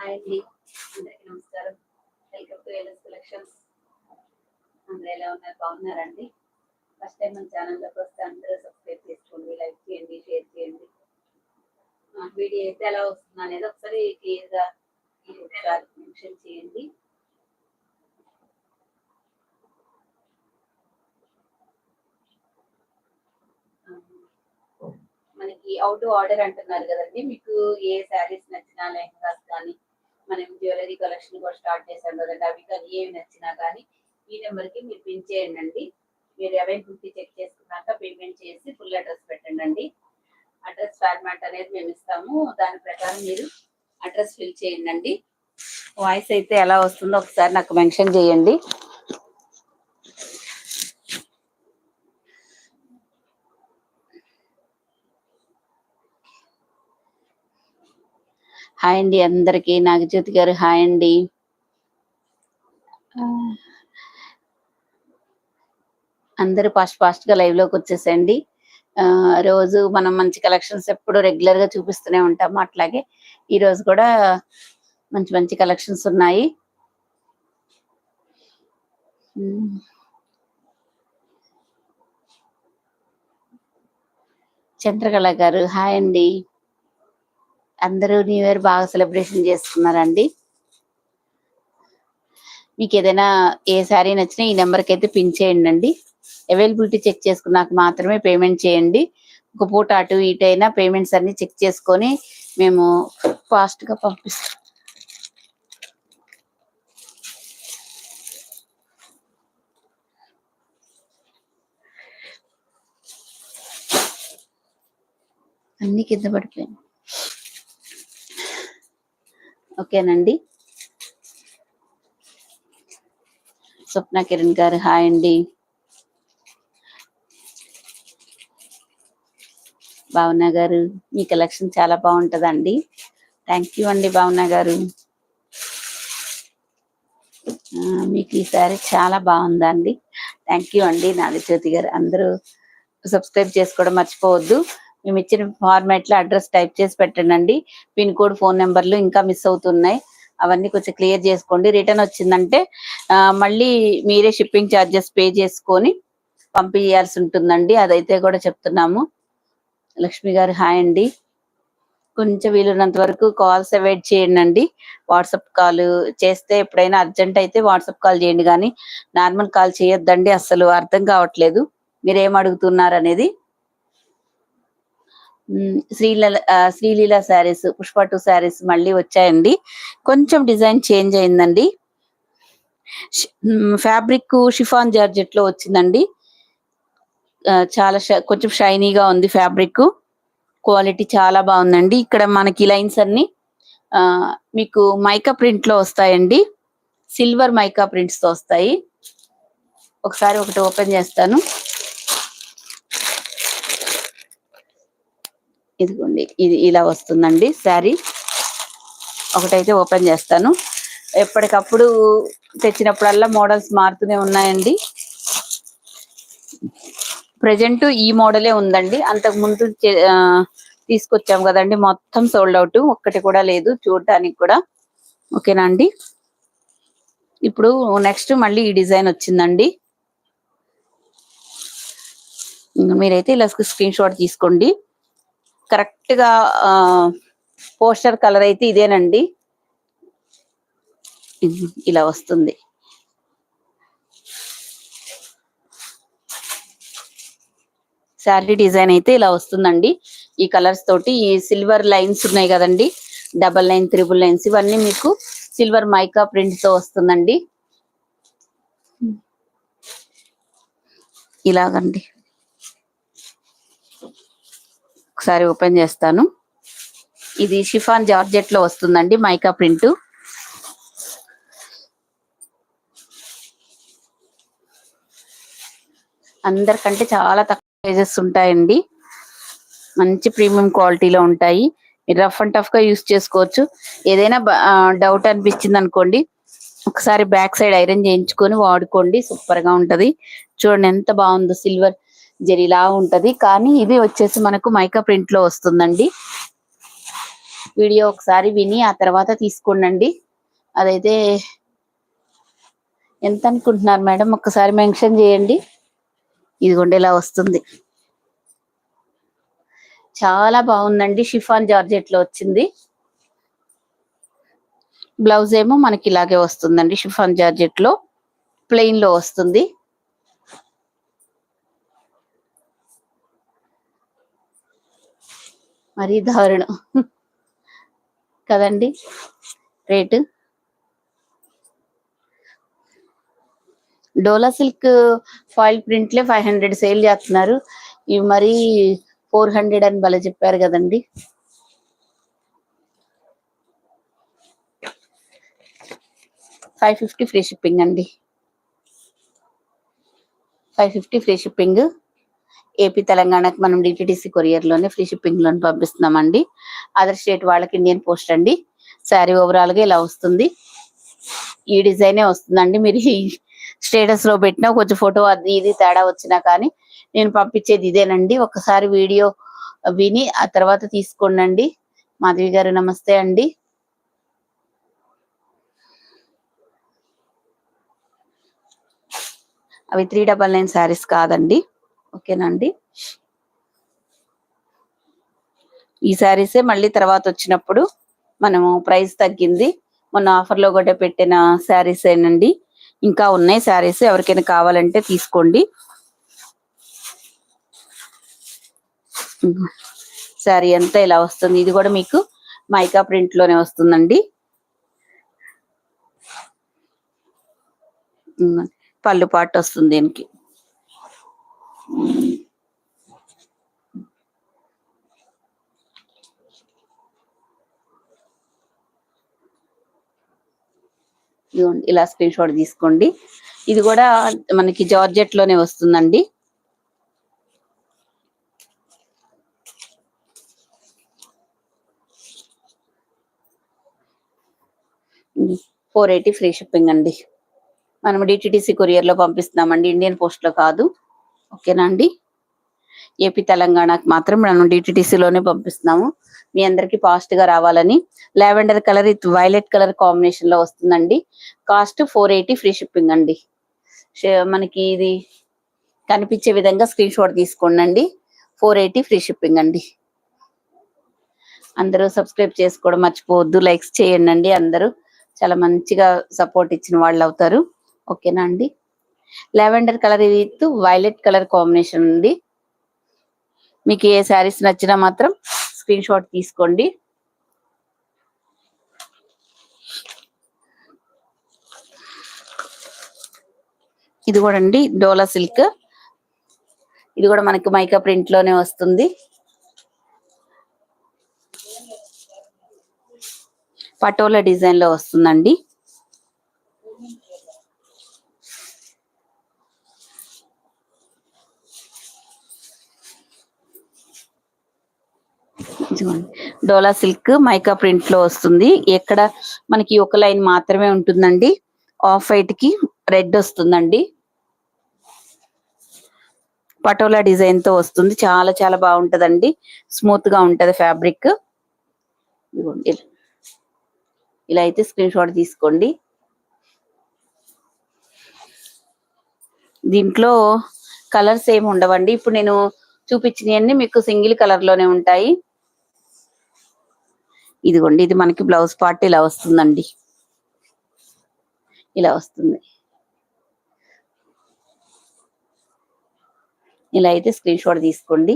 Hi అండి, అందరికీ నమస్కారం. Welcome to LS collections. అందరూ ఎలా ఉన్నారు? బాగున్నారండి? ఫస్ట్ టైం మన ఛానల్లోకి వస్తే అందరూ సబ్స్క్రైబ్ చేసుకోండి, లైక్ చేయండి, షేర్ చేయండి. వీడియో అయితే ఎలా వస్తుంది అనేది ఒకసారి క్లియర్గా ఒకసారి మెన్షన్ చేయండి. మనకి అవుట్ ఆర్డర్ అంటున్నారు కదండి, మీకు ఏ శారీస్ నచ్చినా లెహంగాస్ కానీ మనం జ్యువెలరీ కలెక్షన్ కూడా స్టార్ట్ చేశాం కదండి, అవి కానీ ఏవి నచ్చినా కానీ ఈ నెంబర్కి మీరు పిన్ చేయండి. మీరు అవైలబిలిటీ చెక్ చేసుకున్నాక పేమెంట్ చేసి ఫుల్ అడ్రస్ పెట్టండి. అడ్రస్ ఫార్మాట్ అనేది మేము ఇస్తాము, దాని ప్రకారం మీరు అడ్రస్ ఫిల్ చేయండి. వాయిస్ అయితే ఎలా వస్తుందో ఒకసారి నాకు మెన్షన్ చేయండి. హాయ్ అండి అందరికి, నాగజ్యోతి గారు హాయ్ అండి. అందరూ ఫాస్ట్ గా లైవ్ లోకి వచ్చేసండి. రోజు మనం మంచి కలెక్షన్స్ ఎప్పుడు రెగ్యులర్ గా చూపిస్తూనే ఉంటాము, అట్లాగే ఈ రోజు కూడా మంచి మంచి కలెక్షన్స్ ఉన్నాయి. చంద్రకళ గారు హాయ్ అండి. అందరూ న్యూ ఇయర్ బాగా సెలబ్రేషన్ చేసుకున్నారండి. మీకు ఏదైనా ఏ శారీ నచ్చినా ఈ నెంబర్కి అయితే పిన్ చేయండి. అవైలబిలిటీ చెక్ చేసుకున్నాక మాత్రమే పేమెంట్ చేయండి. ఒక పూట అటు ఇటు అయినా పేమెంట్స్ అన్ని చెక్ చేసుకొని మేము ఫాస్ట్గా పంపిస్తాం. అన్ని కింద పడిపోయింది. ఓకేనండి. స్వప్న కిరణ్ గారు హాయ్ అండి. భావన గారు మీ కలెక్షన్ చాలా బాగుంటుందండి. థ్యాంక్ యూ అండి భావన గారు. మీకు ఈ సారీ చాలా బాగుందండి. థ్యాంక్ యూ అండి. నాగజ్యోతి గారు అందరూ సబ్స్క్రైబ్ చేసుకోవడం మర్చిపోవద్దు. మేము ఇచ్చిన ఫార్మాట్ లో అడ్రస్ టైప్ చేసి పెట్టండి. పిన్ కోడ్, ఫోన్ నెంబర్లు ఇంకా మిస్ అవుతున్నాయి, అవన్నీ కొంచెం క్లియర్ చేసుకోండి. రిటర్న్ వచ్చిందంటే మళ్ళీ మీరే షిప్పింగ్ ఛార్జెస్ పే చేసుకొని పంపించాల్సి ఉంటుందండి, అదైతే కూడా చెప్తున్నాము. లక్ష్మి గారు హాయ్ అండి. కొంచెం వీలున్నంత వరకు కాల్స్ అవాయిడ్ చేయండి. వాట్సాప్ కాల్ చేస్తే ఎప్పుడైనా అర్జెంట్ అయితే వాట్సాప్ కాల్ చేయండి, కానీ నార్మల్ కాల్ చేయొద్దండి. అసలు అర్థం కావట్లేదు మీరేం అడుగుతున్నారు అనేది. శ్రీలీల శారీస్, పుష్ప 2 శారీస్ మళ్ళీ వచ్చాయండి. కొంచెం డిజైన్ చేంజ్ అయిందండి. ఫ్యాబ్రిక్ షిఫాన్ జార్జెట్ లో వచ్చిందండి. చాలా కొంచెం షైనీగా ఉంది ఫ్యాబ్రిక్, క్వాలిటీ చాలా బాగుందండి. ఇక్కడ మనకి లైన్స్ అన్ని మీకు మైకా ప్రింట్ లో వస్తాయండి, సిల్వర్ మైకా ప్రింట్స్ తో వస్తాయి. ఒకసారి ఒకటి ఓపెన్ చేస్తాను. ఇదిగోండి, ఇది ఇలా వస్తుందండి శారీ. ఒకటైతే ఓపెన్ చేస్తాను. ఎప్పటికప్పుడు తెచ్చినప్పుడల్లా మోడల్స్ మారుతూనే ఉన్నాయండి. ప్రజెంట్ ఈ మోడలే ఉందండి, అంతకు ముందు తీసుకొచ్చాం కదండి, మొత్తం సోల్డ్ అవుట్, ఒక్కటి కూడా లేదు చూడటానికి కూడా. ఓకేనా అండి. ఇప్పుడు నెక్స్ట్ మళ్ళీ ఈ డిజైన్ వచ్చిందండి. మీరైతే ఇలా స్క్రీన్ షాట్ తీసుకోండి. కరెక్ట్ గా పోస్టర్ కలర్ అయితే ఇదేనండి, ఇలా వస్తుంది. శారీ డిజైన్ అయితే ఇలా వస్తుందండి. ఈ కలర్స్ తోటి ఈ సిల్వర్ లైన్స్ ఉన్నాయి కదండి, డబల్ లైన్, త్రిబుల్ లైన్స్, ఇవన్నీ మీకు సిల్వర్ మైకా ప్రింట్ తో వస్తుందండి. ఇలాగండి. ఒకసారి ఓపెన్ చేస్తాను. ఇది షిఫాన్ జార్జెట్ లో వస్తుందండి, మైకా ప్రింట్. అందరికంటే చాలా తక్కువ ప్రైజెస్ ఉంటాయండి, మంచి ప్రీమియం క్వాలిటీలో ఉంటాయి. మీరు రఫ్ అండ్ టఫ్ గా యూస్ చేసుకోవచ్చు. ఏదైనా డౌట్ అనిపించింది అనుకోండి, ఒకసారి బ్యాక్ సైడ్ ఐరన్ చేయించుకొని వాడుకోండి, సూపర్ గా ఉంటది. చూడండి ఎంత బాగుందో, సిల్వర్ జరీలా ఉంటది, కానీ ఇది వచ్చేసి మనకు మైకా ప్రింట్ లో వస్తుందండి. వీడియో ఒకసారి విని ఆ తర్వాత తీసుకోండి. అదైతే ఎంత అనుకుంటున్నారు మేడం, ఒక్కసారి మెన్షన్ చేయండి. ఇదిగోండి ఇలా వస్తుంది, చాలా బాగుందండి. షిఫాన్ జార్జెట్ లో వచ్చింది. బ్లౌజ్ ఏమో మనకి ఇలాగే వస్తుందండి, షిఫాన్ జార్జెట్ లో ప్లెయిన్ లో వస్తుంది. మరి దారుణం కదండి రేటు. డోలా సిల్క్ ఫాయిల్ ప్రింట్లే 500 సేల్ చేస్తున్నారు. ఇవి మరి 400 అని భలే చెప్పారు కదండి. $550 ఫ్రీ షిప్పింగ్ అండి. 550 ఫ్రీ షిప్పింగ్. ఏపీ తెలంగాణకి మనం డిటిడిసి కొరియర్ లోనే ఫ్రీ షిప్పింగ్ లోనే పంపిస్తున్నామండి. అదర్ స్టేట్ వాళ్ళకి ఇండియన్ పోస్ట్ అండి. శారీ ఓవరాల్ గా ఇలా వస్తుంది. ఈ డిజైనే వస్తుందండి. మీరు స్టేటస్ లో పెట్టినా కొంచెం ఫోటో అది ఇది తేడా వచ్చినా కానీ నేను పంపించేది ఇదేనండి. ఒకసారి వీడియో విని ఆ తర్వాత తీసుకోండి. మాధవి గారు నమస్తే అండి. అవి 399 శారీస్ కాదండి. ఓకేనండి. ఈ శారీసే మళ్ళీ తర్వాత వచ్చినప్పుడు మనము ప్రైస్ తగ్గింది. మొన్న ఆఫర్ లో కూడా పెట్టిన శారీస్ ఏనండి. ఇంకా ఉన్నాయి శారీస్, ఎవరికైనా కావాలంటే తీసుకోండి. శారీ అంతా ఇలా వస్తుంది. ఇది కూడా మీకు మైకా ప్రింట్ లోనే వస్తుందండి. పళ్ళు పాటు వస్తుంది దీనికి. ఇలా స్క్రీన్ షాట్ తీసుకోండి. ఇది కూడా మనకి జార్జెట్ లోనే వస్తుందండి. $480 ఫ్రీ షిప్పింగ్ అండి. మనం డిటిడిసి కొరియర్ లో పంపిస్తున్నామండి, ఇండియన్ పోస్ట్ లో కాదు. ఓకేనా అండి. ఏపీ తెలంగాణకు మాత్రం మనం డిటిడిసి లోనే పంపిస్తున్నాము. మీ అందరికి ఫాస్ట్ గా రావాలని. Lavender colour with violet colour combination లో వస్తుందండి. కాస్ట్ 480 ఫ్రీ షిప్పింగ్ అండి. మనకి ఇది కనిపించే విధంగా స్క్రీన్ షాట్ తీసుకోండి. 480 ఫ్రీ షిప్పింగ్ అండి. అందరూ సబ్స్క్రైబ్ చేసుకోవడం మర్చిపోవద్దు. లైక్స్ చేయండి. అందరూ చాలా మంచిగా సపోర్ట్ ఇచ్చిన వాళ్ళు అవుతారు. ఓకేనా అండి. Lavender colour with violet colour combination ఉంది. మీకు ఏ శారీస్ నచ్చినా మాత్రం స్క్రీన్ షాట్ తీసుకోండి. ఇది కూడా అండి డోలా సిల్క్. ఇది కూడా మనకి మైకా ప్రింట్ లోనే వస్తుంది. పటోలా డిజైన్ లో వస్తుందండి. డోలా సిల్క్ మైకా ప్రింట్ లో వస్తుంది. ఎక్కడ మనకి ఒక లైన్ మాత్రమే ఉంటుందండి. ఆఫ్ వైట్ కి రెడ్ వస్తుందండి. పటోలా డిజైన్ తో వస్తుంది. చాలా చాలా బాగుంటదండి. స్మూత్ గా ఉంటది ఫ్యాబ్రిక్. ఇలా అయితే స్క్రీన్ షాట్ తీసుకోండి. దీంట్లో కలర్స్ ఏమి ఉండవండి. ఇప్పుడు నేను చూపించినవన్నీ మీకు సింగిల్ కలర్ లోనే ఉంటాయి. ఇదిగోండి, ఇది మనకి బ్లౌజ్ పార్ట్ ఇలా వస్తుందండి. ఇలా వస్తుంది. ఇలా అయితే స్క్రీన్ షాట్ తీసుకోండి.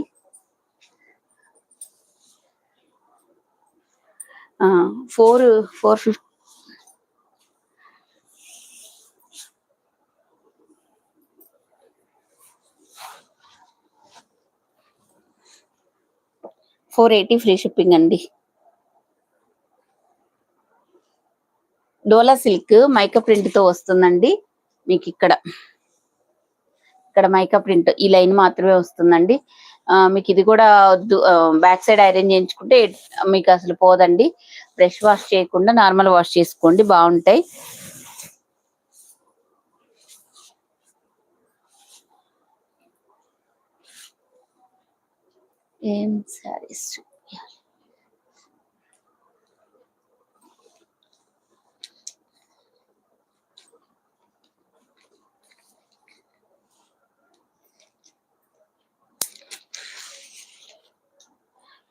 450 480 ఫ్రీ షిప్పింగ్ అండి. డోలా సిల్క్ మైకా ప్రింట్ తో వస్తుందండి. మీకు ఇక్కడ మైకా ప్రింట్ ఈ లైన్ మాత్రమే వస్తుందండి. మీకు ఇది కూడా బ్యాక్ సైడ్ ఐరన్ చేయించుకుంటే మీకు అసలు పోదండి. ఫ్రెష్ వాష్ చేయకుండా నార్మల్ వాష్ చేసుకోండి, బాగుంటాయి. ఏం సారీస్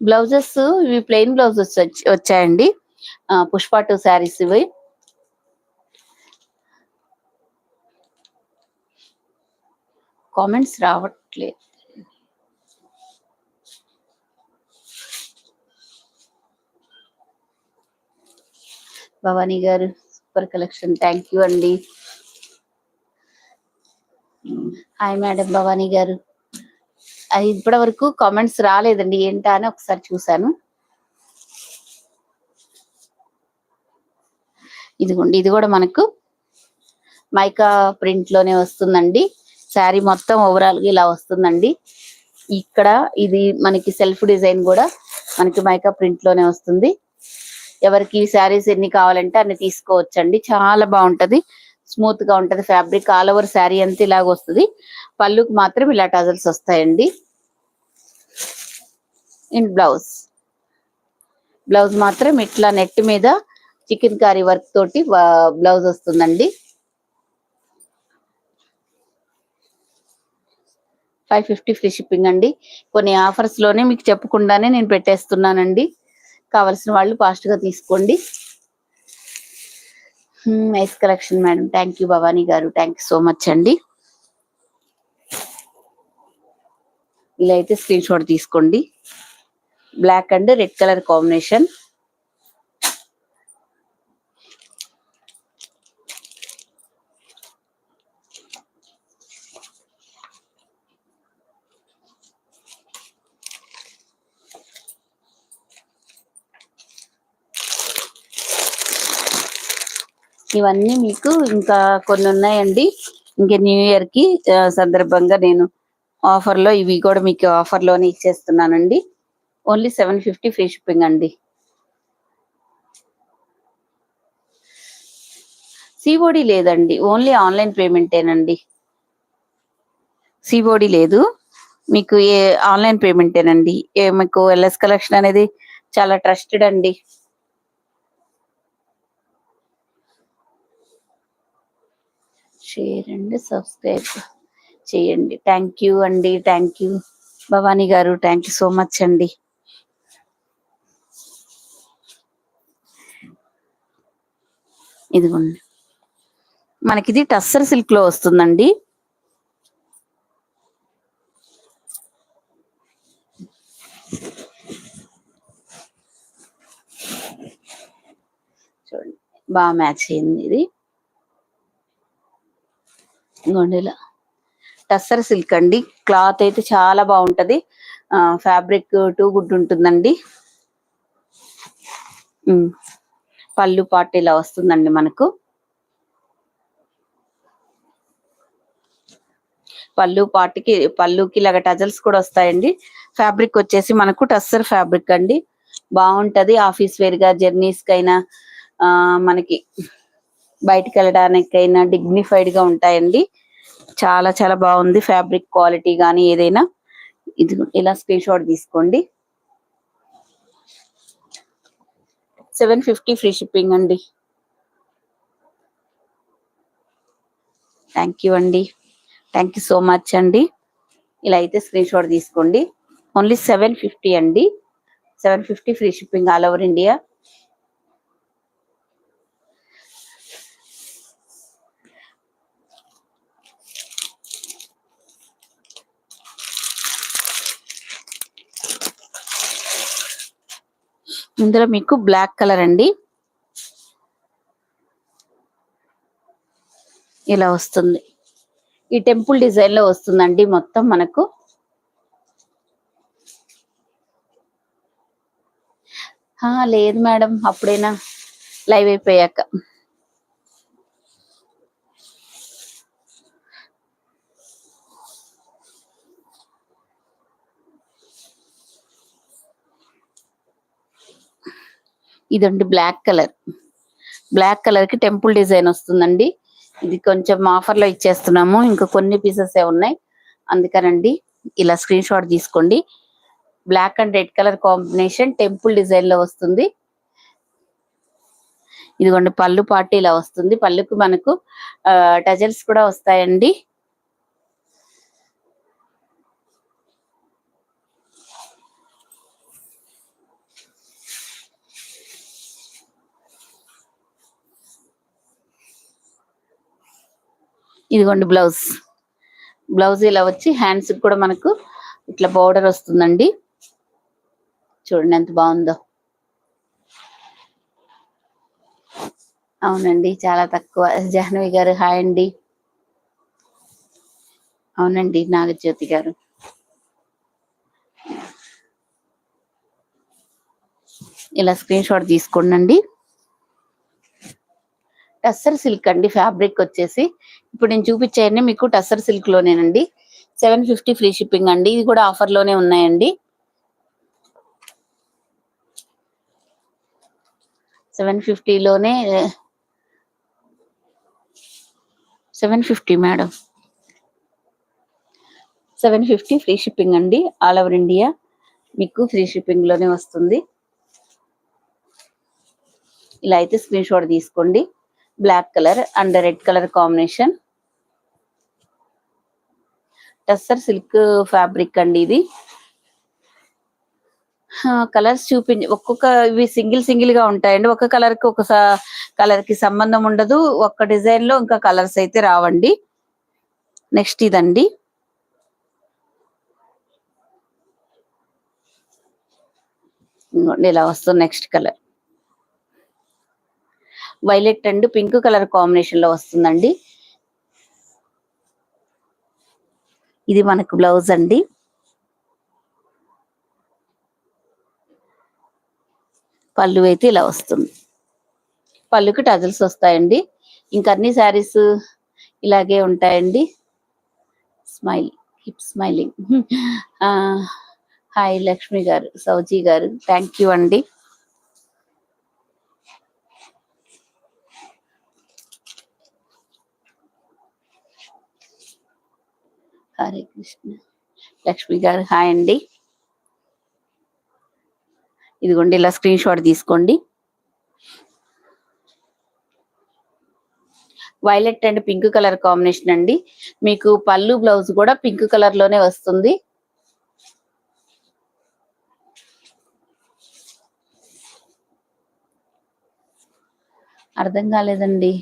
బ్లౌజెస్ ఇవి ప్లెయిన్ బ్లౌజెస్ వచ్చాయండి. పుష్ప 2 శారీస్ ఇవి. కామెంట్స్ రావట్లేదు. భవానీ గారు సూపర్ కలెక్షన్, థ్యాంక్ యూ అండి. హాయ్ మేడం భవానీ గారు. అది ఇప్పటి వరకు కామెంట్స్ రాలేదండి, ఏంటా అని ఒకసారి చూసాను. ఇదిగోండి, ఇది కూడా మనకు మైకా ప్రింట్ లోనే వస్తుందండి. శారీ మొత్తం ఓవరాల్ గా ఇలా వస్తుందండి. ఇక్కడ ఇది మనకి సెల్ఫ్ డిజైన్ కూడా మనకి మైకా ప్రింట్ లోనే వస్తుంది. ఎవరికి శారీస్ ఎన్ని కావాలంటే అన్ని తీసుకోవచ్చండి. చాలా బాగుంటది, స్మూత్ గా ఉంటది ఫ్యాబ్రిక్. ఆల్ ఓవర్ శారీ అంతా ఇలాగ వస్తుంది. పళ్ళుకి మాత్రం ఇలా టజల్స్ వస్తాయండి. ఇన్ బ్లౌజ్ మాత్రం ఇట్లా నెట్ మీద చికెన్ కారీ వర్క్ తోటి బ్లౌజ్ వస్తుందండి. 550 ఫ్రీ షిప్పింగ్ అండి. కొన్ని ఆఫర్స్ లోనే మీకు చెప్పకుండానే నేను పెట్టేస్తున్నానండి. కావలసిన వాళ్ళు ఫాస్ట్ గా తీసుకోండి. Nice collection madam, thank you Bhavani గారు, థ్యాంక్ యూ సో మచ్ అండి. ఇలా అయితే స్క్రీన్ షాట్ తీసుకోండి. Black and red colour combination. ఇవన్నీ మీకు ఇంకా కొన్ని ఉన్నాయండి. ఇంకా న్యూ ఇయర్ కి సందర్భంగా నేను ఆఫర్ లో ఇవి కూడా మీకు ఆఫర్ లోనే ఇచ్చేస్తున్నానండి. ఓన్లీ 750 ఫ్రీ షిప్పింగ్ అండి. సిఓడి లేదండి, ఓన్లీ ఆన్లైన్ పేమెంటేనండి. సిఓడి లేదు, మీకు ఏ ఆన్లైన్ పేమెంటేనండి. మీకు ఎల్ఎస్ కలెక్షన్ అనేది చాలా ట్రస్టెడ్ అండి. షేర్ అండ్ సబ్స్క్రైబ్ చేయండి. థ్యాంక్ యూ అండి, థ్యాంక్ యూ భవానీ గారు, థ్యాంక్ యూ సో మచ్ అండి. ఇదిగోండి, మనకిది టస్సర్ సిల్క్ లో వస్తుందండి. చూడండి, బాగా మ్యాచ్ అయింది. ఇది ఇదిగోండి, ఇలా టస్సర్ సిల్క్ అండి. క్లాత్ అయితే చాలా బాగుంటది. ఫ్యాబ్రిక్ టూ గుడ్ ఉంటుందండి. పళ్ళు పాటు ఇలా వస్తుందండి మనకు. పళ్ళుకి ఇలాగ టజల్స్ కూడా వస్తాయండి. ఫ్యాబ్రిక్ వచ్చేసి మనకు టస్సర్ ఫ్యాబ్రిక్ అండి. బాగుంటది ఆఫీస్ వేర్ గా, జర్నీస్ కైనా, మనకి బయటికి వెళ్ళడానికైనా డిగ్నిఫైడ్ గా ఉంటాయండి. చాలా చాలా బాగుంది ఫ్యాబ్రిక్ క్వాలిటీ కానీ ఏదైనా. ఇది ఇలా స్క్రీన్ షాట్ తీసుకోండి. 750 ఫ్రీ షిప్పింగ్ అండి. థ్యాంక్ యూ అండి, థ్యాంక్ యూ సో మచ్ అండి. ఇలా అయితే స్క్రీన్ షాట్ తీసుకోండి. ఓన్లీ 750 అండి. 750 free shipping all over India. ఇందులో మీకు బ్లాక్ కలర్ అండి, ఇలా వస్తుంది. ఈ టెంపుల్ డిజైన్ లో వస్తుందండి మొత్తం మనకు. లేదు మేడం, అప్పుడైనా లైవ్ అయిపోయాక. ఇదండి బ్లాక్ కలర్ కి టెంపుల్ డిజైన్ వస్తుందండి. ఇది కొంచెం ఆఫర్ లో ఇచ్చేస్తున్నాము, ఇంకా కొన్ని పీసెస్ ఉన్నాయి అందుకనండి. ఇలా స్క్రీన్ షాట్ తీసుకోండి. Black and red colour combination temple design లో వస్తుంది. ఇదిగోండి, పళ్ళు పాటు ఇలా వస్తుంది. పళ్ళుకు మనకు టజల్స్ కూడా వస్తాయండి. ఇదిగోండి బ్లౌజ్. బ్లౌజ్ ఇలా వచ్చి హ్యాండ్స్ కూడా మనకు ఇట్లా బోర్డర్ వస్తుందండి. చూడండి ఎంత బాగుందో. అవునండి, చాలా తక్కువ. జాహ్నవి గారు హాయ్ అండి. అవునండి, నాగజ్యోతి గారు. ఇలా స్క్రీన్ షాట్ తీసుకోండి. టస్సర్ సిల్క్ అండి, ఫ్యాబ్రిక్ వచ్చేసి ఇప్పుడు నేను చూపించేయండి మీకు టస్సర్ సిల్క్ లోనేనండి. 750 ఫ్రీ షిప్పింగ్ అండి. ఇది కూడా ఆఫర్ లోనే ఉన్నాయండి. 750 లోనే 750 మేడం. 750 ఫ్రీ షిప్పింగ్ అండి. ఆల్ ఓవర్ ఇండియా మీకు ఫ్రీ షిప్పింగ్ లోనే వస్తుంది. ఇలా అయితే స్క్రీన్ షాట్ తీసుకోండి. Black colour and red colour combination. Tussar silk fabric అండి ఇది. కలర్స్ ఒక్కొక్క ఇవి సింగిల్ గా ఉంటాయండి. ఒక కలర్ కి ఒక కలర్ కి సంబంధం ఉండదు. ఒక్క డిజైన్ లో ఇంకా కలర్స్ అయితే రావండి. నెక్స్ట్ ఇదండి. ఇలా వస్తుంది. Next colour violet and pink colour combination లో వస్తుందండి. ఇది మనకు బ్లౌజ్ అండి. పళ్ళు అయితే ఇలా వస్తుంది. పళ్ళుకి టజల్స్ వస్తాయండి. ఇంకా అన్ని శారీస్ ఇలాగే ఉంటాయండి. Smile, keep smiling. Hi Lakshmi గారు, సౌజీ గారు, థ్యాంక్ యూ అండి. హరే కృష్ణ. లక్ష్మి గారు హాయ్ అండి. ఇదిగోండి ఇలా స్క్రీన్ షాట్ తీసుకోండి. Violet and pink colour combination అండి. మీకు పళ్ళు బ్లౌజ్ కూడా పింక్ కలర్ లోనే వస్తుంది. అర్థం కాలేదండి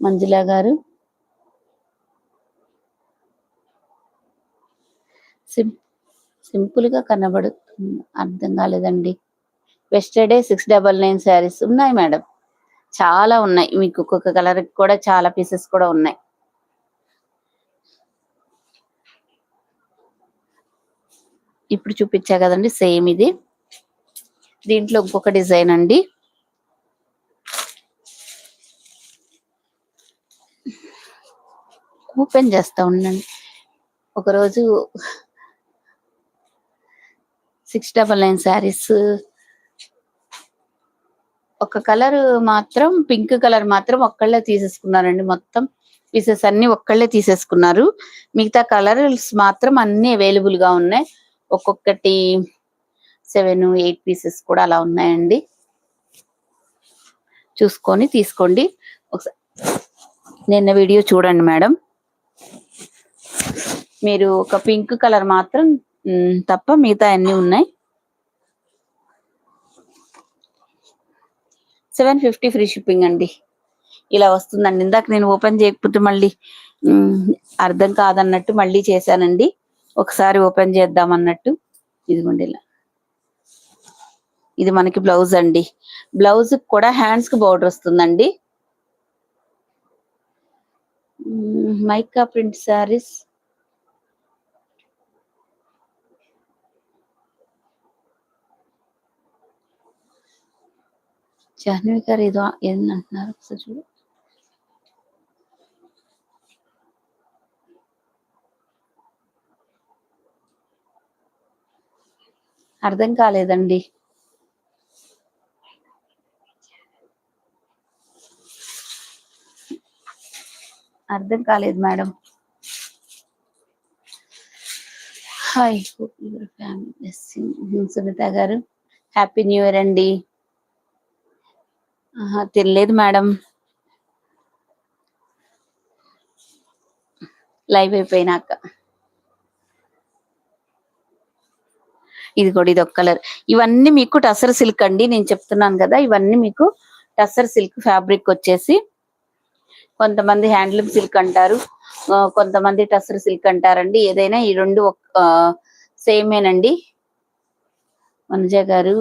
మంజులా గారు. సింపుల్ గా కనబడుతుంది. అర్థం కాలేదండి. వెస్టర్డే 699 శారీస్ ఉన్నాయి మేడం. చాలా ఉన్నాయి. మీకు ఒక్కొక్క కలర్ కూడా చాలా పీసెస్ కూడా ఉన్నాయి. ఇప్పుడు చూపించా కదండి సేమ్ ఇది. దీంట్లో ఇంకొక డిజైన్ అండి. ఓపెన్ చేస్తా ఉండండి. ఒకరోజు 699 శారీస్ ఒక కలర్ మాత్రం పింక్ కలర్ మాత్రం ఒక్కళ్ళే తీసేసుకున్నారండి. మొత్తం పీసెస్ అన్ని ఒక్కళ్ళే తీసేసుకున్నారు. మిగతా కలర్స్ మాత్రం అన్ని అవైలబుల్ గా ఉన్నాయి. ఒక్కొక్కటి 7-8 పీసెస్ కూడా అలా ఉన్నాయండి. చూసుకొని తీసుకోండి. ఒకసారి నిన్న వీడియో చూడండి మేడం. మీరు ఒక పింక్ కలర్ మాత్రం తప్ప మిగతా అన్ని ఉన్నాయి. 750 ఫ్రీ షిప్పింగ్ అండి. ఇలా వస్తుందండి. ఇందాక నేను ఓపెన్ చేయకపోతే మళ్ళీ అర్థం కాదన్నట్టు మళ్ళీ చేశానండి. ఒకసారి ఓపెన్ చేద్దాం అన్నట్టు. ఇదిగోండి ఇలా. ఇది మనకి బ్లౌజ్ అండి. బ్లౌజ్ కూడా హ్యాండ్స్ కి బోర్డర్ వస్తుందండి. మైకా ప్రింట్ శారీస్ జాహ్నవి గారు ఏదో ఏంటంటున్నారు ఒకసారి చూడు. అర్థం కాలేదండి. అర్థం కాలేదు మేడం. హాయ్ సునీత గారు హ్యాపీ న్యూ ఇయర్ అండి. తెలియదు మేడం. లైవ్ అయిపోయినాక. ఇది కూడా ఇది ఒక కలర్. ఇవన్నీ మీకు టసర్ సిల్క్ అండి. నేను చెప్తున్నాను కదా, ఇవన్నీ మీకు టసర్ సిల్క్ ఫ్యాబ్రిక్ వచ్చేసి కొంతమంది హ్యాండ్లూమ్ సిల్క్ అంటారు, కొంతమంది టస్సర్ సిల్క్ అంటారండి. కొంతమంది టస్సర్ సిల్క్ అంటారండి. ఏదైనా ఈ రెండు సేమేనండి. వనజ గారు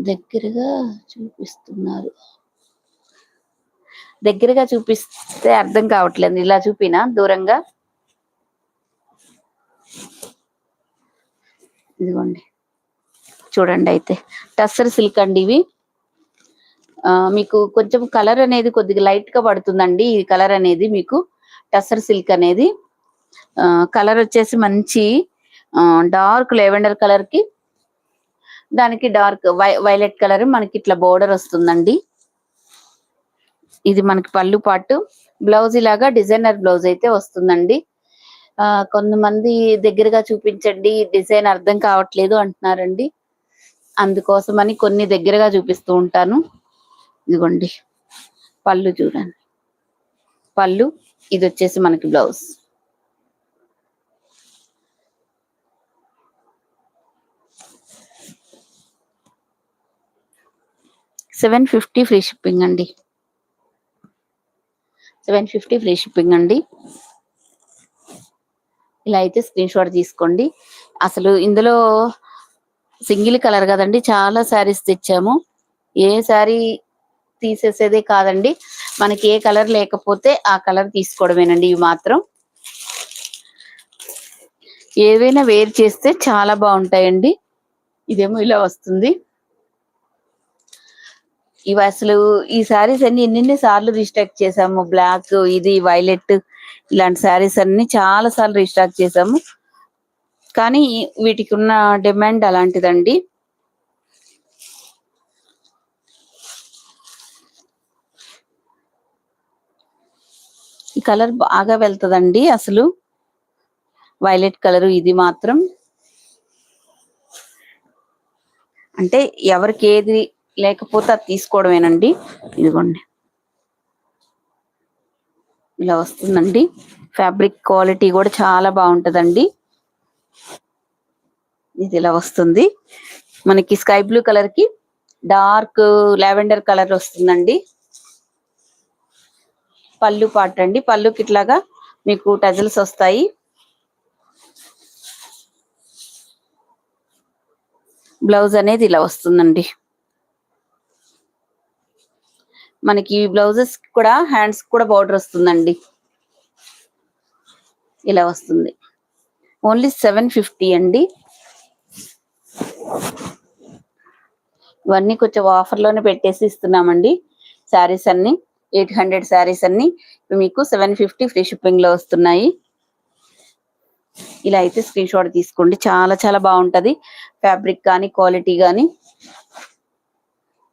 దగ్గరగా చూపిస్తే అర్థం కావట్లేదు. ఇలా చూపినా దూరంగా, ఇదిగోండి చూడండి. అయితే టస్సర్ సిల్క్ అండి ఇవి. మీకు కొంచెం కలర్ అనేది కొద్దిగా లైట్ గా పడుతుందండి. ఈ కలర్ అనేది మీకు టస్సర్ సిల్క్ అనేది కలర్ వచ్చేసి మంచి డార్క్ లెవెండర్ కలర్ కి దానికి డార్క్ వైలెట్ కలర్ మనకి ఇట్లా బోర్డర్ వస్తుందండి. ఇది మనకి పళ్ళు పాటు. బ్లౌజ్ ఇలాగా డిజైనర్ బ్లౌజ్ అయితే వస్తుందండి. కొంతమంది దగ్గరగా చూపించండి, డిజైన్ అర్థం కావట్లేదు అంటున్నారండి. అందుకోసమని కొన్ని దగ్గరగా చూపిస్తూ ఉంటాను. ఇదిగోండి పళ్ళు చూడండి. పళ్ళు ఇది వచ్చేసి మనకి బ్లౌజ్. $750 ఫ్రీ షిప్పింగ్ అండి. 750 ఫ్రీ షిప్పింగ్ అండి. ఇలా అయితే స్క్రీన్ షాట్ తీసుకోండి. అసలు ఇందులో సింగిల్ కలర్ కదండి, చాలా శారీస్ తెచ్చాము. ఏ శారీ తీసేసేదే కాదండి, మనకి ఏ కలర్ లేకపోతే ఆ కలర్ తీసుకోవడమేనండి. ఇవి మాత్రం ఏవైనా వేర్ చేస్తే చాలా బాగుంటాయండి. ఇదేమో ఇలా వస్తుంది. ఇవి అసలు ఈ శారీస్ అన్ని ఎన్ని సార్లు రీస్టాక్ చేసాము. బ్లాక్, ఇది వైలెట్, ఇలాంటి శారీస్ అన్ని చాలా సార్లు రీస్టాక్ చేసాము. కానీ వీటికి ఉన్న డిమాండ్ అలాంటిదండి. ఈ కలర్ బాగా వెళ్తుందండి. అసలు వైలెట్ కలర్ ఇది మాత్రం, అంటే ఎవరికి ఏది లేకపోతే అది తీసుకోవడమేనండి. ఇదిగోండి ఇలా వస్తుందండి. ఫ్యాబ్రిక్ క్వాలిటీ కూడా చాలా బాగుంటదండి. ఇది ఇలా వస్తుంది. మనకి స్కై బ్లూ కలర్ కి డార్క్ లావెండర్ కలర్ వస్తుందండి. పళ్ళు పాట అండి. పళ్ళుకి ఇట్లాగా మీకు టజల్స్ వస్తాయి. బ్లౌజ్ అనేది ఇలా వస్తుందండి. మనకి బ్లౌజెస్ కూడా హ్యాండ్స్ కూడా బార్డర్ వస్తుందండి. ఇలా వస్తుంది. ఓన్లీ 750 అండి. ఇవన్నీ కొంచెం ఆఫర్ లోనే పెట్టేసి ఇస్తున్నామండి. శారీస్ అన్ని 800 శారీస్ అన్ని మీకు 750 ఫ్రీ షిప్పింగ్ లో వస్తున్నాయి. ఇలా అయితే స్క్రీన్ షాట్ తీసుకోండి. చాలా చాలా బాగుంటది ఫ్యాబ్రిక్ కానీ క్వాలిటీ కానీ.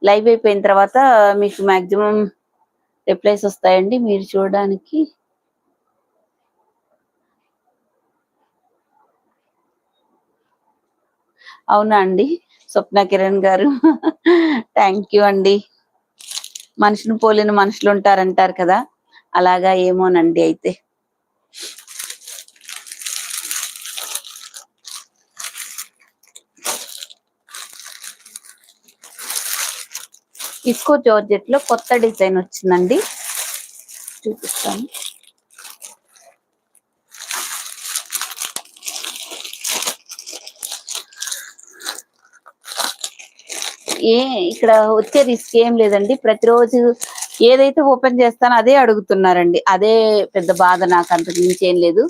లైవ్ అయిపోయిన తర్వాత మీకు మాక్సిమం రిప్లైస్ వస్తాయండి మీరు చూడడానికి. అవునా అండి స్వప్న కిరణ్ గారు, థ్యాంక్ యూ అండి. మనుషుని పోలిన మనుషులు ఉంటారంటారు కదా, అలాగా ఏమోనండి. అయితే ఇస్కో జార్జెట్ లో కొత్త డిజైన్ వచ్చిందండి, చూపిస్తాను. ఇక్కడ వచ్చే రిస్క్ ఏం లేదండి. ప్రతిరోజు ఏదైతే ఓపెన్ చేస్తానో అదే అడుగుతున్నారండి. అదే పెద్ద బాధ, నాకు అంతకు మించి ఏం లేదు.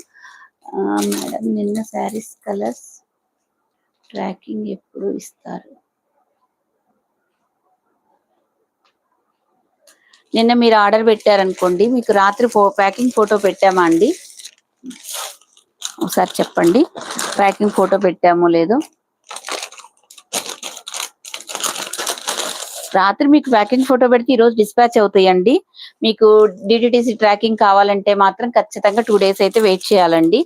మేడం నిన్న శారీస్ కలర్స్ ట్రాకింగ్ ఎప్పుడు ఇస్తారు? నిన్న మీరు ఆర్డర్ పెట్టారనుకోండి, మీకు రాత్రి ప్యాకింగ్ ఫోటో పెట్టామా అండి? ఒకసారి చెప్పండి, ప్యాకింగ్ ఫోటో పెట్టామో లేదో. రాత్రి మీకు ప్యాకింగ్ ఫోటో పెడితే ఈరోజు డిస్పాచ్ అవుతాయండి. మీకు డిటిడిసి ట్రాకింగ్ కావాలంటే మాత్రం ఖచ్చితంగా 2 days అయితే వెయిట్ చేయాలండి.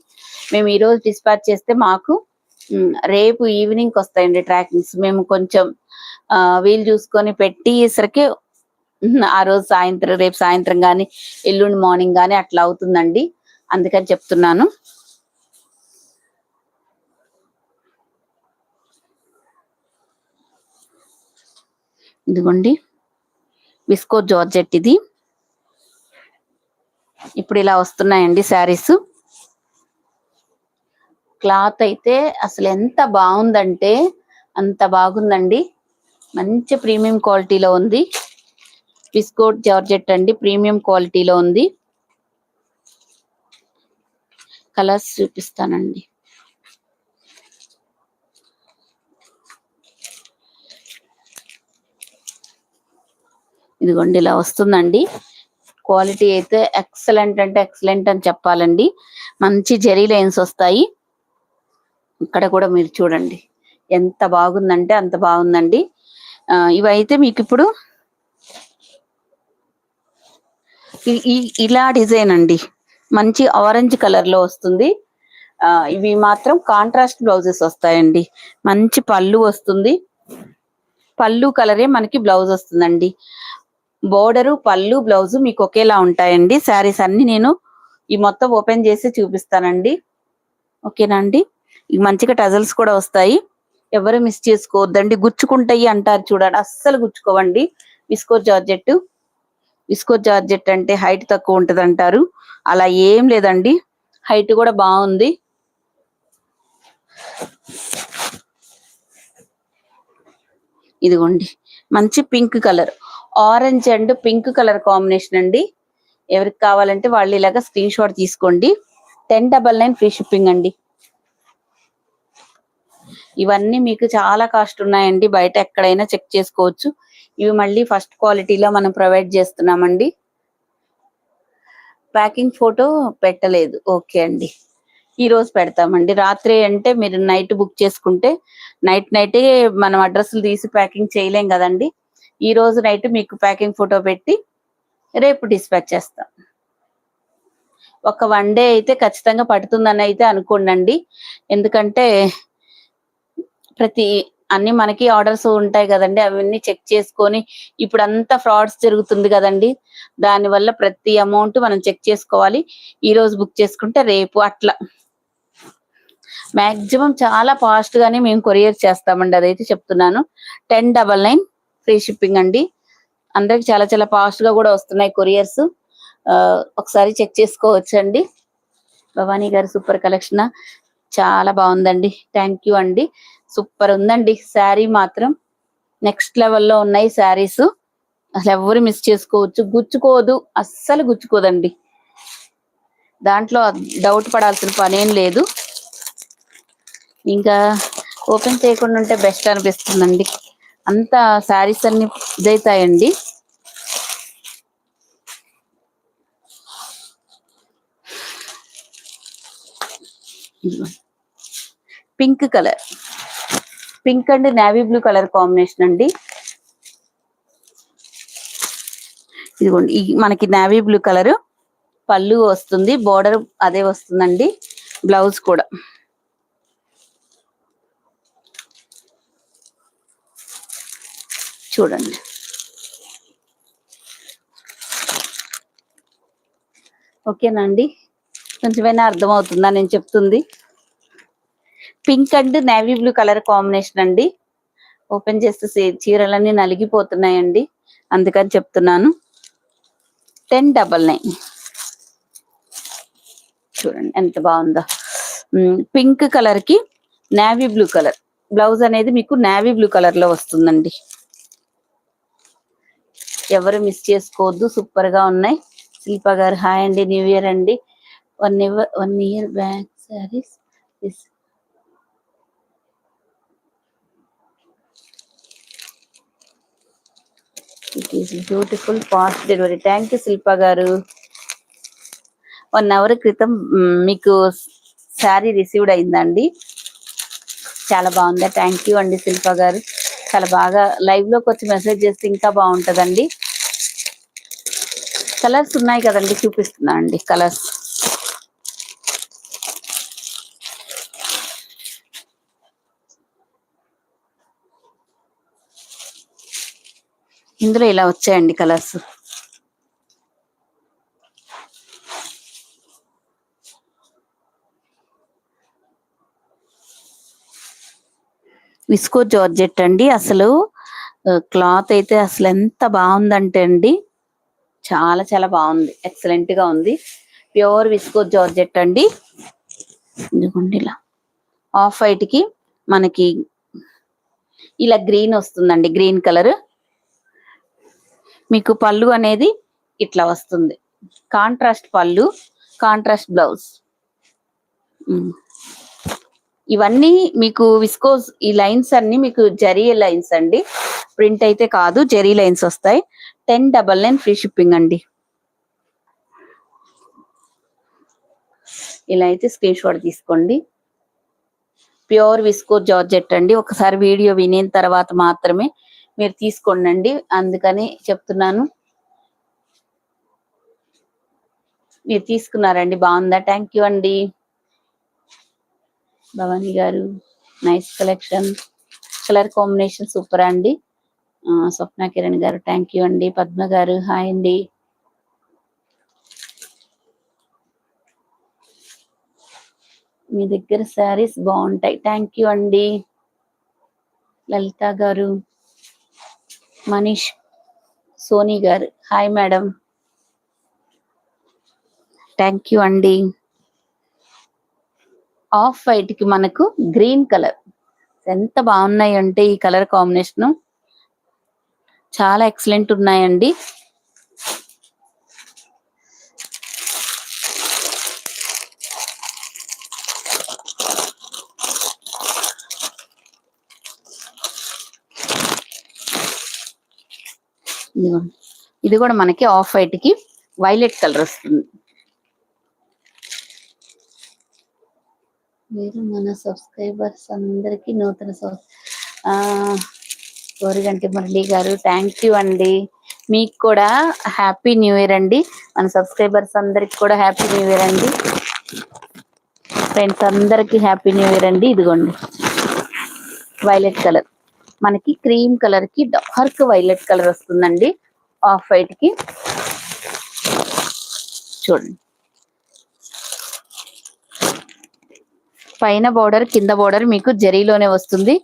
మేము ఈరోజు డిస్పాచ్ చేస్తే మాకు రేపు ఈవినింగ్ వస్తాయండి ట్రాకింగ్స్. మేము కొంచెం వీలు చూసుకొని పెట్టేసరికి ఆ రోజు సాయంత్రం, రేపు సాయంత్రం కానీ ఎల్లుండి మార్నింగ్ కానీ అట్లా అవుతుందండి. అందుకని చెప్తున్నాను. ఇదిగోండి విస్కో జార్జెట్ ఇది. ఇప్పుడు ఇలా వస్తున్నాయండి శారీస్. క్లాత్ అయితే అసలు ఎంత బాగుందంటే అంత బాగుందండి. మంచి ప్రీమియం క్వాలిటీలో ఉంది. విస్కో జార్జెట్ అండి, ప్రీమియం క్వాలిటీలో ఉంది. కలర్స్ చూపిస్తానండి. ఇదిగోండి ఇలా వస్తుందండి. క్వాలిటీ అయితే ఎక్సలెంట్ అంటే ఎక్సలెంట్ అని చెప్పాలండి. మంచి జెరీ లైన్స్ వస్తాయి. ఇక్కడ కూడా మీరు చూడండి ఎంత బాగుందంటే అంత బాగుందండి. ఇవైతే మీకు ఇప్పుడు ఇలా డిజైన్ అండి, మంచి ఆరెంజ్ కలర్ లో వస్తుంది. ఇవి మాత్రం కాంట్రాస్ట్ బ్లౌజెస్ వస్తాయండి. మంచి పళ్ళు వస్తుంది. పళ్ళు కలరే మనకి బ్లౌజ్ వస్తుందండి. బోర్డరు, పళ్ళు, బ్లౌజ్ మీకు ఒకేలా ఉంటాయండి. శారీస్ అన్ని నేను ఈ మొత్తం ఓపెన్ చేసి చూపిస్తానండి. ఓకేనా అండి. మంచిగా టజల్స్ కూడా వస్తాయి. ఎవరు మిస్ చేసుకోవద్దండి. గుచ్చుకుంటాయి అంటారు చూడండి, అస్సలు గుచ్చుకోవండి. Viscose georgette. విస్కో జార్జెట్ అంటే హైట్ తక్కువ ఉంటది అంటారు, అలా ఏం లేదండి. హైట్ కూడా బాగుంది. ఇదిగోండి మంచి pink colour, orange and pink colour combination అండి. ఎవరికి కావాలంటే వాళ్ళు ఇలాగా స్క్రీన్ షాట్ తీసుకోండి. 1099 ఫ్రీ షిప్పింగ్ అండి. ఇవన్నీ మీకు చాలా కాస్ట్ ఉన్నాయండి. బయట ఎక్కడైనా చెక్ చేసుకోవచ్చు. ఇవి మళ్ళీ ఫస్ట్ క్వాలిటీలో మనం ప్రొవైడ్ చేస్తున్నామండి. ప్యాకింగ్ ఫోటో పెట్టలేదు. ఓకే అండి, ఈ రోజు పెడతామండి. రాత్రి అంటే మీరు నైట్ బుక్ చేసుకుంటే నైటే మనం అడ్రస్లు తీసి ప్యాకింగ్ చేయలేం కదండి. ఈ రోజు నైట్ మీకు ప్యాకింగ్ ఫోటో పెట్టి రేపు డిస్పాచ్ చేస్తాం. ఒక 1 డే అయితే ఖచ్చితంగా పడుతుందని అయితే అనుకోండి. ఎందుకంటే అన్ని మనకి ఆర్డర్స్ ఉంటాయి కదండి, అవన్నీ చెక్ చేసుకొని ఇప్పుడు అంతా ఫ్రాడ్స్ జరుగుతుంది కదండి. దానివల్ల ప్రతి అమౌంట్ మనం చెక్ చేసుకోవాలి. ఈ రోజు బుక్ చేసుకుంటే రేపు అట్లా మాక్సిమం చాలా ఫాస్ట్ గానే మేము కొరియర్ చేస్తామండి, అదైతే చెప్తున్నాను. 1099 ఫ్రీ షిప్పింగ్ అండి. అందరికి చాలా చాలా ఫాస్ట్ గా కూడా వస్తున్నాయి కొరియర్స్. ఒకసారి చెక్ చేసుకోవచ్చు అండి. భవానీ గారు సూపర్ కలెక్షన్, చాలా బాగుందండి. థ్యాంక్ యూ అండి. సూపర్ ఉందండి శారీ మాత్రం. నెక్స్ట్ లెవెల్లో ఉన్నాయి శారీస్. అసలు ఎవరు మిస్ చేసుకోవచ్చు. గుచ్చుకోదు, అస్సలు గుచ్చుకోదండి. దాంట్లో డౌట్ పడాల్సిన పనేం లేదు. ఇంకా ఓపెన్ చేయకుండా ఉంటే బెస్ట్ అనిపిస్తుందండి. అంత శారీస్ అన్ని ఇదైతాయండి. Pink colour, pink and navy blue colour combination అండి. ఇదిగోండి మనకి నేవీ బ్లూ కలర్ పళ్ళు వస్తుంది, బోర్డర్ అదే వస్తుందండి, బ్లౌజ్ కూడా. చూడండి ఓకేనండి. కొంచెమైనా అర్థమవుతుందా నేను చెప్తుంది? Pink and navy blue colour combination అండి. ఓపెన్ చేస్తే చీరలన్నీ నలిగిపోతున్నాయండి, అందుకని చెప్తున్నాను. 1099. చూడండి ఎంత బాగుందో. పింక్ కలర్ కి నేవీ బ్లూ కలర్ బ్లౌజ్ అనేది మీకు నేవీ బ్లూ కలర్ లో వస్తుందండి. ఎవరు మిస్ చేసుకోవద్దు, సూపర్ గా ఉన్నాయి. శిల్ప గారు హాయ్ అండి, న్యూ ఇయర్ అండి. 1 year back sarees. It is beautiful fast delivery. Thank you Shilpa గారు. 1 hour క్రితం మీకు శారీ రిసీవ్డ్ అయిందండి. చాలా బాగుందా? థ్యాంక్ యూ అండి శిల్ప గారు. చాలా బాగా లైవ్ లోకి వచ్చి మెసేజ్ చేస్తే ఇంకా బాగుంటదండి. కలర్స్ ఉన్నాయి కదండి, చూపిస్తున్నా అండి కలర్స్. ఇందులో ఇలా వచ్చాయండి కలర్స్. విస్కో జార్జెట్ అండి. అసలు క్లాత్ అయితే అసలు ఎంత బాగుందంటే అండి, చాలా చాలా బాగుంది, ఎక్సలెంట్ గా ఉంది. ప్యూర్ విస్కోస్ జార్జెట్ అండి. ఇదిగోండి ఇలా ఆఫ్ వైట్ కి మనకి ఇలా గ్రీన్ వస్తుందండి, గ్రీన్ కలర్. మీకు పళ్ళు అనేది ఇట్లా వస్తుంది, కాంట్రాస్ట్ పళ్ళు, కాంట్రాస్ట్ బ్లౌజ్. ఇవన్నీ మీకు విస్కోస్, ఈ లైన్స్ అన్ని మీకు జరీ లైన్స్ అండి, ప్రింట్ అయితే కాదు, జరీ లైన్స్ వస్తాయి. 1099 ఫ్రీ షిప్పింగ్ అండి. ఇలా అయితే స్క్రీన్ షాట్ తీసుకోండి. ప్యూర్ విస్కోస్ జార్జెట్ అండి. ఒకసారి వీడియో వినిన తర్వాత మాత్రమే మీరు తీసుకోండి, అందుకని చెప్తున్నాను. మీరు తీసుకున్నారండి, బాగుందా? థ్యాంక్ యూ అండి. భవానీ గారు nice collection, colour combination super అండి. స్వప్న కిరణ్ గారు థ్యాంక్ యూ అండి. పద్మ గారు హాయ్ అండి. మీ దగ్గర శారీస్ బాగుంటాయి, థ్యాంక్ యూ అండి. లలిత గారు, మనీష్, సోనీ గారు హాయ్ మేడం, థ్యాంక్ యూ అండి. ఆఫ్ వైట్ కి మనకు గ్రీన్ కలర్ ఎంత బాగున్నాయి అంటే, ఈ కలర్ కాంబినేషన్ చాలా ఎక్సలెంట్ ఉన్నాయండి. ఇది కూడా మనకి ఆఫ్ వైట్ కి వైలెట్ కలర్ వస్తుంది. మీరు మన సబ్స్క్రైబర్స్ అందరికి నూతన గోరిగంటి మురళి గారు థ్యాంక్ యూ అండి. మీకు కూడా హ్యాపీ న్యూ ఇయర్ అండి. మన సబ్స్క్రైబర్స్ అందరికి కూడా హ్యాపీ న్యూ ఇయర్ అండి. ఫ్రెండ్స్ అందరికి హ్యాపీ న్యూ ఇయర్ అండి. ఇదిగోండి వైలెట్ కలర్, మనకి క్రీమ్ కలర్ కి డార్క్ వైలెట్ కలర్ వస్తుందండి ఆఫ్ వైట్ కి. చూడండి, పైన బోర్డర్, కింద బోర్డర్ మీకు జరీలోనే వస్తుంది.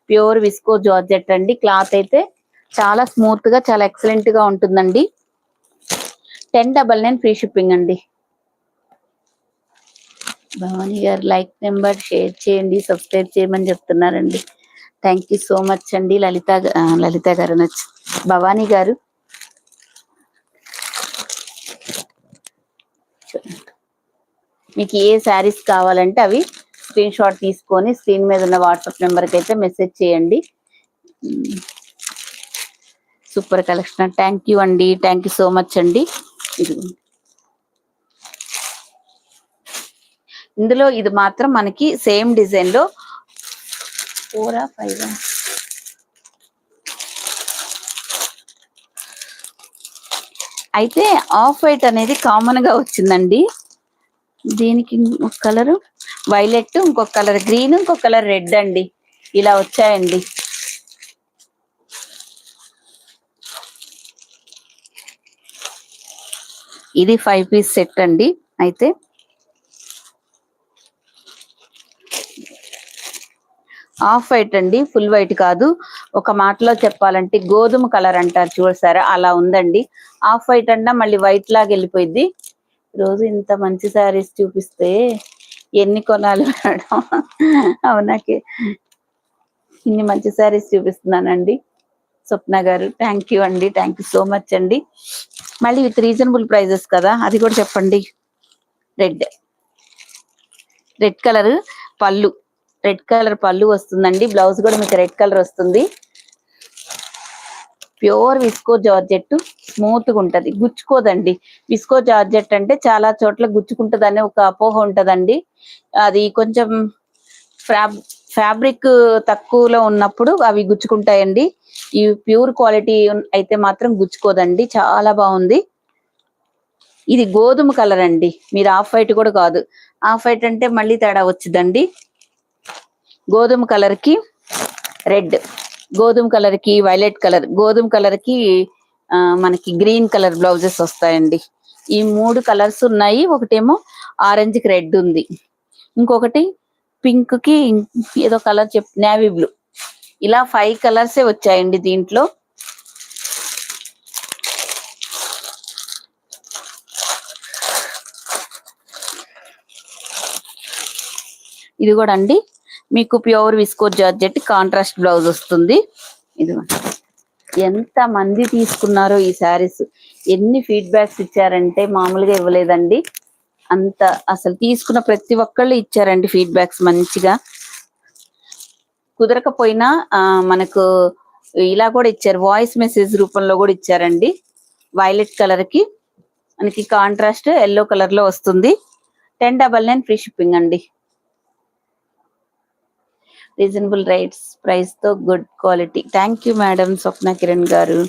ప్యూర్ విస్కో జార్జెట్ అండి. క్లాత్ అయితే చాలా స్మూత్ గా, చాలా ఎక్సలెంట్ గా ఉంటుందండి. 1099 ఫ్రీ షిప్పింగ్ అండి. భవానీ గారు లైక్ నెంబర్ షేర్ చేయండి, సబ్స్క్రైబ్ చేయమని చెప్తున్నారండి. థ్యాంక్ యూ సో మచ్ అండి. లలిత గారు నచ్చి, భవానీ గారు మీకు ఏ శారీస్ కావాలంటే అవి స్క్రీన్ షాట్ తీసుకొని స్క్రీన్ మీద ఉన్న వాట్సాప్ నెంబర్కి అయితే మెసేజ్ చేయండి. సూపర్ కలెక్షన్, థ్యాంక్ యూ అండి, థ్యాంక్ యూ సో మచ్ అండి. ఇందులో ఇది మాత్రం మనకి సేమ్ డిజైన్ లో 4 or 5 అయితే ఆఫ్ వైట్ అనేది కామన్ గా వచ్చిందండి. దీనికి ఒక కలర్ వైలెట్, ఇంకొక కలర్ గ్రీన్, ఇంకొక కలర్ రెడ్ అండి, ఇలా వచ్చాయండి. ఇది 5 పీస్ సెట్ అండి. అయితే ఆఫ్ వైట్ అండి, ఫుల్ వైట్ కాదు. ఒక మాటలో చెప్పాలంటే గోధుమ కలర్ అంటారు చూసారా, అలా ఉందండి. ఆఫ్ వైట్ అన్నా మళ్ళీ వైట్ లాగా వెళ్ళిపోయింది. రోజు ఇంత మంచి శారీస్ చూపిస్తే ఎన్ని కొనాలి మేడం? అవునాకే ఇన్ని మంచి శారీస్ చూపిస్తున్నానండి. స్వప్న గారు థ్యాంక్ యూ అండి, థ్యాంక్ యూ సో మచ్ అండి. మళ్ళీ విత్ రీజనబుల్ ప్రైజెస్ కదా, అది కూడా చెప్పండి. రెడ్ కలర్ పళ్ళు, రెడ్ కలర్ పళ్ళు వస్తుందండి. బ్లౌజ్ కూడా మీకు రెడ్ కలర్ వస్తుంది. ప్యూర్ విస్కో జార్జెట్, స్మూత్ గా ఉంటది, గుచ్చుకోదండి. విస్కో జార్జెట్ అంటే చాలా చోట్ల గుచ్చుకుంటదని ఒక అపోహ ఉంటదండి. అది కొంచెం ఫ్యాబ్రిక్ తక్కువలో ఉన్నప్పుడు అవి గుచ్చుకుంటాయండి. ఈ ప్యూర్ క్వాలిటీ అయితే మాత్రం గుచ్చుకోదండి, చాలా బాగుంది. ఇది గోధుమ కలర్ అండి, మీరు ఆఫ్ వైట్ కూడా కాదు. ఆఫ్ వైట్ అంటే మళ్ళీ తేడా వచ్చిందండి. గోధుమ కలర్ కి రెడ్, గోధుమ కలర్ కి వైలెట్ కలర్, గోధుమ కలర్ కి మనకి గ్రీన్ కలర్ బ్లౌజెస్ వస్తాయండి. ఈ 3 కలర్స్ ఉన్నాయి. ఒకటేమో ఆరెంజ్ కి రెడ్ ఉంది, ఇంకొకటి పింక్ కి ఏదో కలర్ నేవీ బ్లూ, ఇలా 5 కలర్సే వచ్చాయండి దీంట్లో. ఇది కూడా అండి మీకు pure viscose georgette contrast blouse వస్తుంది. ఇది ఎంత మంది తీసుకున్నారో ఈ శారీస్, ఎన్ని ఫీడ్బ్యాక్స్ ఇచ్చారంటే మామూలుగా ఇవ్వలేదండి. అంత అసలు తీసుకున్న ప్రతి ఒక్కళ్ళు ఇచ్చారండి ఫీడ్బ్యాక్స్ మంచిగా. కుదరకపోయినా మనకు ఇలా కూడా ఇచ్చారు, వాయిస్ మెసేజ్ రూపంలో కూడా ఇచ్చారండి. వైలెట్ కలర్ కి మనకి కాంట్రాస్ట్ ఎల్లో కలర్ లో వస్తుంది. 1099 ఫ్రీ షిప్పింగ్ అండి. రీజనబుల్ రైట్స్ ప్రైస్ తో good quality. Thank you madam Swapna Kiran గారు.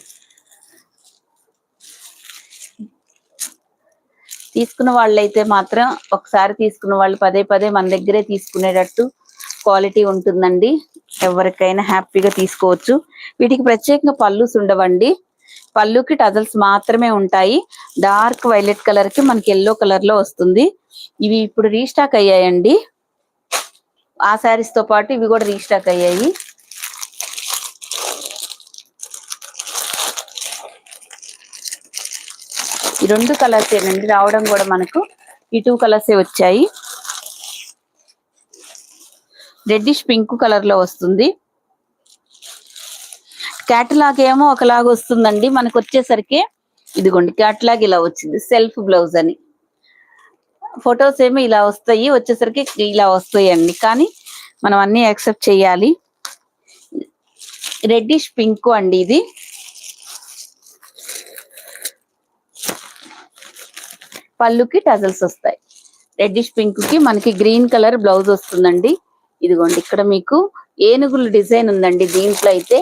తీసుకున్న వాళ్ళైతే మాత్రం ఒకసారి తీసుకున్న వాళ్ళు పదే పదే మన దగ్గరే తీసుకునేటట్టు క్వాలిటీ ఉంటుందండి. ఎవరికైనా హ్యాపీగా తీసుకోవచ్చు. వీటికి ప్రత్యేకంగా పళ్ళుస్ ఉండవండి, పళ్ళుకి టజల్స్ మాత్రమే ఉంటాయి. డార్క్ వైలెట్ కలర్ కి మనకి ఎల్లో కలర్ లో వస్తుంది. ఇవి ఇప్పుడు రీస్టాక్ అయ్యాయండి, ఆ శారీస్ తో పాటు ఇవి కూడా రీస్టాక్ అయ్యాయి. ఈ 2 కలర్స్ ఏనండి రావడం కూడా, మనకు ఈ 2 కలర్స్ వచ్చాయి. రెడ్డిష్ పింక్ కలర్ లో వస్తుంది. క్యాటలాగ్ ఏమో ఒకలాగా వస్తుందండి, మనకు వచ్చేసరికి ఇదిగోండి క్యాటలాగ్ ఇలా వచ్చింది, సెల్ఫ్ బ్లౌజ్ అని. ఫొటోస్ ఏమో ఇలా వస్తాయి, వచ్చేసరికి ఇలా వస్తాయండి. కానీ మనం అన్ని యాక్సెప్ట్ చేయాలి. రెడ్డిష్ పింక్ అండి ఇది. పళ్ళుకి టజల్స్ వస్తాయి. రెడ్డిష్ పింక్ కి మనకి గ్రీన్ కలర్ బ్లౌజ్ వస్తుందండి. ఇదిగోండి ఇక్కడ మీకు ఏనుగుల డిజైన్ ఉందండి దీంట్లో అయితే.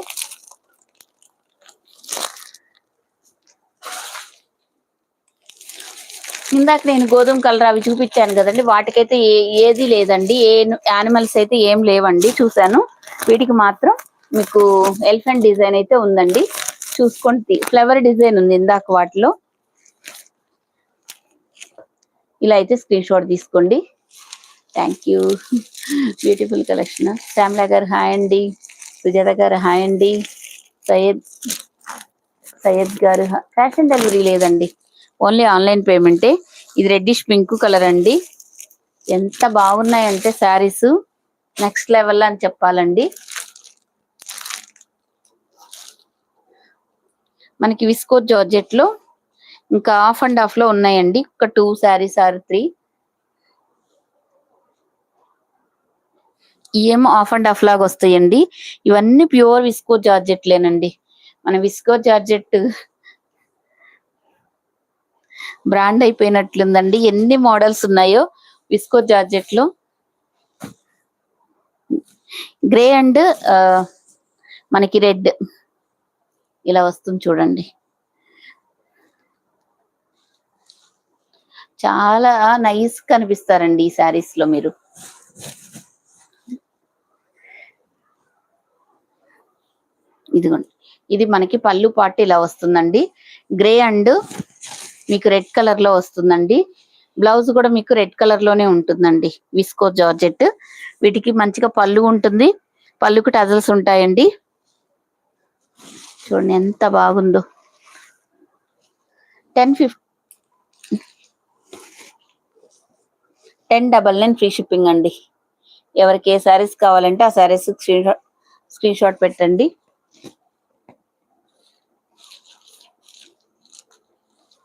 ఇందాక నేను గోధుమ కలర్ అవి చూపించాను కదండి, వాటికైతే ఏది లేదండి, ఏ యానిమల్స్ అయితే ఏం లేవండి. చూసాను, వీటికి మాత్రం మీకు ఎలిఫెంట్ డిజైన్ అయితే ఉందండి. చూసుకోండి, ఫ్లవర్ డిజైన్ ఉంది ఇందాక వాటిలో. ఇలా అయితే స్క్రీన్ షాట్ తీసుకోండి. Thank you. Beautiful collection. Shyamala గారు హాయ్ అండి, సుజాత గారు హాయ్ అండి, సయ్యద్ గారు. క్యాష్ ఆన్ డెలివరీ లేదండి, ఓన్లీ ఆన్లైన్ పేమెంటే. ఇది రెడ్డిష్ పింక్ కలర్ అండి. ఎంత బాగున్నాయంటే శారీస్ నెక్స్ట్ లెవెల్ అని చెప్పాలండి. మనకి విస్కోస్ జార్జెట్ లో ఇంకా ఆఫ్ అండ్ ఆఫ్ లో ఉన్నాయండి. ఒక 2 శారీస్ ఆర్ 3. ఏమో ఆఫ్ అండ్ ఆఫ్ లాగా వస్తాయండి. ఇవన్నీ ప్యూర్ విస్కోస్ జార్జెట్లేనండి. మన విస్కోస్ జార్జెట్ బ్రాండ్ అయిపోయినట్లుందండి. ఎన్ని మోడల్స్ ఉన్నాయో విస్కోస్ జార్జెట్ లో. గ్రే అండ్ మనకి రెడ్ ఇలా వస్తుంది చూడండి. చాలా నైస్ కనిపిస్తారండి ఈ శారీస్ లో మీరు. ఇదిగోండి, ఇది మనకి పళ్ళు పాటు ఇలా వస్తుందండి. గ్రే అండ్ మీకు రెడ్ కలర్ లో వస్తుందండి. బ్లౌజ్ కూడా మీకు రెడ్ కలర్ లోనే ఉంటుందండి. Viscose georgette. వీటికి మంచిగా పళ్ళు ఉంటుంది, పళ్ళుకి టజల్స్ ఉంటాయండి. చూడండి ఎంత బాగుందో. 1099 ఫ్రీ షిప్పింగ్ అండి. ఎవరికి ఏ శారీస్ కావాలంటే ఆ శారీస్ స్క్రీన్ షాట్ పెట్టండి.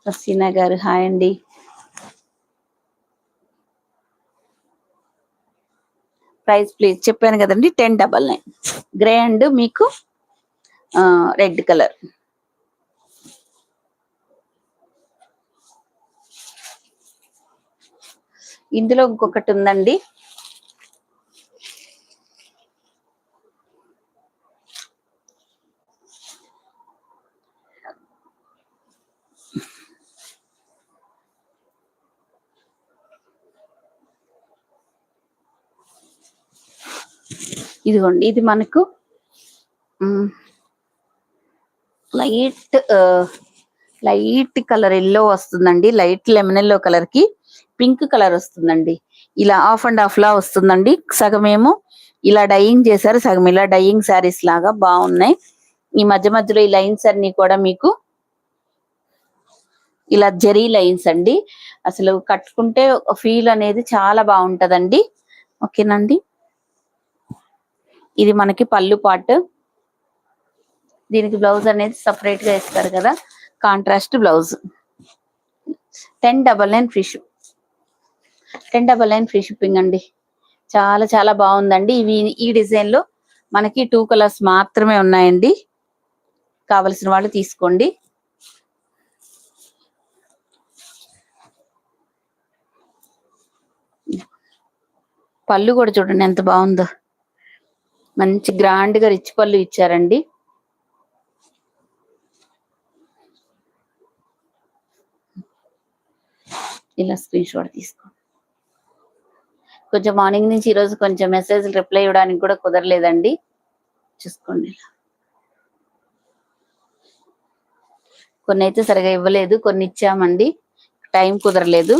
హసీనా గారు హాయ్ అండి. ప్రైస్ ప్లీజ్ చెప్పాను కదండి, 1099. గ్రే అండ్ మీకు రెడ్ కలర్. ఇందులో ఇంకొకటి ఉందండి, ఇదిగోండి. ఇది మనకు లైట్ కలర్ ఎల్లో వస్తుందండి. లైట్ లెమన్ ఎల్లో కలర్ కి పింక్ కలర్ వస్తుందండి. ఇలా ఆఫ్ అండ్ ఆఫ్ లా వస్తుందండి. సగం ఏమో ఇలా డైయింగ్ చేశారు, సగం ఇలా డైయింగ్ శారీస్ లాగా బాగున్నాయి. ఈ మధ్య మధ్యలో ఈ లైన్స్ అన్ని కూడా మీకు ఇలా జరీ లైన్స్ అండి. అసలు కట్టుకుంటే ఫీల్ అనేది చాలా బాగుంటదండి. ఓకేనండి. ఇది మనకి పళ్ళు పార్ట్. దీనికి బ్లౌజ్ అనేది సపరేట్ గా ఇస్తారు కదా, contrast blouse. 1099 free ship. 1099 free shipping అండి. చాలా చాలా బాగుందండి. ఈ డిజైన్ లో మనకి 2 కలర్స్ మాత్రమే ఉన్నాయండి. కావలసిన వాళ్ళు తీసుకోండి. పళ్ళు కూడా చూడండి ఎంత బాగుందో, మంచి గ్రాండ్ గా రిచ్ పళ్ళు ఇచ్చారండి. ఇలా స్క్రీన్ షాట్ తీసుకో. కొంచెం మార్నింగ్ నుంచి ఈరోజు కొంచెం మెసేజ్ రిప్లై ఇవ్వడానికి కూడా కుదరలేదండి, చూసుకోండి. కొన్ని అయితే సరిగా ఇవ్వలేదు, కొన్ని ఇచ్చామండి, టైం కుదరలేదు.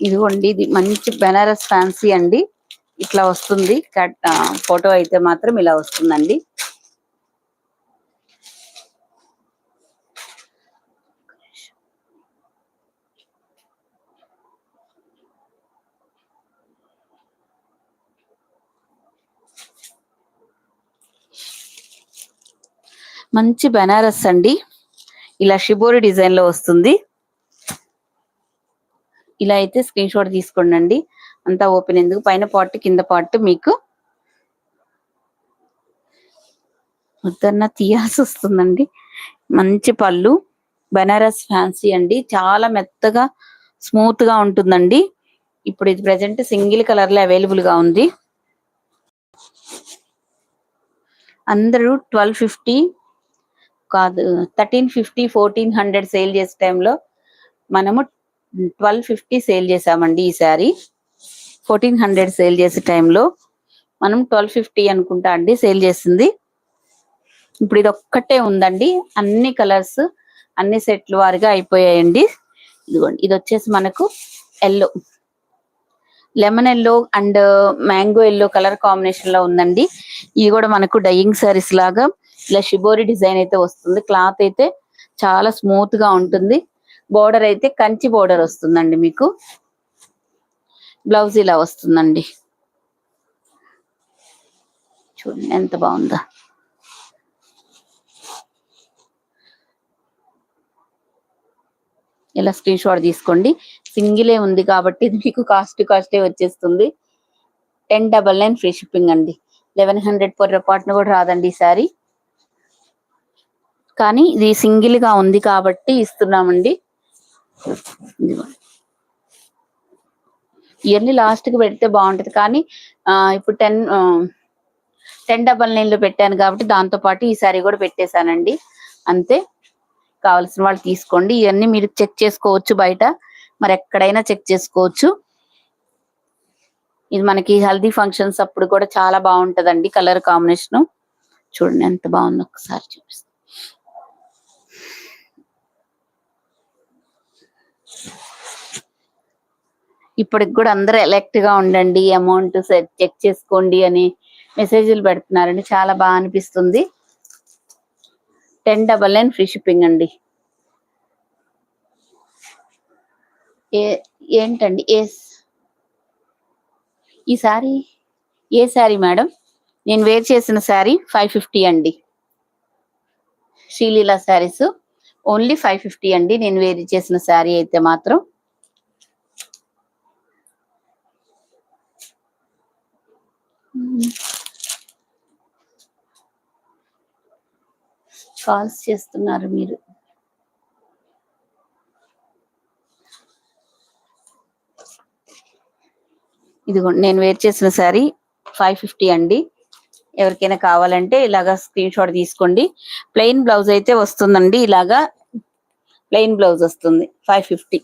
ఇదిగోండి, ఇది మంచి బెనారస్ ఫ్యాన్సీ అండి. ఇట్లా వస్తుంది. ఫోటో అయితే మాత్రం ఇలా వస్తుందండి. మంచి బెనారస్ అండి. ఇలా షిబోరి డిజైన్ లో వస్తుంది. ఇలా అయితే స్క్రీన్ షాట్ తీసుకోండి. అంతా ఓపెన్ ఎందుకు, పైన పార్ట్ కింద పార్ట్ మీకు ముద్దన్న తీయాల్సి వస్తుందండి. మంచి పళ్ళు, బెనారస్ ఫ్యాన్సీ అండి. చాలా మెత్తగా స్మూత్ గా ఉంటుందండి. ఇప్పుడు ఇది ప్రెసెంట్ సింగిల్ కలర్ లో అవైలబుల్ గా ఉంది. అందరూ 1250 కాదు, 1350 1400 సేల్ చేసే టైంలో మనము 1250 సేల్ చేసామండి. ఈసారి 1400 సేల్ చేసే టైంలో మనం 1250 అనుకుంటా అండి సేల్ చేసింది. ఇప్పుడు ఇది ఒక్కటే ఉందండి. అన్ని కలర్స్ అన్ని సెట్లు వారిగా అయిపోయాయండి. ఇదిగోండి, ఇది వచ్చేసి మనకు yellow, lemon yellow and mango yellow colour combination లో ఉందండి. ఇది కూడా మనకు డైయింగ్ సారీస్ లాగా ఇలా షిబోరి డిజైన్ అయితే వస్తుంది. క్లాత్ అయితే చాలా స్మూత్ గా ఉంటుంది. బోర్డర్ అయితే కంచి బోర్డర్ వస్తుందండి. మీకు బ్లౌజ్ ఇలా వస్తుందండి. చూడండి ఎంత బాగుందో. ఇలా స్క్రీన్ షాట్ తీసుకోండి. సింగిలే ఉంది కాబట్టి ఇది మీకు కాస్టే వచ్చేస్తుంది. 1099 ఫ్రీ షిప్పింగ్ అండి. 1100 పొరపాటున కూడా రాదండి ఈసారి. కానీ ఇది సింగిల్ గా ఉంది కాబట్టి ఇస్తున్నామండి. ఇవన్నీ లాస్ట్ కి పెడితే బాగుంటది, కానీ ఇప్పుడు 1099 లో పెట్టాను కాబట్టి దాంతో పాటు ఈ సారీ కూడా పెట్టేశానండి. అంతే, కావాల్సిన వాళ్ళు తీసుకోండి. ఇవన్నీ మీరు చెక్ చేసుకోవచ్చు, బయట మరి ఎక్కడైనా చెక్ చేసుకోవచ్చు. ఇది మనకి హల్దీ ఫంక్షన్స్ అప్పుడు కూడా చాలా బాగుంటదండి. కలర్ కాంబినేషన్ చూడండి ఎంత బాగుందో, ఒకసారి చూపిస్తాను. ఇప్పటికి కూడా అందరూ ఎలెక్ట్ గా ఉండండి, అమౌంట్ చెక్ చేసుకోండి అని మెసేజ్లు పెడుతున్నారండి. చాలా బాగా అనిపిస్తుంది. 1099 ఫ్రీ షిప్పింగ్ అండి. ఏంటండి ఈ సారీ ఏ సారీ మేడం? నేను వేర్ చేసిన సారీ 550 అండి. శ్రీలీల శారీస్ ఓన్లీ 550 అండి. నేను వేర్ చేసిన శారీ అయితే మాత్రం. కాల్స్ చేస్తున్నారు మీరు. ఇదిగోండి, నేను వేర్ చేసిన శారీ 550 అండి. ఎవరికైనా కావాలంటే ఇలాగా స్క్రీన్ షాట్ తీసుకోండి. ప్లెయిన్ బ్లౌజ్ అయితే వస్తుందండి. ఇలాగా ప్లెయిన్ బ్లౌజ్ వస్తుంది. 550.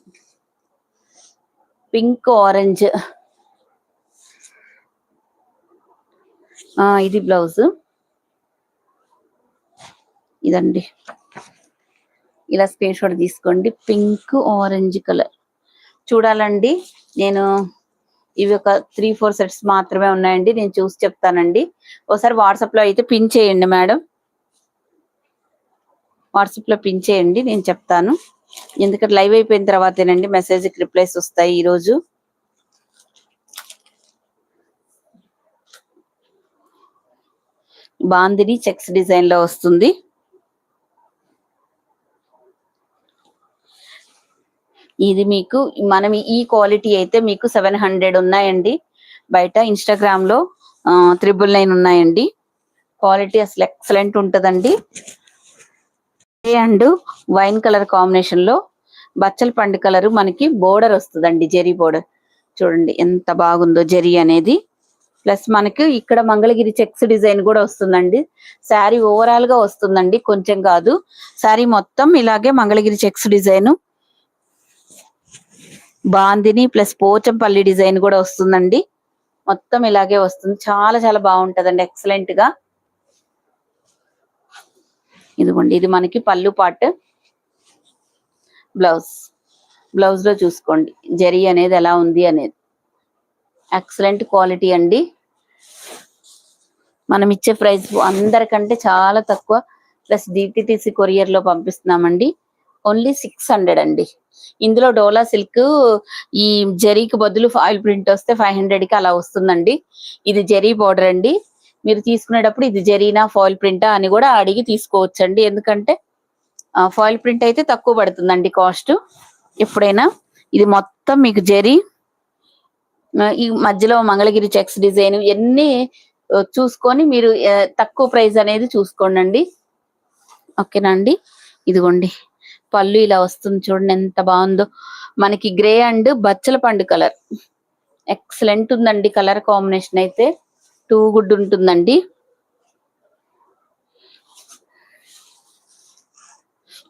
పింక్ ఆరెంజ్ ఇది బ్లౌజ్ ఇదండి. ఇలా స్క్రీన్ షాట్ తీసుకోండి. పింక్ ఆరెంజ్ కలర్ చూడాలండి. నేను ఇవి ఒక 3-4 సెట్స్ మాత్రమే ఉన్నాయండి. నేను చూసి చెప్తానండి. ఒకసారి వాట్సాప్ లో అయితే పిన్ చేయండి మేడం. వాట్సాప్ లో పిన్ చేయండి, నేను చెప్తాను. ఎందుకంటే లైవ్ అయిపోయిన తర్వాతేనండి మెసేజ్కి రిప్లైస్ వస్తాయి. ఈరోజు బాందిని చెక్స్ డిజైన్ లో వస్తుంది. ఇది మీకు మనం ఈ క్వాలిటీ అయితే మీకు 700 ఉన్నాయండి. బయట ఇన్స్టాగ్రామ్ లో 999 ఉన్నాయండి. క్వాలిటీ అసలు ఎక్సలెంట్ ఉంటుందండి. అండ్ వైన్ కలర్ కాంబినేషన్ లో బచ్చల పండు కలర్ మనకి బోర్డర్ వస్తుందండి. జెరీ బోర్డర్ చూడండి ఎంత బాగుందో జెరీ అనేది. ప్లస్ మనకి ఇక్కడ మంగళగిరి చెక్స్ డిజైన్ కూడా వస్తుందండి. శారీ ఓవరాల్ గా వస్తుందండి, కొంచెం కాదు. శారీ మొత్తం ఇలాగే Mangalagiri checks design, bandhani plus Pochampally design కూడా వస్తుందండి. మొత్తం ఇలాగే వస్తుంది. చాలా చాలా బాగుంటదండి, ఎక్సలెంట్ గా. ఇదిగోండి, ఇది మనకి పళ్ళు పార్ట్. బ్లౌజ్ లో చూసుకోండి జరీ అనేది ఎలా ఉంది అనేది. ఎక్సలెంట్ క్వాలిటీ అండి. మనం ఇచ్చే ప్రైస్ అందరికంటే చాలా తక్కువ. ప్లస్ డిటిటిసి కొరియర్ లో పంపిస్తున్నామండి. ఓన్లీ 600 అండి. ఇందులో డోలా సిల్క్ ఈ జరీకి బదులు ఫాయిల్ ప్రింట్ వస్తే 500 కి అలా వస్తుందండి. ఇది జరీ బోర్డర్ అండి. మీరు తీసుకునేటప్పుడు ఇది జరీనా ఫాయిల్ ప్రింటా అని కూడా అడిగి తీసుకోవచ్చండి. ఎందుకంటే ఫాయిల్ ప్రింట్ అయితే తక్కువ పడుతుందండి కాస్ట్ ఎప్పుడైనా. ఇది మొత్తం మీకు జరీ, ఈ మధ్యలో మంగళగిరి చెక్స్ డిజైన్ ఎన్ని చూసుకొని మీరు తక్కువ ప్రైస్ అనేది చూసుకోండి. ఓకేనా అండి. ఇదిగోండి పళ్ళు ఇలా వస్తుంది చూడండి ఎంత బాగుందో. మనకి గ్రే అండ్ బచ్చల పండు కలర్ ఎక్సలెంట్ ఉందండి. కలర్ కాంబినేషన్ అయితే టూ గుడ్ ఉంటుందండి.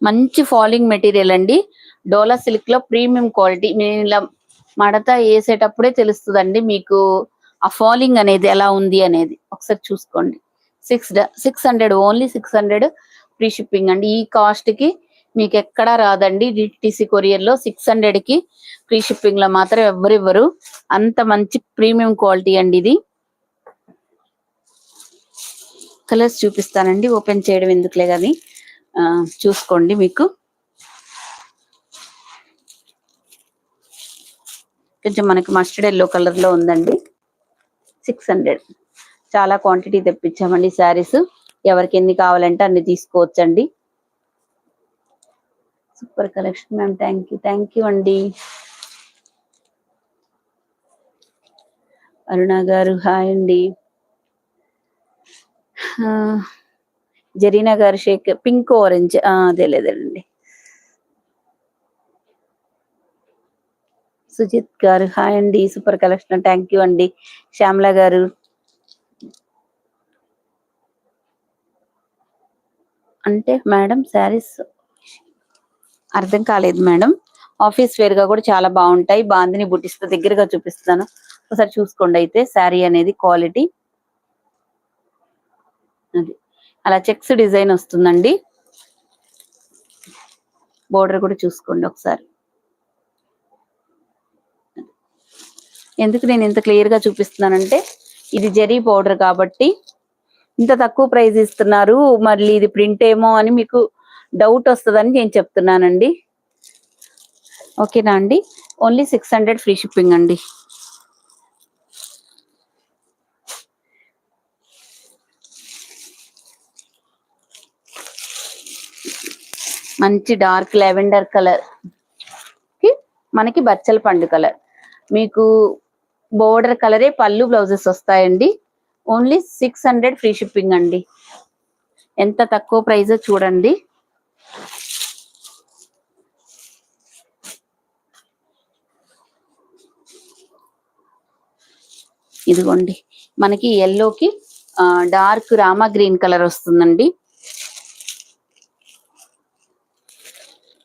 మంచి ఫాలింగ్ మెటీరియల్ అండి. డోలా సిల్క్ లో ప్రీమియం క్వాలిటీ. నేను ఇలా మడత వేసేటప్పుడే తెలుస్తుందండి మీకు ఆ ఫాలింగ్ అనేది ఎలా ఉంది అనేది. ఒకసారి చూసుకోండి. 600 ఓన్లీ 600 ఫ్రీ షిప్పింగ్ అండి. ఈ కాస్ట్ కి మీకు ఎక్కడా రాదండి. డిటిసి కొరియర్ లో 600 కి ఫ్రీ షిప్పింగ్ లో మాత్రం ఎవరివ్వరు. అంత మంచి ప్రీమియం క్వాలిటీ అండి ఇది. కలర్స్ చూపిస్తానండి, ఓపెన్ చేయడం ఎందుకులే కానీ చూసుకోండి. మీకు కొంచెం మనకి మస్టర్డ్ ఎల్లో కలర్ లో ఉందండి. 600 చాలా క్వాంటిటీ తెప్పించామండి శారీస్. ఎవరికి ఎన్ని కావాలంటే అన్ని తీసుకోవచ్చండి. Super collection ma'am, thank you అండి. అరుణ గారు హాయ్ అండి. జరీనా గారు షేక్ పింక్ ఆరెంజ్ అదే లేదండి. సుజిత్ గారు హాయ్ అండి. సూపర్ కలెక్షన్, థ్యాంక్ యూ అండి. శ్యామల గారు అంటే మేడం శారీస్ అర్థం కాలేదు మేడం. ఆఫీస్ వేర్ గా కూడా చాలా బాగుంటాయి. బాందిని బుట్టిస్తో దగ్గరగా చూపిస్తాను, ఒకసారి చూసుకోండి. అయితే శారీ అనేది క్వాలిటీ అది అలా చెక్స్ డిజైన్ వస్తుందండి. బోర్డర్ కూడా చూసుకోండి ఒకసారి. ఎందుకు నేను ఇంత క్లియర్ గా చూపిస్తున్నానంటే ఇది జరీ బోర్డర్ కాబట్టి ఇంత తక్కువ ప్రైస్ ఇస్తున్నారు, మళ్ళీ ఇది ప్రింట్ ఏమో అని మీకు డౌట్ వస్తుందని నేను చెప్తున్నానండి. ఓకేనా అండి. ఓన్లీ 600 ఫ్రీ షిప్పింగ్ అండి. మంచి డార్క్ లెవెండర్ కలర్ కి మనకి బచ్చల పండు కలర్, మీకు బోర్డర్ కలరే పళ్ళు బ్లౌజెస్ వస్తాయండి. ఓన్లీ 600 ఫ్రీ షిప్పింగ్ అండి. ఎంత తక్కువ ప్రైస్ చూడండి. ఇదిగోండి మనకి ఎల్లోకి డార్క్ రామా గ్రీన్ కలర్ వస్తుందండి.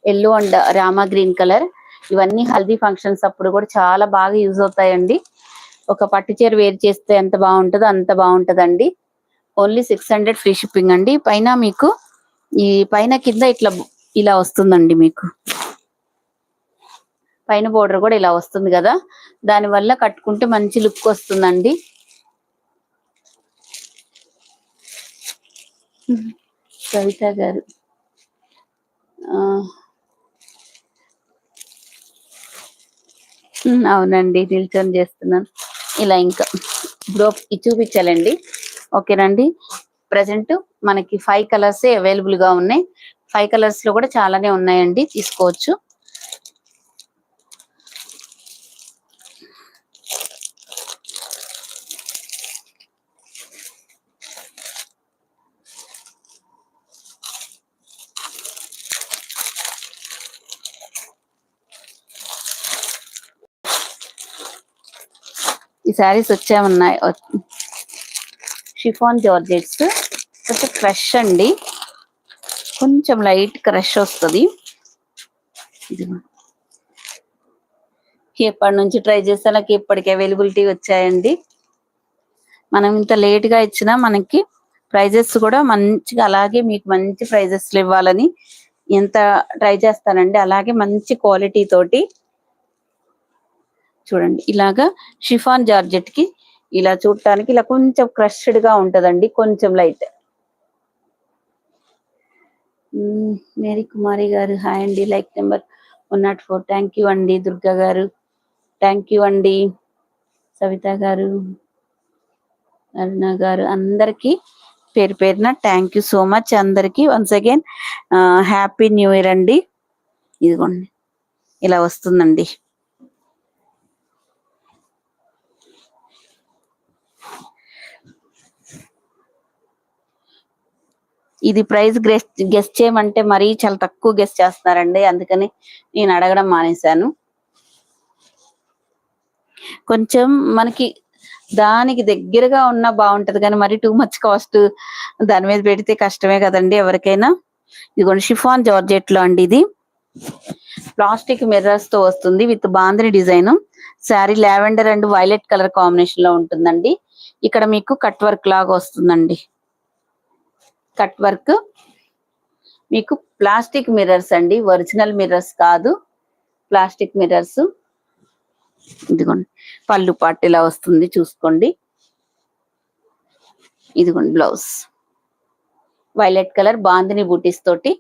Yellow and Rama green colour ఇవన్నీ హల్దీ ఫంక్షన్స్ అప్పుడు కూడా చాలా బాగా యూజ్ అవుతాయండి. ఒక పట్టు చీర వేర్ చేస్తే ఎంత బాగుంటుందో అంత బాగుంటుందండి. ఓన్లీ 600 ఫ్రీ షిప్పింగ్ అండి. పైన మీకు ఈ పైన కింద ఇట్లా ఇలా వస్తుందండి. మీకు పైన బోర్డర్ కూడా ఇలా వస్తుంది కదా, దాని వల్ల కట్టుకుంటే మంచి లుక్ వస్తుందండి. కవిత గారు అవునండి, నిల్చొని చేస్తున్నాను. ఇలా ఇంకా ఇప్పుడు చూపించాలండి. ఓకేనండి. ప్రజెంట్ మనకి 5 కలర్స్ అవైలబుల్ గా ఉన్నాయి. 5 కలర్స్ లో కూడా చాలానే ఉన్నాయండి, తీసుకోవచ్చు. ఈ శారీస్ వచ్చామన్నాయి. షిఫాన్ జార్జెట్స్ కొంచెం ఫ్రెష్ అండి, కొంచెం లైట్ క్రష్ వస్తుంది. ఎప్పటి నుంచి ట్రై చేస్తే నాకు ఇప్పటికి అవైలబిలిటీ వచ్చాయండి. మనం ఇంత లేట్ గా ఇచ్చినా మనకి ప్రైజెస్ కూడా మంచిగా అలాగే మీకు మంచి ప్రైజెస్ ఇవ్వాలని ఎంత ట్రై చేస్తానండి. అలాగే మంచి క్వాలిటీ తోటి చూడండి. ఇలాగా షిఫాన్ జార్జెట్ కి ఇలా చూడటానికి ఇలా కొంచెం క్రష్డ్ గా ఉంటదండి, కొంచెం లైట్. మేరీ కుమారి గారు హాయ్ అండి, లైక్ నెంబర్ 104. థ్యాంక్ యూ అండి. దుర్గా గారు థ్యాంక్ యూ అండి. సవిత గారు, అరుణ గారు, అందరికి పేరు పేరున థ్యాంక్ యూ సో మచ్. అందరికి once again happy new year అండి. ఇదిగోండి ఇలా వస్తుందండి. ఇది ప్రైస్ గెస్ట్ చేయమంటే మరీ చాలా తక్కువ గెస్ట్ చేస్తున్నారండి, అందుకని నేను అడగడం మానేశాను. కొంచెం మనకి దానికి దగ్గరగా ఉన్నా బాగుంటది, కానీ మరి టూ మచ్ కాస్ట్ దాని మీద పెడితే కష్టమే కదండి ఎవరికైనా. ఇదిగోండి షిఫాన్ జార్జెట్ లో అండి, ఇది ప్లాస్టిక్ మిర్రర్స్ తో వస్తుంది with bandhani design. Sari lavender and violet colour combination లో ఉంటుందండి. ఇక్కడ మీకు కట్ వర్క్ లాగా వస్తుందండి. కట్ వర్క్ మీకు ప్లాస్టిక్ మిర్రర్స్ అండి, ఒరిజినల్ మిర్రర్స్ కాదు, ప్లాస్టిక్ మిర్రర్స్. ఇదిగోండి పళ్ళు పాటు ఇలా వస్తుంది చూసుకోండి. ఇదిగోండి బ్లౌజ్ వైలెట్ కలర్ బాందిని బూటీస్ తోటి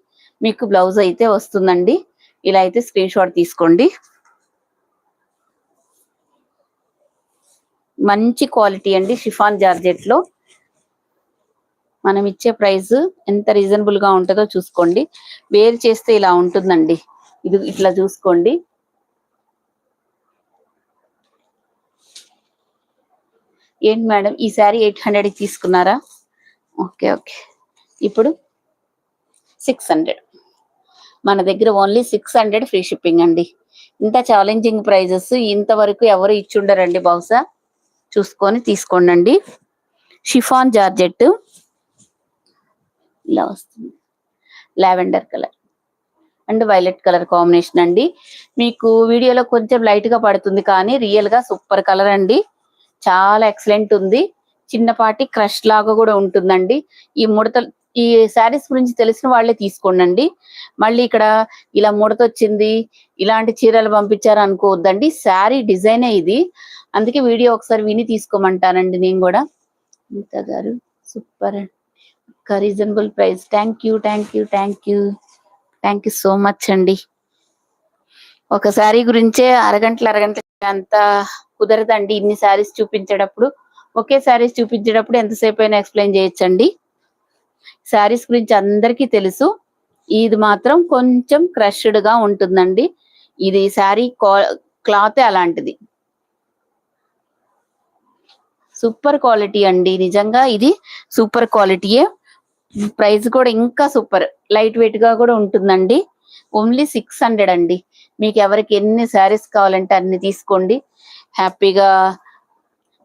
మీకు బ్లౌజ్ అయితే వస్తుందండి. ఇలా అయితే స్క్రీన్ షాట్ తీసుకోండి. మంచి క్వాలిటీ అండి షిఫాన్ జార్జెట్ లో. మనం ఇచ్చే ప్రైస్ ఎంత రీజనబుల్ గా ఉంటుందో చూసుకోండి. వేర్ చేస్తే ఇలా ఉంటుందండి. ఇది ఇట్లా చూసుకోండి. ఏంటి మేడం ఈ శారీ 800 తీసుకున్నారా? ఓకే ఓకే, ఇప్పుడు 600. మన దగ్గర ఓన్లీ 600 ఫ్రీ షిప్పింగ్ అండి. ఇంత ఛాలెంజింగ్ ప్రైజెస్ ఇంతవరకు ఎవరు ఇచ్చుండరండి, బహుశా చూసుకొని తీసుకోండి. షిఫాన్ జార్జెట్ ఇలా వస్తుంది, lavender colour and violet colour combination అండి. మీకు వీడియోలో కొంచెం లైట్ గా పడుతుంది, కానీ రియల్ గా సూపర్ కలర్ అండి, చాలా ఎక్సలెంట్ ఉంది. చిన్నపాటి క్రష్ లాగా కూడా ఉంటుందండి. ఈ ముడతలు ఈ శారీస్ గురించి తెలిసిన వాళ్ళే తీసుకోండి. మళ్ళీ ఇక్కడ ఇలా ముడత వచ్చింది, ఇలాంటి చీరలు పంపించారు అనుకోవద్దండి. శారీ డిజైనే ఇది, అందుకే వీడియో ఒకసారి విని తీసుకోమంటానండి నేను కూడా. గీత గారు super, reasonable price. Thank you thank you thank you thank you so much అండి. ఒక శారీ గురించే అరగంటలు అంత కుదరదండి. ఇన్ని శారీస్ చూపించేటప్పుడు, ఒకే శారీస్ చూపించేటప్పుడు ఎంతసేపు అయినా ఎక్స్ప్లెయిన్ చేయొచ్చండి. శారీస్ గురించి అందరికీ తెలుసు. ఇది మాత్రం కొంచెం క్రష్డ్ గా ఉంటుందండి. ఇది శారీ క్లాత్ అలాంటిది, సూపర్ క్వాలిటీ అండి. నిజంగా ఇది సూపర్ క్వాలిటీయే. ప్రైస్ కూడా ఇంకా సూపర్ లైట్ వెయిట్ గా కూడా ఉంటుందండి. ఓన్లీ 600 అండి. మీకు ఎవరికి ఎన్ని శారీస్ కావాలంటే అన్ని తీసుకోండి. హ్యాపీగా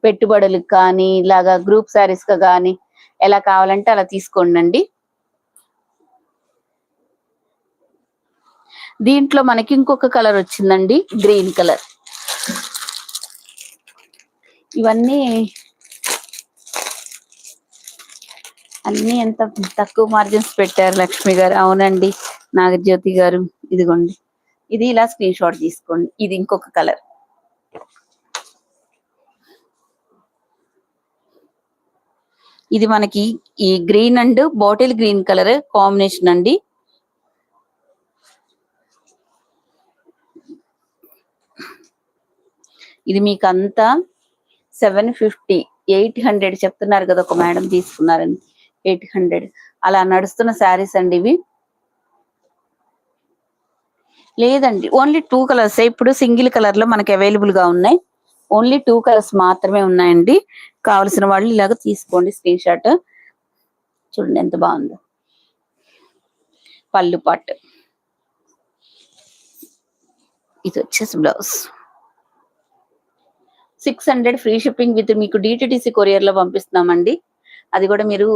పెట్టుబడులకు కానీ ఇలాగా గ్రూప్ శారీస్ గా కానీ ఎలా కావాలంటే అలా తీసుకోండి. దీంట్లో మనకి ఇంకొక కలర్ వచ్చిందండి, గ్రీన్ కలర్. ఇవన్నీ అన్ని ఎంత తక్కువ మార్జిన్స్ పెట్టారు లక్ష్మి గారు. అవునండి నాగజ్యోతి గారు, ఇదిగోండి ఇది ఇలా స్క్రీన్ షాట్ తీసుకోండి. ఇది ఇంకొక కలర్, ఇది మనకి ఈ green and bottle green colour combination అండి. ఇది మీకు అంతా 750 800 చెప్తున్నారు కదా, ఒక మేడం తీసుకున్నారని 800 అలా నడుస్తున్న శారీస్ అండి ఇవి. లేదండి ఓన్లీ 2 కలర్స్ ఇప్పుడు సింగిల్ కలర్ లో మనకి అవైలబుల్ గా ఉన్నాయి. ఓన్లీ 2 కలర్స్ మాత్రమే ఉన్నాయండి. కావలసిన వాళ్ళు ఇలాగ తీసుకోండి స్క్రీన్ షాట్. చూడండి ఎంత బాగుందో పళ్ళు పాటు. ఇది వచ్చేసి బ్లౌజ్ 600 ఫ్రీ షిప్పింగ్ విత్ మీకు డిటిడిసి కొరియర్ లో పంపిస్తున్నామండి. అది కూడా మీరు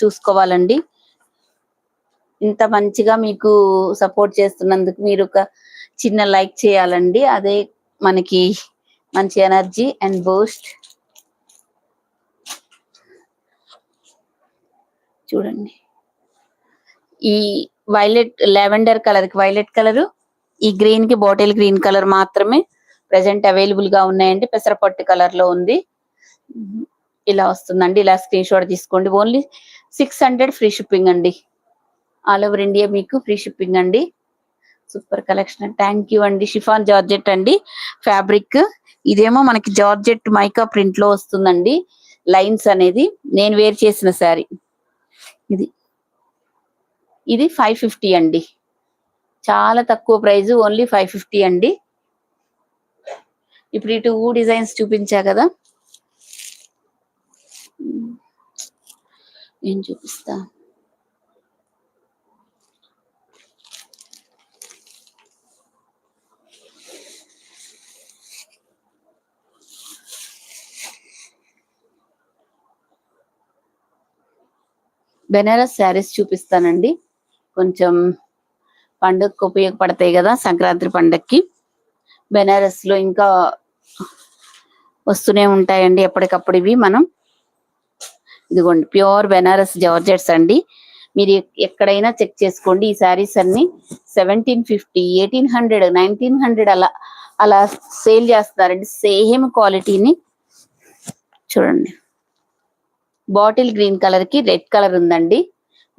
చూసుకోవాలండి. ఇంత మంచిగా మీకు సపోర్ట్ చేస్తున్నందుకు మీరు ఒక చిన్న లైక్ చేయాలండి. అదే మనకి మంచి ఎనర్జీ అండ్ బూస్ట్. చూడండి ఈ వైలెట్ లావెండర్ కలర్ కి వైలెట్ కలర్, ఈ గ్రీన్ కి బాటిల్ గ్రీన్ కలర్ మాత్రమే ప్రెసెంట్ అవైలబుల్ గా ఉన్నాయండి. పెసరపట్టు కలర్ లో ఉంది. ఇలా వస్తుందండి. ఇలా స్క్రీన్ షాట్ తీసుకోండి. ఓన్లీ 600 ఫ్రీ షిప్పింగ్ అండి. ఆల్ ఓవర్ ఇండియా మీకు ఫ్రీ షిప్పింగ్ అండి. Super collection. థ్యాంక్ యూ అండి. షిఫాన్ జార్జెట్ అండి ఫ్యాబ్రిక్. ఇదేమో మనకి జార్జెట్ మైకా ప్రింట్ లో వస్తుందండి. లైన్స్ అనేది నేను వేర్ చేసిన శారీ. ఇది 550 అండి. చాలా తక్కువ ప్రైస్, ఓన్లీ 550 అండి. ఇప్పుడు ఈ 2 డిజైన్స్ చూపించా కదా, నేను చూపిస్తా. బెనారస్ శారీస్ చూపిస్తానండి. కొంచెం పండుగకు ఉపయోగపడతాయి కదా, సంక్రాంతి పండగకి. బెనారస్ లో ఇంకా వస్తూనే ఉంటాయండి ఎప్పటికప్పుడు ఇవి. మనం ఇదిగోండి ప్యూర్ బెనారస్ జార్జెట్స్ అండి. మీరు ఎక్కడైనా చెక్ చేసుకోండి. ఈ శారీస్ అన్ని 1750 1800 1900 అలా అలా సేల్ చేస్తున్నారండి. సేమ్ క్వాలిటీని చూడండి. బాటిల్ గ్రీన్ కలర్ కి రెడ్ కలర్ ఉందండి.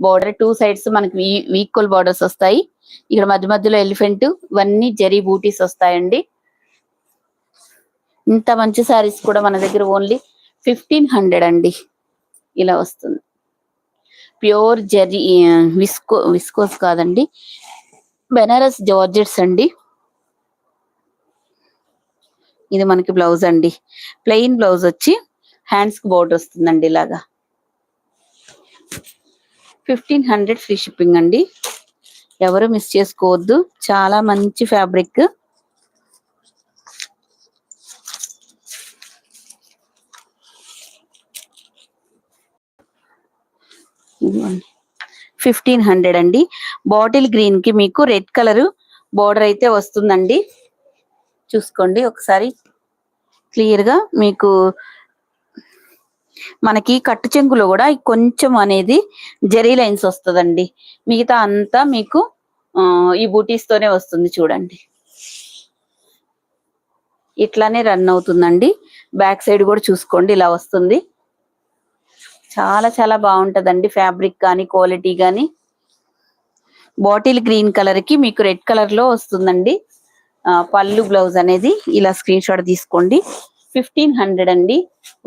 బోర్డర్ 2 సైడ్స్ మనకి ఈక్వల్ బార్డర్స్ వస్తాయి. ఇక్కడ మధ్య మధ్యలో ఎలిఫెంట్, ఇవన్నీ జరీ బూటీస్ వస్తాయండి. ఇంత మంచి శారీస్ కూడా మన దగ్గర ఓన్లీ 1500 అండి. ఇలా వస్తుంది. ప్యూర్ జరీ విస్కోస్ కాదండి, బెనారస్ జార్జెట్స్ అండి. ఇది మనకి బ్లౌజ్ అండి. ప్లెయిన్ బ్లౌజ్ వచ్చి హ్యాండ్స్ కి బోర్డర్ వస్తుందండి ఇలాగా. 1500 ఫ్రీ షిప్పింగ్ అండి. ఎవరు మిస్ చేసుకోవద్దు. చాలా మంచి ఫ్యాబ్రిక్. ఇదిగోండి 1500 అండి. బాటిల్ గ్రీన్ కి మీకు రెడ్ కలర్ బోర్డర్ అయితే వస్తుందండి. చూసుకోండి ఒకసారి క్లియర్ గా. మీకు మనకి కట్టు చెంగులో కూడా కొంచెం అనేది జరీ లైన్స్ వస్తుందండి. మిగతా అంతా మీకు ఈ బూటీస్ తోనే వస్తుంది. చూడండి ఇట్లానే రన్ అవుతుందండి. బ్యాక్ సైడ్ కూడా చూసుకోండి ఇలా వస్తుంది. చాలా చాలా బాగుంటదండి ఫ్యాబ్రిక్ కానీ క్వాలిటీ కానీ. బాటిల్ గ్రీన్ కలర్ కి మీకు రెడ్ కలర్ లో వస్తుందండి. పళ్ళు బ్లౌజ్ అనేది ఇలా స్క్రీన్ షాట్ తీసుకోండి. 1500 అండి.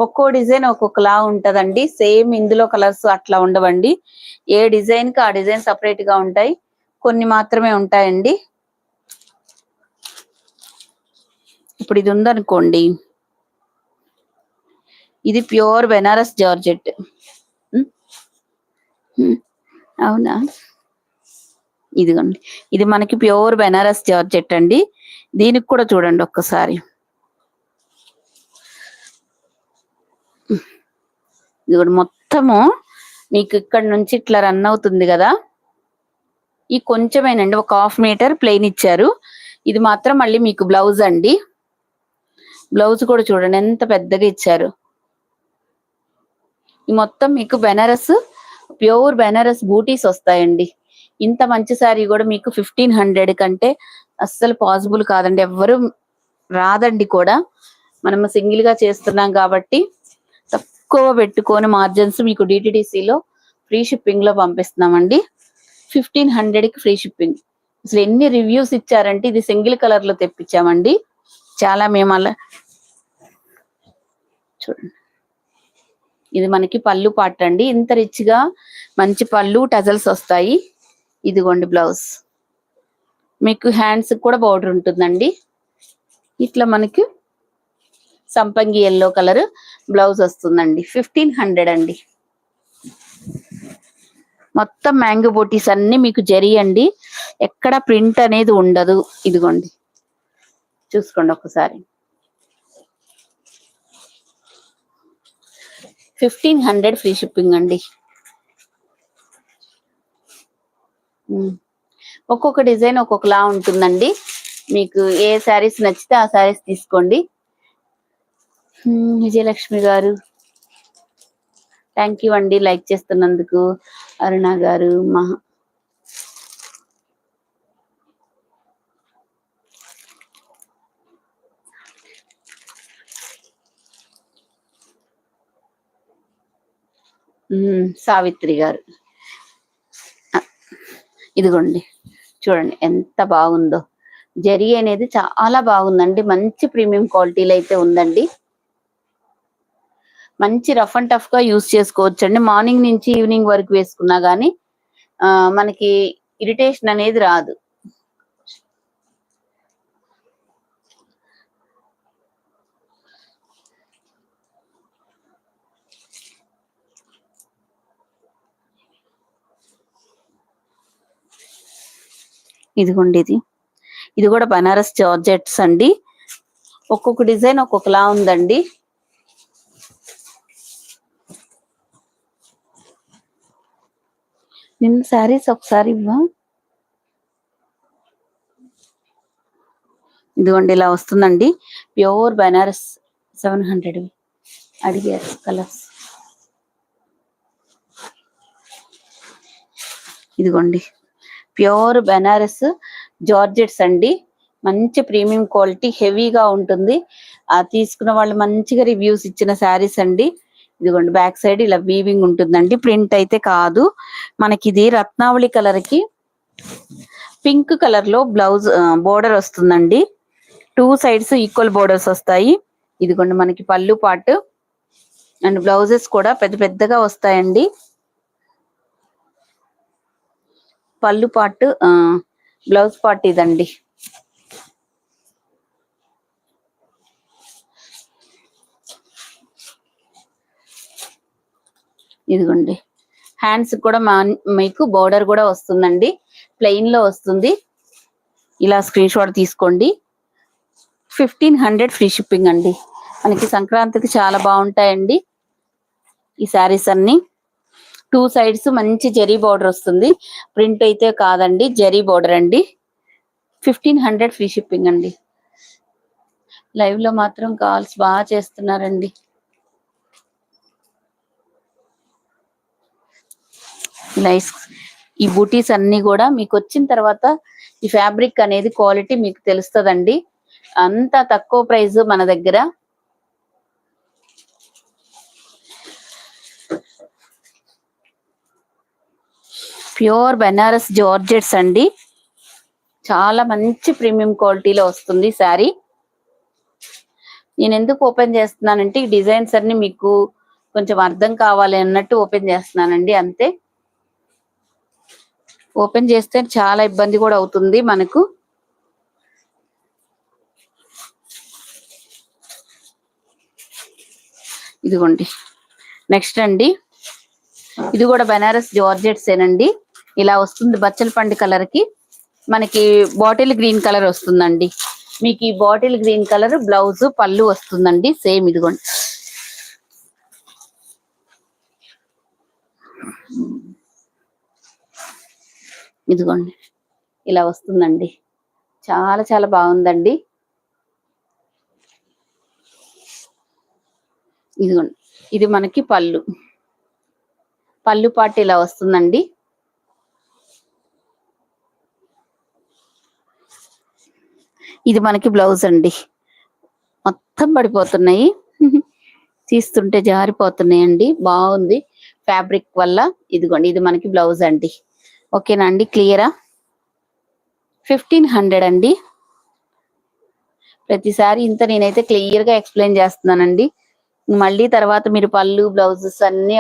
ఒక్కో డిజైన్ ఒక్కొక్కలా ఉంటదండి. సేమ్ ఇందులో కలర్స్ అట్లా ఉండవండి. ఏ డిజైన్ కి ఆ డిజైన్ సపరేట్ గా ఉంటాయి. కొన్ని మాత్రమే ఉంటాయండి. ఇప్పుడు ఇది ఉందనుకోండి, ఇది ప్యూర్ బెనారస్ జార్జెట్. అవునా, ఇదిగోండి ఇది మనకి ప్యూర్ బెనారస్ జార్జెట్ అండి. దీనికి కూడా చూడండి ఒక్కసారి. ఇదిగోండి మొత్తము మీకు ఇక్కడ నుంచి ఇట్లా రన్ అవుతుంది కదా. ఈ కొంచెమేనండి, ఒక 1/2 మీటర్ ప్లెయిన్ ఇచ్చారు. ఇది మాత్రం మళ్ళీ మీకు బ్లౌజ్ అండి. బ్లౌజ్ కూడా చూడండి ఎంత పెద్దగా ఇచ్చారు. ఈ మొత్తం మీకు బెనారస్, ప్యూర్ బెనారస్ బూటీస్ వస్తాయండి. ఇంత మంచి శారీ కూడా మీకు 1500 కంటే అస్సలు పాసిబుల్ కాదండి, ఎవ్వరు రాదండి కూడా. మనము సింగిల్ గా చేస్తున్నాం కాబట్టి తక్కువ పెట్టుకొని మార్జిన్స్ మీకు డిటిడిసిలో ఫ్రీ షిప్పింగ్ లో పంపిస్తున్నామండి. 1500కి ఫ్రీ షిప్పింగ్. అసలు ఎన్ని రివ్యూస్ ఇచ్చారంటే ఇది సింగిల్ కలర్ లో తెప్పించామండి. చాలా మేము అలా చూడండి, ఇది మనకి పళ్ళు పాట అండి. ఇంత రిచ్ గా మంచి పళ్ళు టజల్స్ వస్తాయి. ఇదిగోండి బ్లౌజ్, మీకు హ్యాండ్స్ కూడా బోర్డర్ ఉంటుందండి. ఇట్లా మనకి సంపంగి ఎల్లో కలర్ బ్లౌజ్ వస్తుందండి. 1500 అండి. మొత్తం మ్యాంగో బోటీస్ అన్ని మీకు జరీ అండి, ఎక్కడ ప్రింట్ అనేది ఉండదు. ఇదిగోండి చూసుకోండి ఒకసారి. 1500 ఫ్రీ షిప్పింగ్ అండి. ఒక్కొక్క డిజైన్ ఒక్కొక్కలా ఉంటుందండి. మీకు ఏ శారీస్ నచ్చితే ఆ శారీస్ తీసుకోండి. విజయలక్ష్మి గారు థ్యాంక్ యూ అండి లైక్ చేస్తున్నందుకు. అరుణ గారు సావిత్రి గారు, ఇదిగోండి చూడండి ఎంత బాగుందో. జరీ అనేది చాలా బాగుందండి, మంచి ప్రీమియం క్వాలిటీలో అయితే ఉందండి. మంచి రఫ్ అండ్ టఫ్ గా యూస్ చేసుకోవచ్చు అండి. మార్నింగ్ నుంచి ఈవినింగ్ వరకు వేసుకున్నా గానీ మనకి ఇరిటేషన్ అనేది రాదు. ఇదిగోండి ఇది కూడా బనారస్ జార్జెట్స్ అండి. ఒక్కొక్క డిజైన్ ఒక్కొక్కలా ఉందండి. నిన్న శారీస్ ఒకసారి ఇవ్వ. ఇదిగోండి ఇలా వస్తుందండి, ప్యూర్ బనారస్ 700 అడిగారు కలర్స్. ఇదిగోండి ప్యూర్ బనారస్ జార్జెట్స్ అండి, మంచి ప్రీమియం క్వాలిటీ, హెవీగా ఉంటుంది. తీసుకున్న వాళ్ళు మంచిగా రివ్యూస్ ఇచ్చిన శారీస్ అండి. ఇదిగోండి బ్యాక్ సైడ్ ఇలా వీవింగ్ ఉంటుందండి, ప్రింట్ అయితే కాదు. మనకి ఇది రత్నావళి కలర్ కి పింక్ కలర్ లో బ్లౌజ్ బోర్డర్ వస్తుందండి. 2 సైడ్స్ ఈక్వల్ బోర్డర్స్ వస్తాయి. ఇదిగోండి మనకి పళ్ళు పాటు అండ్ బ్లౌజెస్ కూడా పెద్ద పెద్దగా వస్తాయండి. పళ్ళు పాటు బ్లౌజ్ పార్ట్ ఇదండి. ఇదిగోండి హ్యాండ్స్ కూడా మీకు బోర్డర్ కూడా వస్తుందండి, ప్లెయిన్ లో వస్తుంది. ఇలా స్క్రీన్ షాట్ తీసుకోండి. 1500 ఫ్రీ షిప్పింగ్ అండి. మనకి సంక్రాంతికి చాలా బాగుంటాయండి ఈ శారీస్ అన్ని. 2 సైడ్స్ మంచి జరీ బోర్డర్ వస్తుంది, ప్రింట్ అయితే కాదండి, జరీ బోర్డర్ అండి. 1500 ఫ్రీ షిప్పింగ్ అండి. లైవ్ లో మాత్రం కాల్స్ బాగా చేస్తున్నారండి. నైస్. ఈ బూటీస్ అన్ని కూడా మీకు వచ్చిన తర్వాత ఈ ఫ్యాబ్రిక్ అనేది క్వాలిటీ మీకు తెలుస్తుందండి. అంత తక్కువ ప్రైస్ మన దగ్గర. ప్యూర్ బెనారస్ జార్జెట్స్ అండి, చాలా మంచి ప్రీమియం క్వాలిటీలో వస్తుంది శారీ. నేను ఎందుకు ఓపెన్ చేస్తున్నానంటే ఈ డిజైన్స్ అన్ని మీకు కొంచెం అర్థం కావాలి అన్నట్టు ఓపెన్ చేస్తున్నానండి, అంతే. ఓపెన్ చేస్తే చాలా ఇబ్బంది కూడా అవుతుంది మనకు. ఇదిగోండి నెక్స్ట్ అండి, ఇది కూడా బనారస్ జార్జెట్స్ ఏనండి. ఇలా వస్తుంది బచ్చల పండు కలర్ కి, మనకి బాటిల్ గ్రీన్ కలర్ వస్తుందండి. మీకు ఈ బాటిల్ గ్రీన్ కలర్ బ్లౌజ్ పళ్ళు వస్తుందండి సేమ్. ఇదిగోండి ఇదిగోండి ఇలా వస్తుందండి, చాలా చాలా బాగుందండి. ఇదిగోండి, ఇది మనకి పళ్ళు పాటు ఇలా వస్తుందండి. ఇది మనకి బ్లౌజ్ అండి. మొత్తం పడిపోతున్నాయి, తీస్తుంటే జారిపోతున్నాయండి. బాగుంది ఫ్యాబ్రిక్ వల్ల. ఇదిగోండి, ఇది మనకి బ్లౌజ్ అండి. ఓకేనా అండి, క్లియరా? 1500 అండి. ప్రతిసారి ఇంత నేనైతే క్లియర్ గా ఎక్స్ప్లెయిన్ చేస్తున్నానండి. మళ్ళీ తర్వాత మీరు పళ్ళు బ్లౌజెస్ అన్ని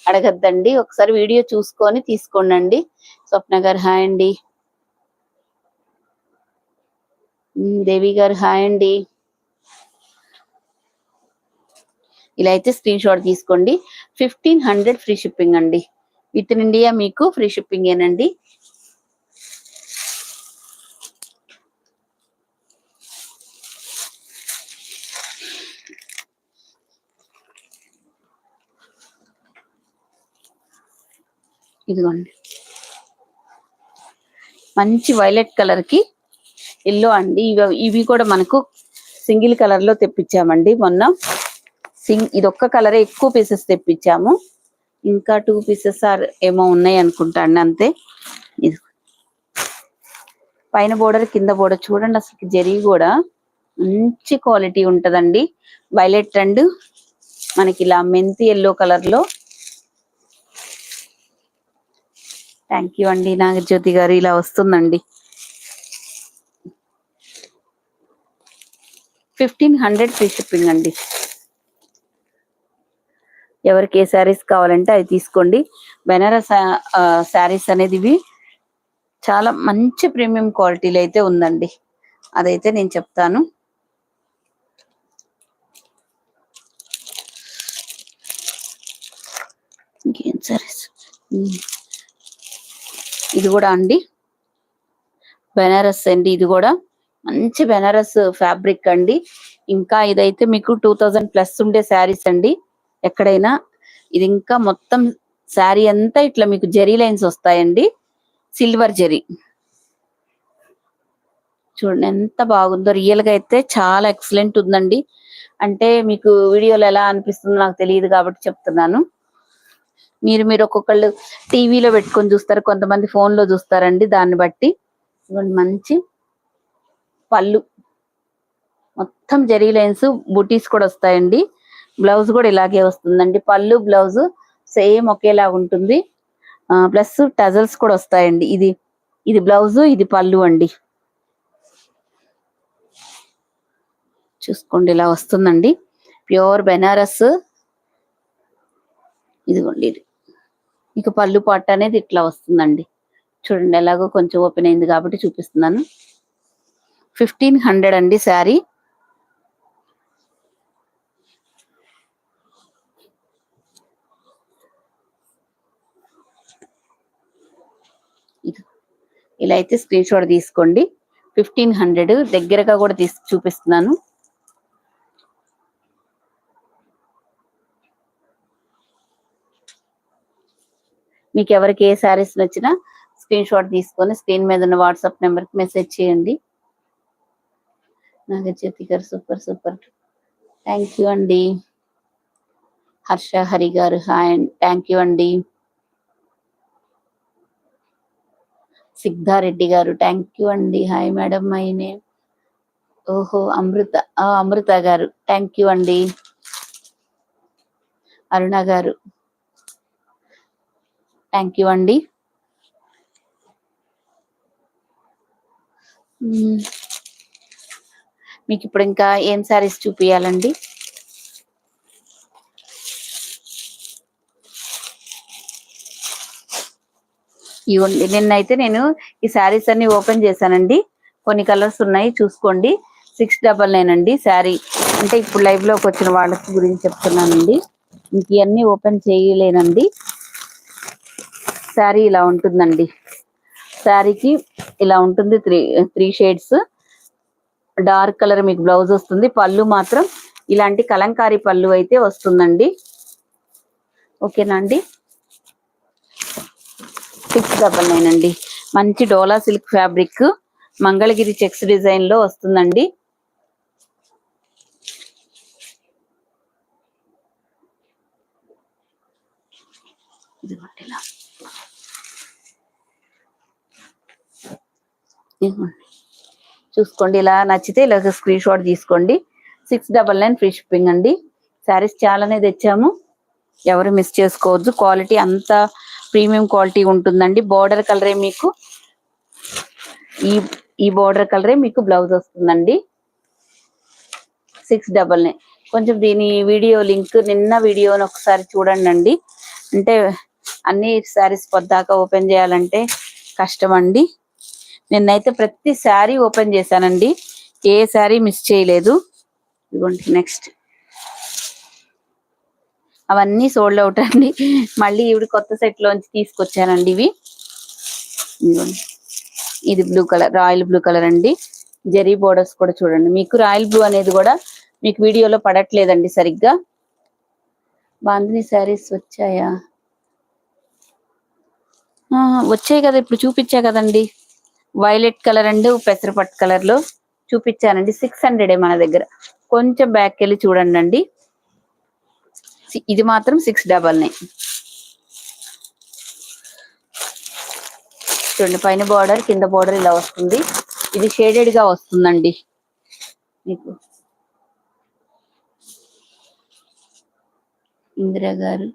అడగద్దండి. ఒకసారి వీడియో చూసుకొని తీసుకోండి. స్వప్న గారు హాయ్ అండి. దేవి గారు హాయ్ అండి. ఇలా అయితే స్క్రీన్ షాట్ తీసుకోండి. 1500 ఫ్రీ షిప్పింగ్ అండి. విత్ ఇన్ ఇండియా మీకు ఫ్రీ షిప్పింగ్ ఏనండి. ఇదిగోండి, మంచి వైలెట్ కలర్ కి ఎల్లో అండి. ఇవి కూడా మనకు సింగిల్ కలర్ లో తెప్పించామండి మొన్న. ఇదొక్క కలరే ఎక్కువ పీసెస్ తెప్పించాము. ఇంకా 2 పీసెస్ ఏమో ఉన్నాయి అనుకుంటాను అంతే. ఇది పైన బోర్డర్ కింద బోర్డర్ చూడండి, అసలు జరీ కూడా మంచి క్వాలిటీ ఉంటదండి. వైలెట్ అండ్ మనకి ఇలా మెంతి ఎల్లో కలర్ లో. థ్యాంక్ యూ అండి నాగజ్యోతి గారు. ఇలా వస్తుందండి. 1500 ఫ్రీ షిప్పింగ్ అండి. ఎవరికి ఏ శారీస్ కావాలంటే అవి తీసుకోండి. బెనారస్ శారీస్ అనేది ఇవి చాలా మంచి ప్రీమియం క్వాలిటీలో అయితే ఉందండి. అదైతే నేను చెప్తాను. ఇంకేం శారీస్, ఇది కూడా అండి బెనారస్ అండి. ఇది కూడా మంచి బెనారస్ ఫ్యాబ్రిక్ అండి. ఇంకా ఇదైతే మీకు 2000+ ఉండే శారీస్ అండి ఎక్కడైనా. ఇది ఇంకా మొత్తం శారీ అంతా ఇట్లా మీకు జెరీ లైన్స్ వస్తాయండి, సిల్వర్ జెరీ. చూడండి ఎంత బాగుందో. రియల్ గా అయితే చాలా ఎక్సలెంట్ ఉందండి. అంటే మీకు వీడియోలో ఎలా అనిపిస్తుందో నాకు తెలియదు కాబట్టి చెప్తున్నాను. మీరు ఒక్కొక్కళ్ళు టీవీలో పెట్టుకొని చూస్తారు, కొంతమంది ఫోన్ లో చూస్తారండి. దాన్ని బట్టి మంచి పళ్ళు మొత్తం జెరీ లైన్స్, బుటీస్ కూడా వస్తాయండి. బ్లౌజ్ కూడా ఇలాగే వస్తుందండి. పళ్ళు బ్లౌజ్ సేమ్ ఒకేలా ఉంటుంది. ప్లస్ టజల్స్ కూడా వస్తాయండి. ఇది బ్లౌజ్, ఇది పళ్ళు అండి. చూసుకోండి ఇలా వస్తుందండి, ప్యూర్ బెనారస్. ఇదిగోండి, ఇది ఇక పళ్ళు పాట అనేది ఇట్లా వస్తుందండి. చూడండి ఎలాగో కొంచెం ఓపెన్ అయింది కాబట్టి చూపిస్తున్నాను. 1500 అండి శారీ. ఇలా అయితే స్క్రీన్ షాట్ తీసుకోండి. 1500 దగ్గరగా కూడా చూపిస్తున్నాను. మీకు ఎవరికి ఏ శారీస్ నచ్చినా స్క్రీన్ షాట్ తీసుకొని స్క్రీన్ మీద ఉన్న వాట్సాప్ నెంబర్ కి మెసేజ్ చేయండి. నాగజ్యోతి గారు సూపర్ సూపర్, థ్యాంక్ యూ అండి. హర్ష హరి గారు హాయ్, థ్యాంక్ యూ అండి. సిద్ధారెడ్డి గారు థ్యాంక్ యూ అండి. Hi madam, my name. ఓహో అమృత గారు థ్యాంక్ యూ అండి. అరుణ గారు థ్యాంక్ యూ అండి. మీకు ఇప్పుడు ఇంకా ఏం శారీస్ చూపియాలండి? ఇవ్వండి, నిన్నైతే నేను ఈ శారీస్ అన్ని ఓపెన్ చేశానండి. కొన్ని కలర్స్ ఉన్నాయి చూసుకోండి. 699 అండి శారీ. అంటే ఇప్పుడు లైవ్ లోకి వచ్చిన వాళ్ళ గురించి చెప్తున్నానండి. ఇంక ఇవన్నీ ఓపెన్ చేయలేనండి. శారీ ఇలా ఉంటుందండి. శారీకి ఇలా ఉంటుంది, త్రీ షేడ్స్. డార్క్ కలర్ మీకు బ్లౌజ్ వస్తుంది. పళ్ళు మాత్రం ఇలాంటి కలంకారీ పళ్ళు అయితే వస్తుందండి. ఓకేనా అండి? 699 అండి. మంచి dola silk fabric, Mangalagiri checks design లో వస్తుందండి. ఇదిగోండి ఇలా, ఇదిగోండి చూసుకోండి. ఇలా నచ్చితే ఇలా స్క్రీన్ షాట్ తీసుకోండి. 699 ఫ్రీ షిప్పింగ్ అండి. శారీస్ చాలానే తెచ్చాము, ఎవరు మిస్ చేసుకోవద్దు. క్వాలిటీ అంత ప్రీమియం క్వాలిటీ ఉంటుందండి. బోర్డర్ కలరే మీకు ఈ ఈ బోర్డర్ కలరే మీకు బ్లౌజ్ వస్తుందండి. 699. కొంచెం దీని వీడియో లింక్ నిన్న వీడియోని ఒకసారి చూడండి. అంటే అన్ని శారీస్ పొద్దాక ఓపెన్ చేయాలంటే కష్టం అండి. నిన్నైతే ప్రతి శారీ ఓపెన్ చేశానండి, ఏ శారీ మిస్ చేయలేదు. ఇదిగోండి నెక్స్ట్, అవన్నీ సోల్డ్ అవుట్ అండి. మళ్ళీ ఇవి కొత్త సెట్ లోంచి తీసుకొచ్చానండి ఇవి. ఇదిగోండి, ఇది blue colour, royal blue colour అండి. జెరీ బోర్డర్స్ కూడా చూడండి. మీకు రాయల్ బ్లూ అనేది కూడా మీకు వీడియోలో పడట్లేదండి సరిగ్గా. బాందిని శారీస్ వచ్చాయా? వచ్చాయి కదా, ఇప్పుడు చూపించా కదండి. వైలెట్ కలర్ అండ్ పెసరపట్టు కలర్ లో చూపించానండి. 600 మన దగ్గర. కొంచెం బ్యాక్ వెళ్ళి చూడండి. ఇది మాత్రం 699. చూడండి, పైన బార్డర్ కింద బార్డర్ ఇలా వస్తుంది. ఇది షేడెడ్ గా వస్తుందండి మీకు. ఇందిరా గారు,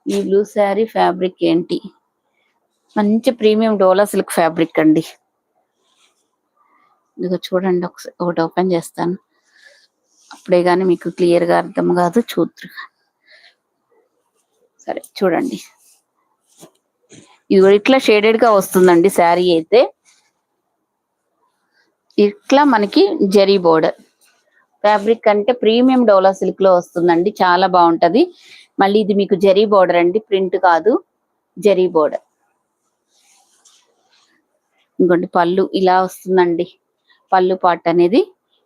ఈ బ్లూ శారీ ఫ్యాబ్రిక్ ఏంటి? మంచి ప్రీమియం డోలా సిల్క్ ఫ్యాబ్రిక్ అండి. ఇదిగో చూడండి, ఒకటి ఓపెన్ చేస్తాను, అప్పుడే కానీ మీకు క్లియర్ గా అర్థం కాదు. చూద్దరు సరే చూడండి. ఇది కూడా ఇట్లా షేడెడ్ గా వస్తుందండి శారీ అయితే. ఇట్లా మనకి జరీ బోర్డర్ ఫ్యాబ్రిక్ అంటే ప్రీమియం డోలా సిల్క్ లో వస్తుందండి, చాలా బాగుంటది. మళ్ళీ ఇది మీకు జరీ బోర్డర్ అండి, ప్రింట్ కాదు, జరీ బోర్డర్. ఇంకోటి పళ్ళు ఇలా వస్తుందండి. పళ్ళు పార్ట్ అనేది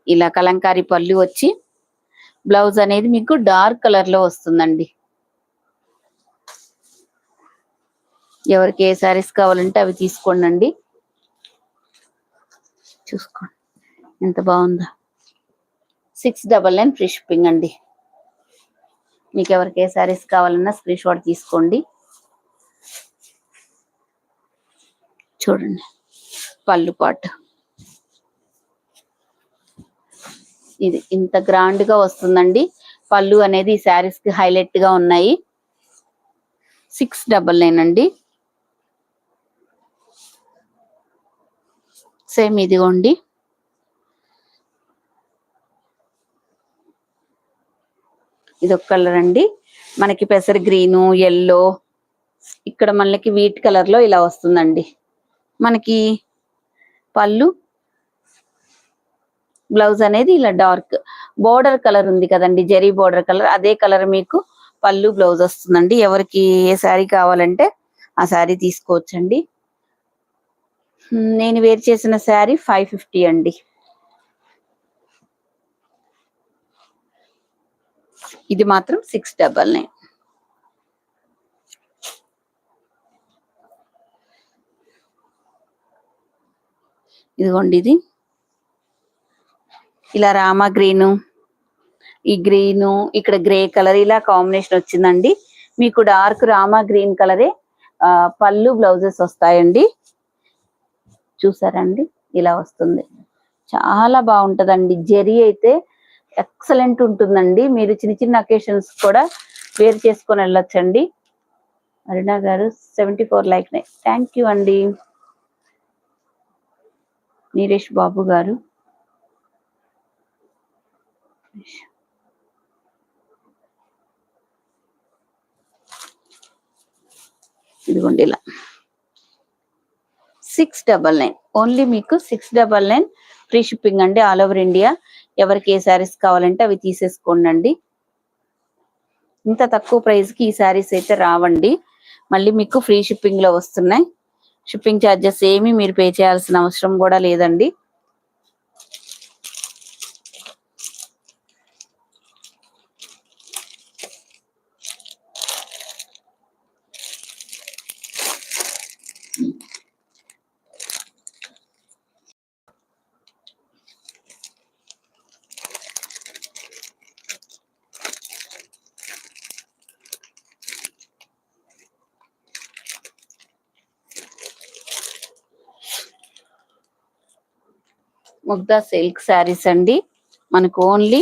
ఇలా కలంకారీ పళ్ళు వచ్చి, బ్లౌజ్ అనేది మీకు డార్క్ కలర్ లో వస్తుందండి. ఎవరికి ఏ శారీస్ కావాలంటే అవి తీసుకోండి. చూసుకోండి ఎంత బాగుందో. 699 ఫ్రీ షిప్పింగ్ అండి. మీకు ఎవరికి ఏ శారీస్ కావాలన్నా స్క్రీన్ షాట్ తీసుకోండి. చూడండి పళ్ళు పాటు ఇది ఇంత గ్రాండ్ గా వస్తుందండి. పళ్ళు అనేది ఈ శారీస్ కి హైలైట్ గా ఉన్నాయి. 699 అండి. సేమ్ ఇదిగోండి, ఇది ఒక కలర్ అండి. మనకి పెసర్ గ్రీను, ఎల్లో, ఇక్కడ మనకి వీట్ కలర్ లో ఇలా వస్తుందండి. మనకి పళ్ళు, బ్లౌజ్ అనేది ఇలా డార్క్ బోర్డర్ కలర్ ఉంది కదండి, జరీ బోర్డర్ కలర్, అదే కలర్ మీకు పళ్ళు బ్లౌజ్ వస్తుందండి. ఎవరికి ఏ శారీ కావాలంటే ఆ శారీ తీసుకోవచ్చండి. నేను వేర్ చేసిన శారీ 550 అండి. ఇది మాత్రం 699. ఇదిగోండి, ఇది ఇలా రామా గ్రీను, ఈ గ్రీను, ఇక్కడ గ్రే కలర్ ఇలా కాంబినేషన్ వచ్చిందండి. మీకు డార్క్ రామా గ్రీన్ కలరే పళ్ళు బ్లౌజెస్ వస్తాయండి. చూసారండి, ఇలా వస్తుంది, చాలా బాగుంటదండి. జరీ అయితే ఎక్సలెంట్ ఉంటుందండి. మీరు చిన్న చిన్న అకేషన్స్ కూడా వేర్ చేసుకొని వెళ్ళొచ్చండి. అరుణ గారు 74 లైక్. థ్యాంక్ యూ అండి. నీరేష్ బాబు గారు, ఇదిగోండి ఇలా 699 ఓన్లీ. మీకు 699 ఫ్రీ షిప్పింగ్ అండి, ఆల్ ఓవర్ ఇండియా. ఎవరికి ఏ శారీస్ కావాలంటే అవి తీసేసుకోండి. ఇంత తక్కువ ప్రైస్ కి ఈ శారీస్ అయితే రావండి. మళ్ళీ మీకు ఫ్రీ షిప్పింగ్ లో వస్తున్నాయి. షిప్పింగ్ ఛార్జెస్ ఏమీ మీరు పే చేయాల్సిన అవసరం కూడా లేదండి. ముగ్దా సిల్క్ శారీస్ అండి. మనకు ఓన్లీ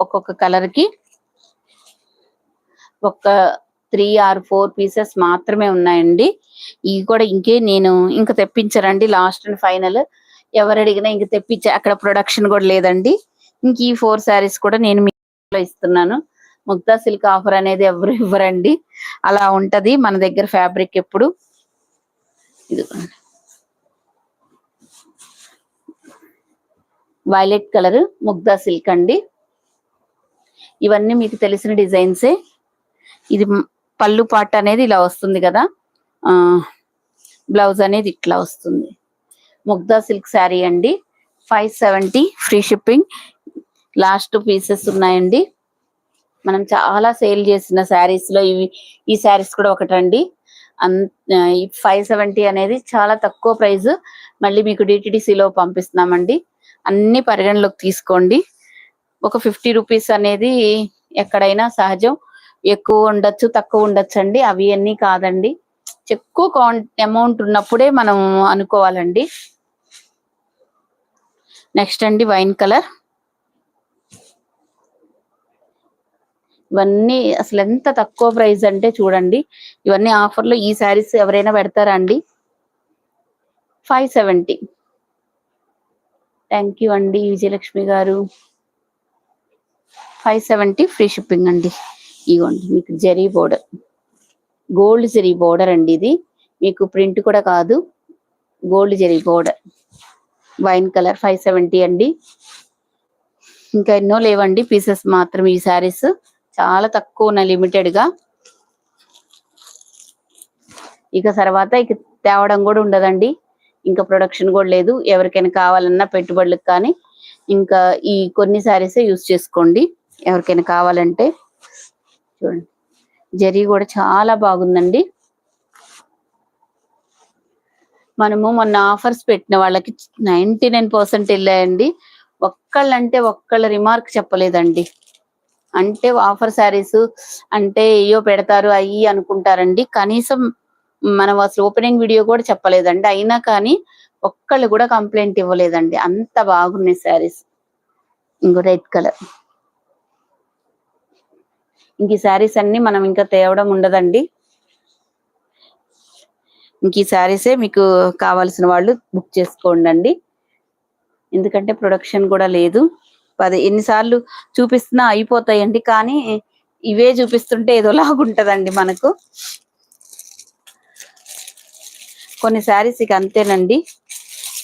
ఒక్కొక్క కలర్ కి ఒక 3 or 4 పీసెస్ మాత్రమే ఉన్నాయండి. ఇవి కూడా నేను ఇంకా తెప్పించారండి. లాస్ట్ అండ్ ఫైనల్ ఎవరు అడిగినా ఇంక తెప్పించే, అక్కడ ప్రొడక్షన్ కూడా లేదండి. ఇంక ఈ 4 శారీస్ కూడా నేను మీకు ఇస్తున్నాను. ముగ్దా సిల్క్ ఆఫర్ అనేది ఎవరు ఇవ్వరండి, అలా ఉంటది మన దగ్గర ఫ్యాబ్రిక్ ఎప్పుడు. ఇది వైలెట్ కలర్ ముగ్దా సిల్క్ అండి. ఇవన్నీ మీకు తెలిసిన డిజైన్సే. ఇది పళ్ళు పాట అనేది ఇలా వస్తుంది కదా, బ్లౌజ్ అనేది ఇట్లా వస్తుంది. ముగ్దా సిల్క్ శారీ అండి. 570 ఫ్రీ షిప్పింగ్. లాస్ట్ పీసెస్ ఉన్నాయండి. మనం చాలా సేల్ చేసిన శారీస్ లో ఈ శారీస్ కూడా ఒకటండి. 570 అనేది చాలా తక్కువ ప్రైస్. మళ్ళీ మీకు డిటిడిసిలో పంపిస్తున్నామండి. అన్ని పరిగణలోకి తీసుకోండి. ఒక 50 రూపీస్ అనేది ఎక్కడైనా సహజం. ఎక్కువ ఉండొచ్చు, తక్కువ ఉండొచ్చు అండి. అవి అన్నీ కాదండి. ఎక్కువ అమౌంట్ ఉన్నప్పుడే మనం అనుకోవాలండి. నెక్స్ట్ అండి వైన్ కలర్. ఇవన్నీ అసలు ఎంత తక్కువ ప్రైస్ అంటే చూడండి. ఇవన్నీ ఆఫర్లో. ఈ శారీస్ ఎవరైనా పెడతారా అండి? 570. థ్యాంక్ యూ అండి విజయలక్ష్మి గారు. 570 ఫ్రీ షిప్పింగ్ అండి. ఇగోండి మీకు zari border, gold zari border అండి. ఇది మీకు ప్రింట్ కూడా కాదు, gold zari border. Wine colour 570 అండి. ఇంకా ఎన్నో లేవండి, పీసెస్ మాత్రం ఈ శారీస్. చాలా తక్కువ ఉన్నాయి, లిమిటెడ్ గా. ఇక తర్వాత ఇక తేవడం కూడా ఉండదండి. ఇంకా ప్రొడక్షన్ కూడా లేదు. ఎవరికైనా కావాలన్నా పెట్టుబడులకు కానీ ఇంకా ఈ కొన్ని శారీసే యూజ్ చేసుకోండి ఎవరికైనా కావాలంటే. చూడండి జరీ కూడా చాలా బాగుందండి. మనము మొన్న ఆఫర్స్ పెట్టిన వాళ్ళకి 99% వెళ్ళాయండి. ఒక్కళ్ళ రిమార్క్ చెప్పలేదండి. అంటే ఆఫర్ శారీస్ అంటే అయ్యో పెడతారు అయ్యి అనుకుంటారండి. కనీసం మనం అసలు ఓపెనింగ్ వీడియో కూడా చెప్పలేదండి. అయినా కానీ ఒక్కళ్ళు కూడా కంప్లైంట్ ఇవ్వలేదండి. అంత బాగున్నాయి శారీస్. ఇంకో రెడ్ కలర్. ఇంక ఈ శారీస్ అన్ని మనం ఇంకా తేవడం ఉండదండి. ఇంక ఈ శారీసే మీకు కావాల్సిన వాళ్ళు బుక్ చేసుకోండి. ఎందుకంటే ప్రొడక్షన్ కూడా లేదు. ఎన్నిసార్లు చూపిస్తున్నా అయిపోతాయండి. కానీ ఇవే చూపిస్తుంటే ఏదోలాగుంటదండి మనకు. కొన్ని శారీస్ ఇక అంతేనండి.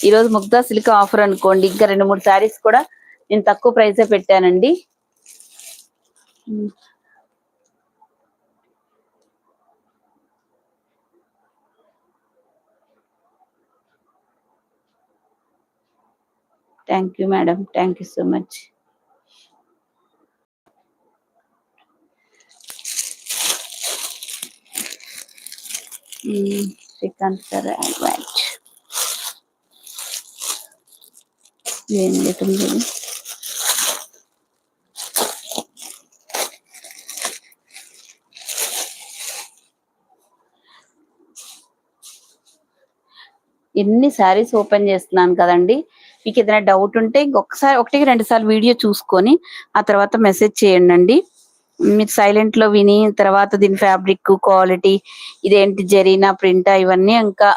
ఈరోజు ముగ్దా సిల్క్ ఆఫర్ అనుకోండి. ఇంకా 2-3 శారీస్ కూడా నేను తక్కువ ప్రైసే పెట్టానండి. Thank you madam, thank you so much. Srikanth sir advance ఏం లేదు. ఎన్ని శారీస్ ఓపెన్ చేస్తున్నాను కదండి. మీకు ఏదైనా డౌట్ ఉంటే ఇంకొకసారి 1-2 సార్లు వీడియో చూసుకొని ఆ తర్వాత మెసేజ్ చేయండి. మీరు సైలెంట్ లో విని తర్వాత దీని ఫ్యాబ్రిక్ క్వాలిటీ, ఇదేంటి జరీనా ప్రింటా, ఇవన్నీ ఇంకా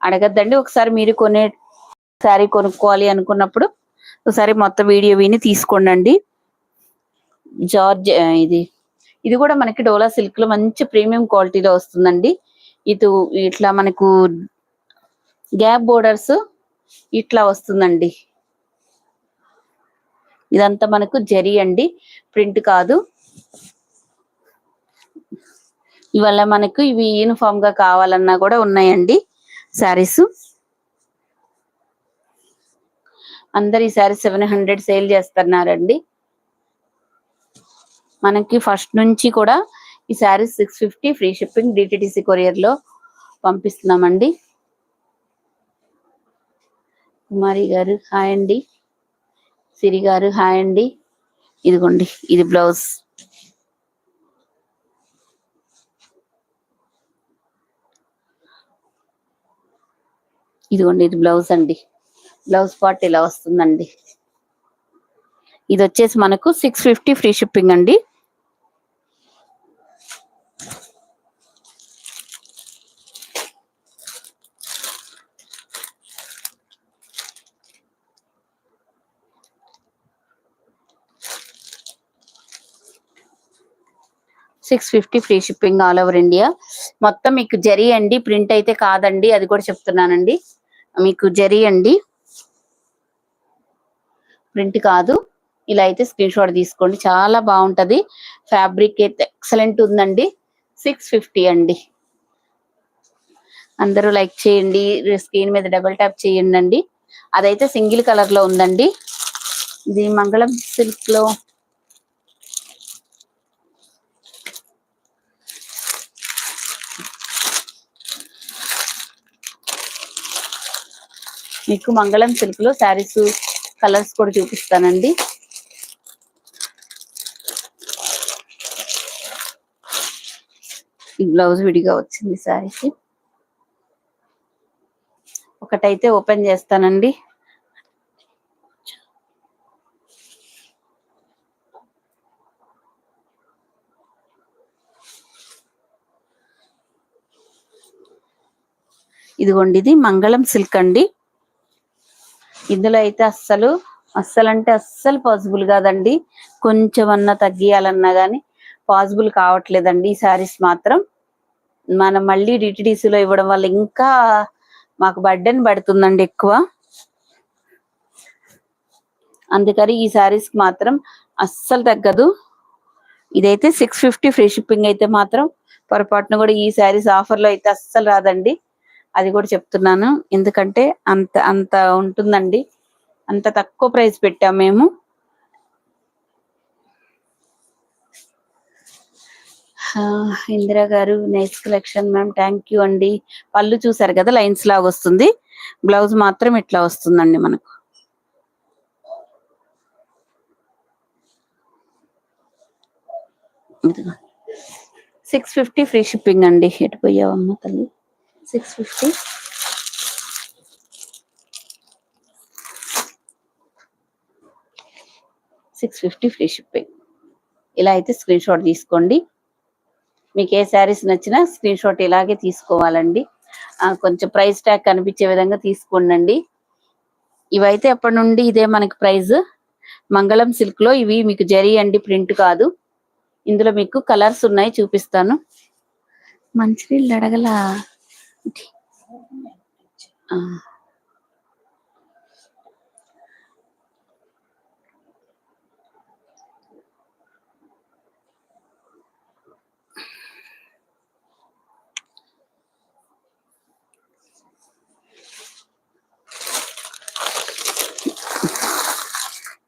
అడగద్దండి. ఒకసారి మీరు కొనే శారీ కొనుక్కోవాలి అనుకున్నప్పుడు ఒకసారి మొత్తం వీడియో విని తీసుకోండి. జార్జ్ ఇది కూడా మనకి డోలా సిల్క్ లో మంచి ప్రీమియం క్వాలిటీలో వస్తుందండి. ఇట్లా మనకు గ్యాప్ బోర్డర్స్ ఇట్లా వస్తుందండి. ఇదంతా మనకు జరీ అండి, ప్రింట్ కాదు. ఇవల్ల మనకు ఇవి యూనిఫామ్ గా కావాలన్నా కూడా ఉన్నాయండి శారీస్. అందరు ఈ శారీ 700 సేల్ చేస్తున్నారండి. మనకి ఫస్ట్ నుంచి కూడా ఈ sari 650 free shipping DTDC courier లో పంపిస్తున్నామండి. కుమారి గారు హాయ్ అండి. సిరి గారు హాయ్ అండి. ఇదిగోండి ఇది బ్లౌజ్. ఇదిగోండి ఇది బ్లౌజ్ అండి. బ్లౌజ్ పార్ట్ ఇలా వస్తుందండి. ఇది వచ్చేసి మనకు 650 ఫ్రీ షిప్పింగ్ అండి. $650 free shipping all over India. మొత్తం మీకు జరీ అండి, ప్రింట్ అయితే కాదండి, అది కూడా చెప్తున్నానండి. మీకు జరీ అండి, ప్రింట్ కాదు. ఇలా అయితే స్క్రీన్ షాట్ తీసుకోండి, చాలా బాగుంటది. ఫ్యాబ్రిక్ అయితే ఎక్సలెంట్ ఉందండి. 650 అండి. అందరూ లైక్ చేయండి, స్క్రీన్ మీద డబుల్ ట్యాప్ చేయండి. అదైతే సింగిల్ కలర్ లో ఉందండి. ఇది మంగళం సిల్క్ లో మీకు మంగళం సిల్క్ లో శారీస్ కలర్స్ కూడా చూపిస్తానండి. ఈ బ్లౌజ్ విడిగా వచ్చింది శారీకి. ఒకటైతే ఓపెన్ చేస్తానండి. ఇదిగోండి, ఇది మంగళం సిల్క్ అండి. ఇందులో అయితే అస్సలు అంటే అస్సలు పాసిబుల్ కాదండి. కొంచెం అన్నా తగ్గియాలన్నా కానీ పాసిబుల్ కావట్లేదండి. ఈ శారీస్ మాత్రం మనం మళ్ళీ డిటిడిసిలో ఇవ్వడం వల్ల ఇంకా మాకు బర్డెన్ పడుతుందండి ఎక్కువ. అందుకని ఈ శారీస్ మాత్రం అస్సలు తగ్గదు. ఇదైతే 650 ఫ్రీ షిప్పింగ్ అయితే మాత్రం పొరపాటున కూడా ఈ శారీస్ ఆఫర్ లో అయితే అస్సలు రాదండి. అది కూడా చెప్తున్నాను, ఎందుకంటే అంత అంత ఉంటుందండి. అంత తక్కువ ప్రైస్ పెట్టాం మేము. ఇందిరా గారు nice collection ma'am, thank you అండి. పళ్ళు చూసారు కదా, లైన్స్ లాగా వస్తుంది. బ్లౌజ్ మాత్రం ఇట్లా వస్తుందండి మనకు. $650 ఫ్రీ షిప్పింగ్ అండి. ఎటు పోయావమ్మ తల్లి? 650. $650 ఫ్రీ షిప్పింగ్. ఇలా అయితే స్క్రీన్ షాట్ తీసుకోండి. మీకు ఏ శారీస్ నచ్చినా స్క్రీన్ షాట్ ఇలాగే తీసుకోవాలండి. కొంచెం ప్రైస్ ట్యాగ్ కనిపించే విధంగా తీసుకోండి. ఇవైతే ఎప్పటి నుండి ఇదే మనకి ప్రైస్. మంగళం సిల్క్ లో ఇవి మీకు జరీ అండి, ప్రింట్ కాదు. ఇందులో మీకు కలర్స్ ఉన్నాయి, చూపిస్తాను. మంచినీళ్ళు అడగల.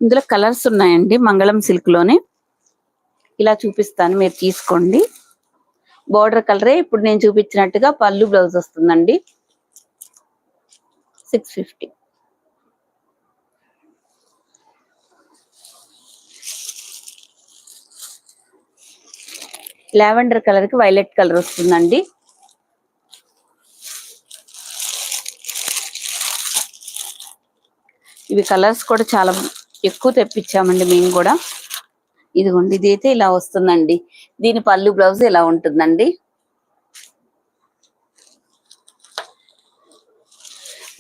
ఇందులో కలర్స్ ఉన్నాయండి మంగళం సిల్క్ లోనే. ఇలా చూపిస్తాను, మీరు తీసుకోండి. బోర్డర్ కలరే ఇప్పుడు నేను చూపించినట్టుగా పళ్ళు బ్లౌజ్ వస్తుందండి. 650. లావెండర్ కలర్ కి వైలెట్ కలర్ వస్తుందండి. ఇవి కలర్స్ కూడా చాలా ఎక్కువ తెప్పించామండి మేము కూడా. ఇదిగోండి, ఇది అయితే ఇలా వస్తుందండి. దీని పళ్ళు బ్లౌజ్ ఇలా ఉంటుందండి.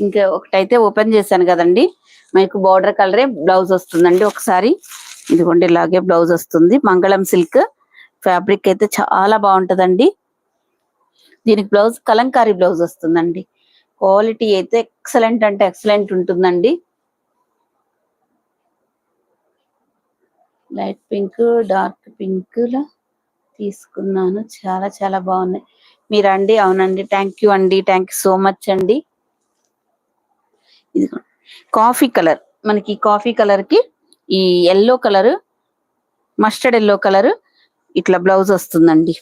ఇంకా ఒకటైతే ఓపెన్ చేశాను కదండి, మీకు బోర్డర్ కలరే బ్లౌజ్ వస్తుందండి. ఒకసారి ఇదిగోండి, ఇలాగే బ్లౌజ్ వస్తుంది. మంగళం సిల్క్ ఫ్యాబ్రిక్ అయితే చాలా బాగుంటదండి. దీనికి బ్లౌజ్ కలంకారీ బ్లౌజ్ వస్తుందండి. క్వాలిటీ అయితే ఎక్సలెంట్ అంటే ఎక్సలెంట్ ఉంటుందండి. లైట్ పింక్, డార్క్ పింక్ లో తీసుకున్నాను. చాలా చాలా బాగున్నాయి. మీరండి? అవునండి, థ్యాంక్ యూ అండి, థ్యాంక్ యూ సో మచ్ అండి. ఇది కాఫీ కలర్, మనకి కాఫీ కలర్ కి ఈ yellow colour, mustard yellow colour ఇట్లా బ్లౌజ్ వస్తుందండి.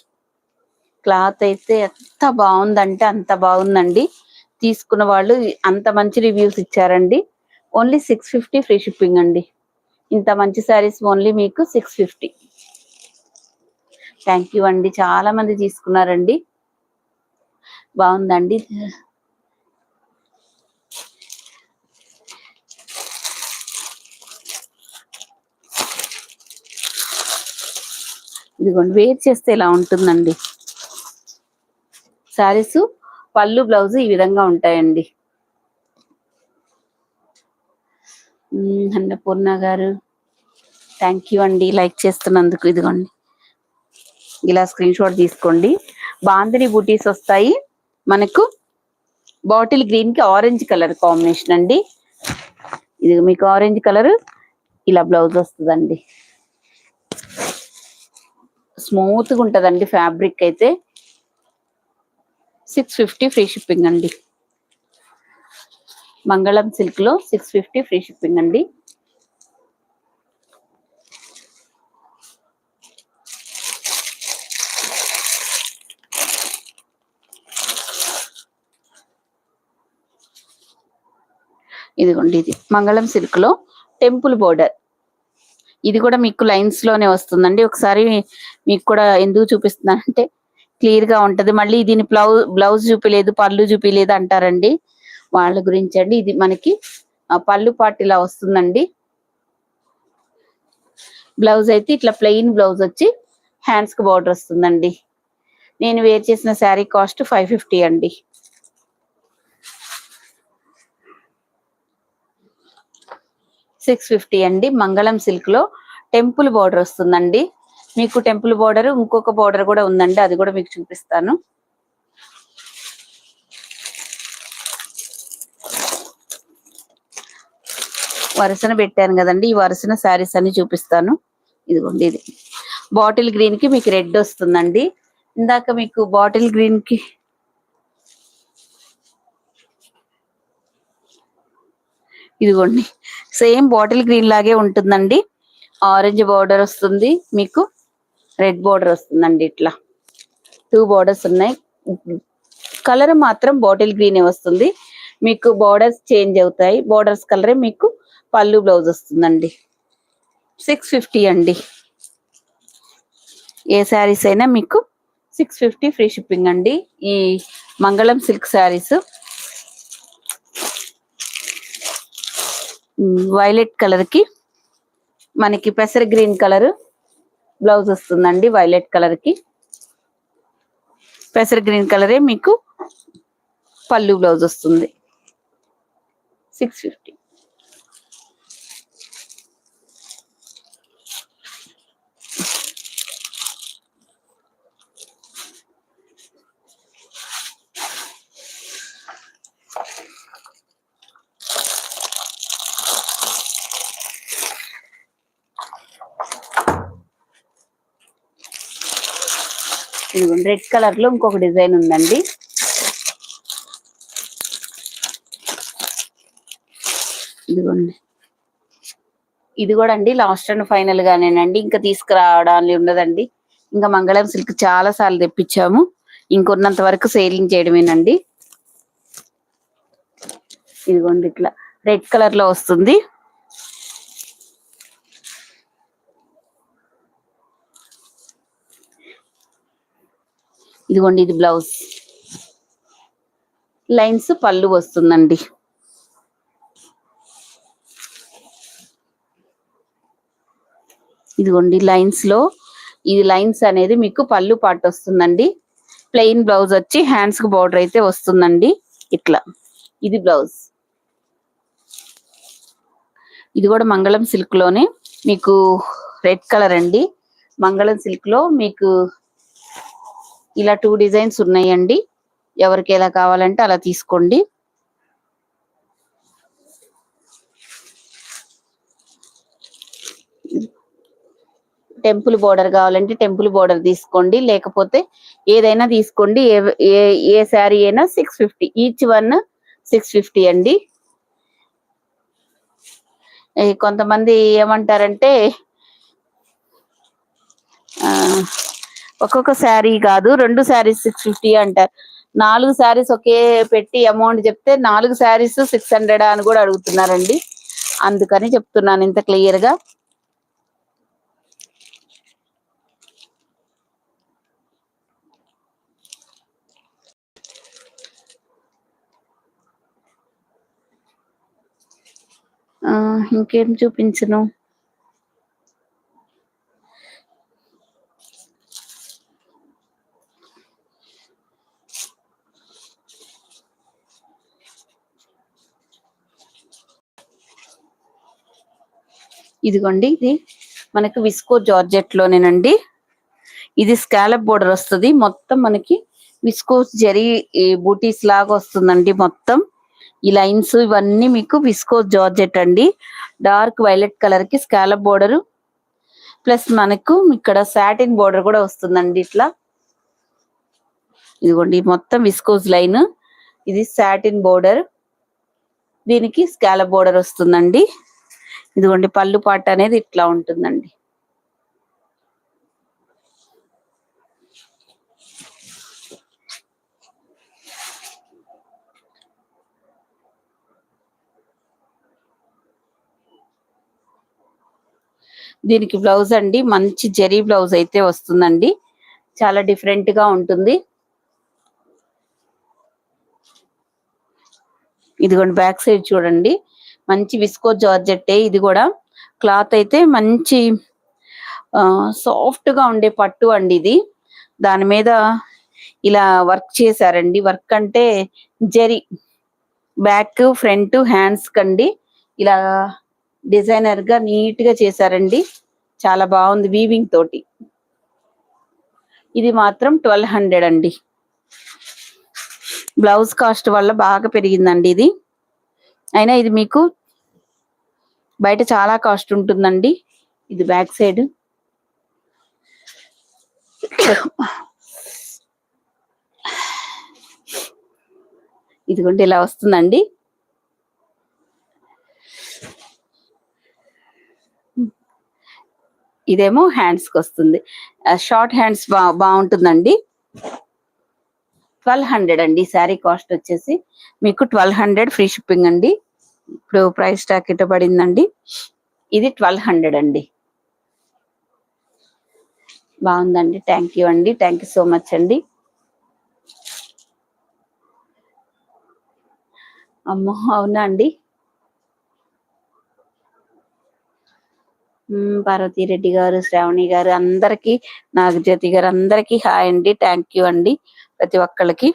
క్లాత్ అయితే ఎంత బాగుందంటే అంత బాగుందండి. తీసుకున్న వాళ్ళు అంత మంచి రివ్యూస్ ఇచ్చారండి. ఓన్లీ 650 ఫ్రీ షిప్పింగ్ అండి. ఇంత మంచి శారీస్ ఓన్లీ మీకు 650. థ్యాంక్ యూ అండి, చాలా మంది తీసుకున్నారండి. బాగుందండి. ఇదిగోండి వేర్ చేస్తే ఇలా ఉంటుందండి శారీస్. పళ్ళు బ్లౌజ్ ఈ విధంగా ఉంటాయండి. అన్నపూర్ణ గారు థ్యాంక్ యూ అండి లైక్ చేస్తున్నందుకు. ఇదిగోండి ఇలా స్క్రీన్ షాట్ తీసుకోండి. బాందిని బూటీస్ వస్తాయి మనకు. బాటిల్ గ్రీన్ కి ఆరెంజ్ కలర్ కాంబినేషన్ అండి. ఇది మీకు ఆరెంజ్ కలర్ ఇలా బ్లౌజ్ వస్తుందండి. స్మూత్ గా ఉంటదండి ఫ్యాబ్రిక్ అయితే. 650 ఫ్రీ షిప్పింగ్ అండి. మంగళం సిల్క్ లో 650 ఫ్రీ షిప్పింగ్ అండి. ఇదిగోండి ఇది మంగళం సిల్క్ లో టెంపుల్ బోర్డర్. ఇది కూడా మీకు లైన్స్ లోనే వస్తుందండి. ఒకసారి మీకు కూడా ఎందుకు చూపిస్తున్నానంటే క్లియర్ గా ఉంటది. మళ్ళీ దీని బ్లౌజ్ చూపిలేదు, పళ్ళు చూపిలేదు అంటారండి. వాళ్ళ గురించి అండి. ఇది మనకి పళ్ళు పాటు ఇలా వస్తుందండి. బ్లౌజ్ అయితే ఇట్లా ప్లెయిన్ బ్లౌజ్ వచ్చి హ్యాండ్స్ కి బార్డర్ వస్తుందండి. నేను వేర్ చేసిన శారీ కాస్ట్ 550 అండి. $650 అండి. మంగళం సిల్క్ లో టెంపుల్ బోర్డర్ వస్తుందండి. మీకు టెంపుల్ బోర్డర్ ఇంకొక బోర్డర్ కూడా ఉందండి, అది కూడా మీకు చూపిస్తాను. వరుసన పెట్టాను కదండి, ఈ వరుసన శారీస్ అన్ని చూపిస్తాను. ఇదిగోండి ఇది బాటిల్ గ్రీన్ కి మీకు రెడ్ వస్తుందండి. ఇందాక మీకు బాటిల్ గ్రీన్ కి ఇదిగోండి సేమ్ బాటిల్ గ్రీన్ లాగే ఉంటుందండి. ఆరెంజ్ బార్డర్ వస్తుంది, మీకు రెడ్ బార్డర్ వస్తుందండి. ఇట్లా 2 బార్డర్స్ ఉన్నాయి. కలర్ మాత్రం బాటిల్ గ్రీన్ వస్తుంది. మీకు బార్డర్స్ చేంజ్ అవుతాయి. బార్డర్స్ కలరే మీకు పళ్ళు బ్లౌజ్ వస్తుందండి. 650 అండి. ఏ శారీస్ అయినా మీకు 650 ఫ్రీ షిప్పింగ్ అండి. ఈ మంగళం సిల్క్ శారీస్ వైలెట్ కలర్ కి మనకి పెసర గ్రీన్ కలర్ బ్లౌజ్ వస్తుందండి. వైలెట్ కలర్ కి పెసర గ్రీన్ కలరే మీకు పళ్ళు బ్లౌజ్ వస్తుంది. 650. ఇదిగోండి రెడ్ కలర్ లో ఇంకొక డిజైన్ ఉందండి. ఇదిగోండి ఇది కూడా అండి లాస్ట్ అండ్ ఫైనల్ గానేనండి. ఇంకా తీసుకురావడానికి ఉండదండి. ఇంకా మంగళం సిల్క్ చాలా సార్లు తెప్పించాము. ఇంకొన్నంత వరకు సేలింగ్ చేయడమేనండి. ఇదిగోండి ఇట్లా రెడ్ కలర్ లో వస్తుంది. ఇదిగోండి ఇది బ్లౌజ్ లైన్స్ పళ్ళు వస్తుందండి. ఇదిగోండి లైన్స్ లో ఇది లైన్స్ అనేది మీకు పళ్ళు పాటు వస్తుందండి. ప్లెయిన్ బ్లౌజ్ వచ్చి హ్యాండ్స్ కి బార్డర్ అయితే వస్తుందండి. ఇట్లా ఇది బ్లౌజ్. ఇది కూడా మంగళం సిల్క్ లోనే మీకు రెడ్ కలర్ అండి. మంగళం సిల్క్ లో మీకు ఇలా 2 డిజైన్స్ ఉన్నాయండి. ఎవరికి ఎలా కావాలంటే అలా తీసుకోండి. టెంపుల్ బోర్డర్ కావాలంటే టెంపుల్ బోర్డర్ తీసుకోండి, లేకపోతే ఏదైనా తీసుకోండి. ఏ శారీ అయినా 650, ఈచ్ వన్ 650 అండి. కొంతమంది ఏమంటారంటే ఒక్కొక్క శారీ కాదు 2 శారీస్ 650 అంటారు. 4 శారీస్ ఒకే పెట్టి అమౌంట్ చెప్తే 4 శారీస్ 600 అని కూడా అడుగుతున్నారండి. అందుకని చెప్తున్నాను ఇంత క్లియర్ గా. ఇంకేం చూపించను. ఇదిగోండి, ఇది మనకి విస్కో జార్జెట్ లోనేనండి. ఇది స్కాలప్ బోర్డర్ వస్తుంది. మొత్తం మనకి విస్కోస్ జరీ బూటీస్ లాగా వస్తుందండి. మొత్తం ఈ లైన్స్ ఇవన్నీ మీకు విస్కోస్ జార్జెట్ అండి. డార్క్ వైలెట్ కలర్ కి స్కాలప్ బోర్డర్ ప్లస్ మనకు ఇక్కడ సాటిన్ బోర్డర్ కూడా వస్తుందండి. ఇట్లా ఇదిగోండి మొత్తం విస్కోస్ లైన్, ఇది సాటిన్ బోర్డర్, దీనికి స్కాలప్ బోర్డర్ వస్తుందండి. ఇదిగోండి పళ్ళు పాట అనేది ఇట్లా ఉంటుందండి. దీనికి బ్లౌజ్ అండి మంచి జరీ బ్లౌజ్ అయితే వస్తుందండి. చాలా డిఫరెంట్ గా ఉంటుంది. ఇదిగోండి బ్యాక్ సైడ్ చూడండి, మంచి విస్కో జార్జెట్టే. ఇది కూడా క్లాత్ అయితే మంచి సాఫ్ట్ గా ఉండే పట్టు అండి. ఇది దాని మీద ఇలా వర్క్ చేశారండి. వర్క్ అంటే జరీ బ్యాక్ ఫ్రంట్ హ్యాండ్స్ కండి ఇలా డిజైనర్ గా నీట్ గా చేశారండి. చాలా బాగుంది వీవింగ్ తోటి. ఇది మాత్రం 1200 అండి. బ్లౌజ్ కాస్ట్ వల్ల బాగా పెరిగిందండి ఇది. అయినా ఇది మీకు బయట చాలా కాస్ట్ ఉంటుందండి. ఇది బ్యాక్ సైడ్. ఇదిగోండి ఇలా వస్తుందండి. ఇదేమో హ్యాండ్స్ కి వస్తుంది. షార్ట్ హ్యాండ్స్ బాగుంటుందండి. 1200 అండి. శారీ కాస్ట్ వచ్చేసి మీకు 1200 ఫ్రీ షిప్పింగ్ అండి. ఇప్పుడు ప్రైస్ టాక్ ఇట పడిందండి. ఇది 1200 అండి. బాగుందండి. థ్యాంక్ యూ అండి. థ్యాంక్ యూ సో మచ్ అండి. అమ్మో అవునా అండి. పార్వతీ రెడ్డి గారు, శ్రావణి గారు, అందరికి, నాగజ్యోతి గారు, అందరికి హాయ్ అండి. థ్యాంక్ యూ అండి ప్రతి ఒక్కళ్ళకి.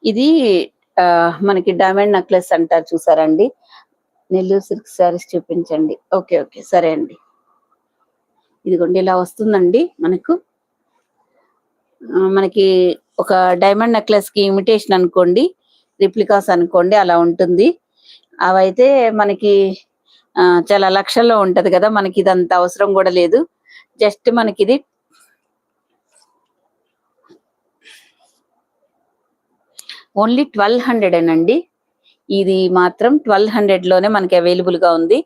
ఇది మనకి డైమండ్ నెక్లెస్ అంటారు చూసారండి. నెల్లూరు సిల్క్ శారీస్ చూపించండి. ఓకే ఓకే సరే అండి. ఇదిగోండి ఇలా వస్తుందండి. మనకి ఒక డైమండ్ నెక్లెస్ కి ఇమిటేషన్ అనుకోండి, రిప్లికాస్ అనుకోండి, అలా ఉంటుంది. అవైతే మనకి చాలా లక్షల్లో ఉంటది కదా, మనకి ఇదంత అవసరం కూడా లేదు. జస్ట్ మనకి ఇది ఓన్లీ 1200 అండి. ఇది మాత్రం 1200 లోనే మనకి అవైలబుల్ గా ఉంది.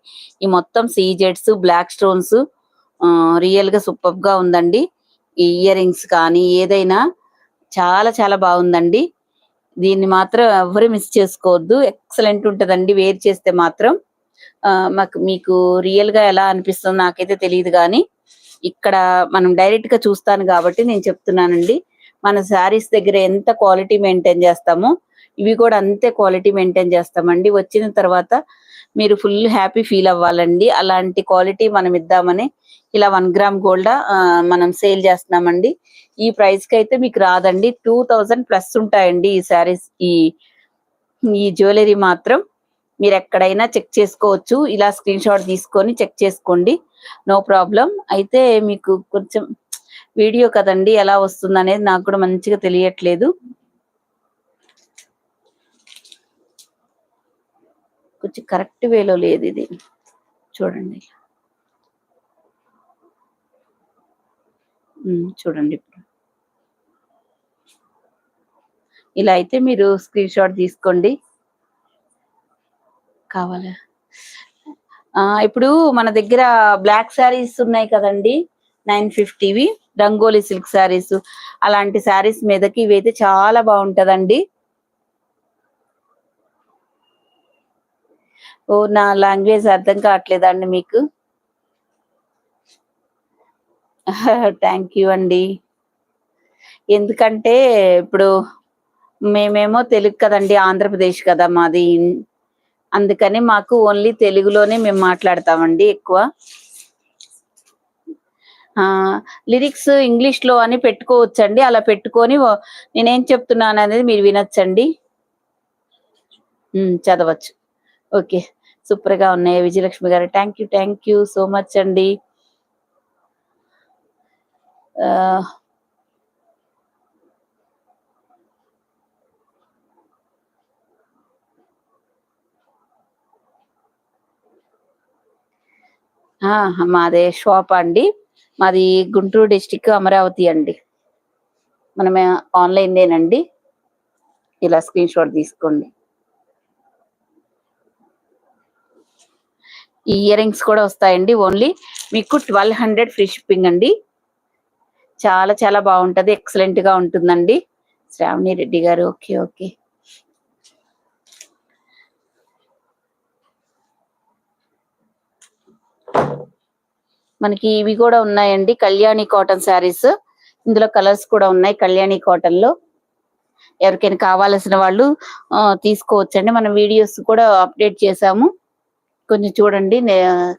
ఈ మొత్తం సీజెడ్స్, బ్లాక్ స్టోన్స్ రియల్ గా సూపర్ గా ఉందండి. ఈ ఇయర్ రింగ్స్ కానీ ఏదైనా చాలా చాలా బాగుందండి. దీన్ని మాత్రం ఎవరు మిస్ చేసుకోవద్దు. ఎక్సలెంట్ ఉంటదండి వేర్ చేస్తే మాత్రం. మీకు రియల్ గా ఎలా అనిపిస్తుందో నాకైతే తెలియదు, కానీ ఇక్కడ మనం డైరెక్ట్ గా చూస్తాను కాబట్టి నేను చెప్తున్నానండి. మన శారీస్ దగ్గర ఎంత క్వాలిటీ మెయింటైన్ చేస్తామో ఇవి కూడా అంతే క్వాలిటీ మెయింటైన్ చేస్తామండి. వచ్చిన తర్వాత మీరు ఫుల్ హ్యాపీ ఫీల్ అవ్వాలండి. అలాంటి క్వాలిటీ మనం ఇద్దామని ఇలా 1 గ్రామ్ గోల్డ్ మనం సేల్ చేస్తున్నామండి. ఈ ప్రైస్ కి అయితే మీకు రాదండి. 2000 ప్లస్ ఉంటాయండి ఈ శారీస్. ఈ జ్యువెలరీ మాత్రం మీరు ఎక్కడైనా చెక్ చేసుకోవచ్చు. ఇలా స్క్రీన్ షాట్ తీసుకొని చెక్ చేసుకోండి, నో ప్రాబ్లం. అయితే మీకు కొంచెం వీడియో కదండి ఎలా వస్తుంది అనేది నాకు కూడా మంచిగా తెలియట్లేదు. కొంచెం కరెక్ట్ వేలో లేదు ఇది. చూడండి చూడండి ఇప్పుడు ఇలా అయితే మీరు స్క్రీన్ షాట్ తీసుకోండి. కావాలా? ఇప్పుడు మన దగ్గర బ్లాక్ శారీస్ ఉన్నాయి కదండి, 950వి రంగోలీ సిల్క్ శారీస్. అలాంటి శారీస్ మీదకి ఇవైతే చాలా బాగుంటదండి. ఓ నా లాంగ్వేజ్ అర్థం కావట్లేదండి మీకు? థ్యాంక్ యూ అండి. ఎందుకంటే ఇప్పుడు మేమేమో తెలుగు కదండి, ఆంధ్రప్రదేశ్ కదా మాది. అందుకని మాకు ఓన్లీ తెలుగులోనే మేము మాట్లాడతామండి ఎక్కువ. లిరిక్స్ ఇంగ్లీష్ లో అని పెట్టుకోవచ్చండి. అలా పెట్టుకొని నేనేం చెప్తున్నాను అనేది మీరు వినొచ్చండి. చదవచ్చు. ఓకే. సూపర్ గా ఉన్నాయి విజయలక్ష్మి గారు. థ్యాంక్ యూ సో మచ్ అండి. మాదే షాప్ అండి. మాది గుంటూరు డిస్టిక్ అమరావతి అండి. మనమే ఆన్లైన్దేనండి. ఇలా స్క్రీన్ షాట్ తీసుకోండి. ఈ ఇయర్ రింగ్స్ కూడా వస్తాయండి. ఓన్లీ మీకు 1200 ఫ్రీ షిప్పింగ్ అండి. చాలా చాలా బాగుంటది. ఎక్సలెంట్ గా ఉంటుందండి. శ్రావణి రెడ్డి గారు ఓకే ఓకే. మనకి ఇవి కూడా ఉన్నాయండి, కళ్యాణి కాటన్ శారీస్. ఇందులో కలర్స్ కూడా ఉన్నాయి కళ్యాణి కాటన్ లో. ఎవరికైనా కావాల్సిన వాళ్ళు తీసుకోవచ్చండి. మనం వీడియోస్ కూడా అప్డేట్ చేసాము, కొంచెం చూడండి.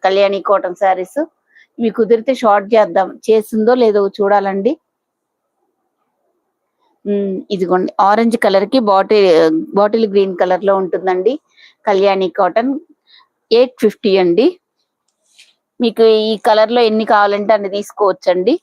కళ్యాణి కాటన్ శారీస్ ఇవి కుదిరితే షార్ట్ చేద్దాం, చేసిందో లేదో చూడాలండి. ఇదిగోండి ఆరెంజ్ కలర్ కి బాటిల్ గ్రీన్ కలర్ లో ఉంటుందండి కళ్యాణి కాటన్. 850 అండి. మీకు ఈ కలర్ లో ఎన్ని కావాలంటే అన్ని తీసుకోవచ్చండి.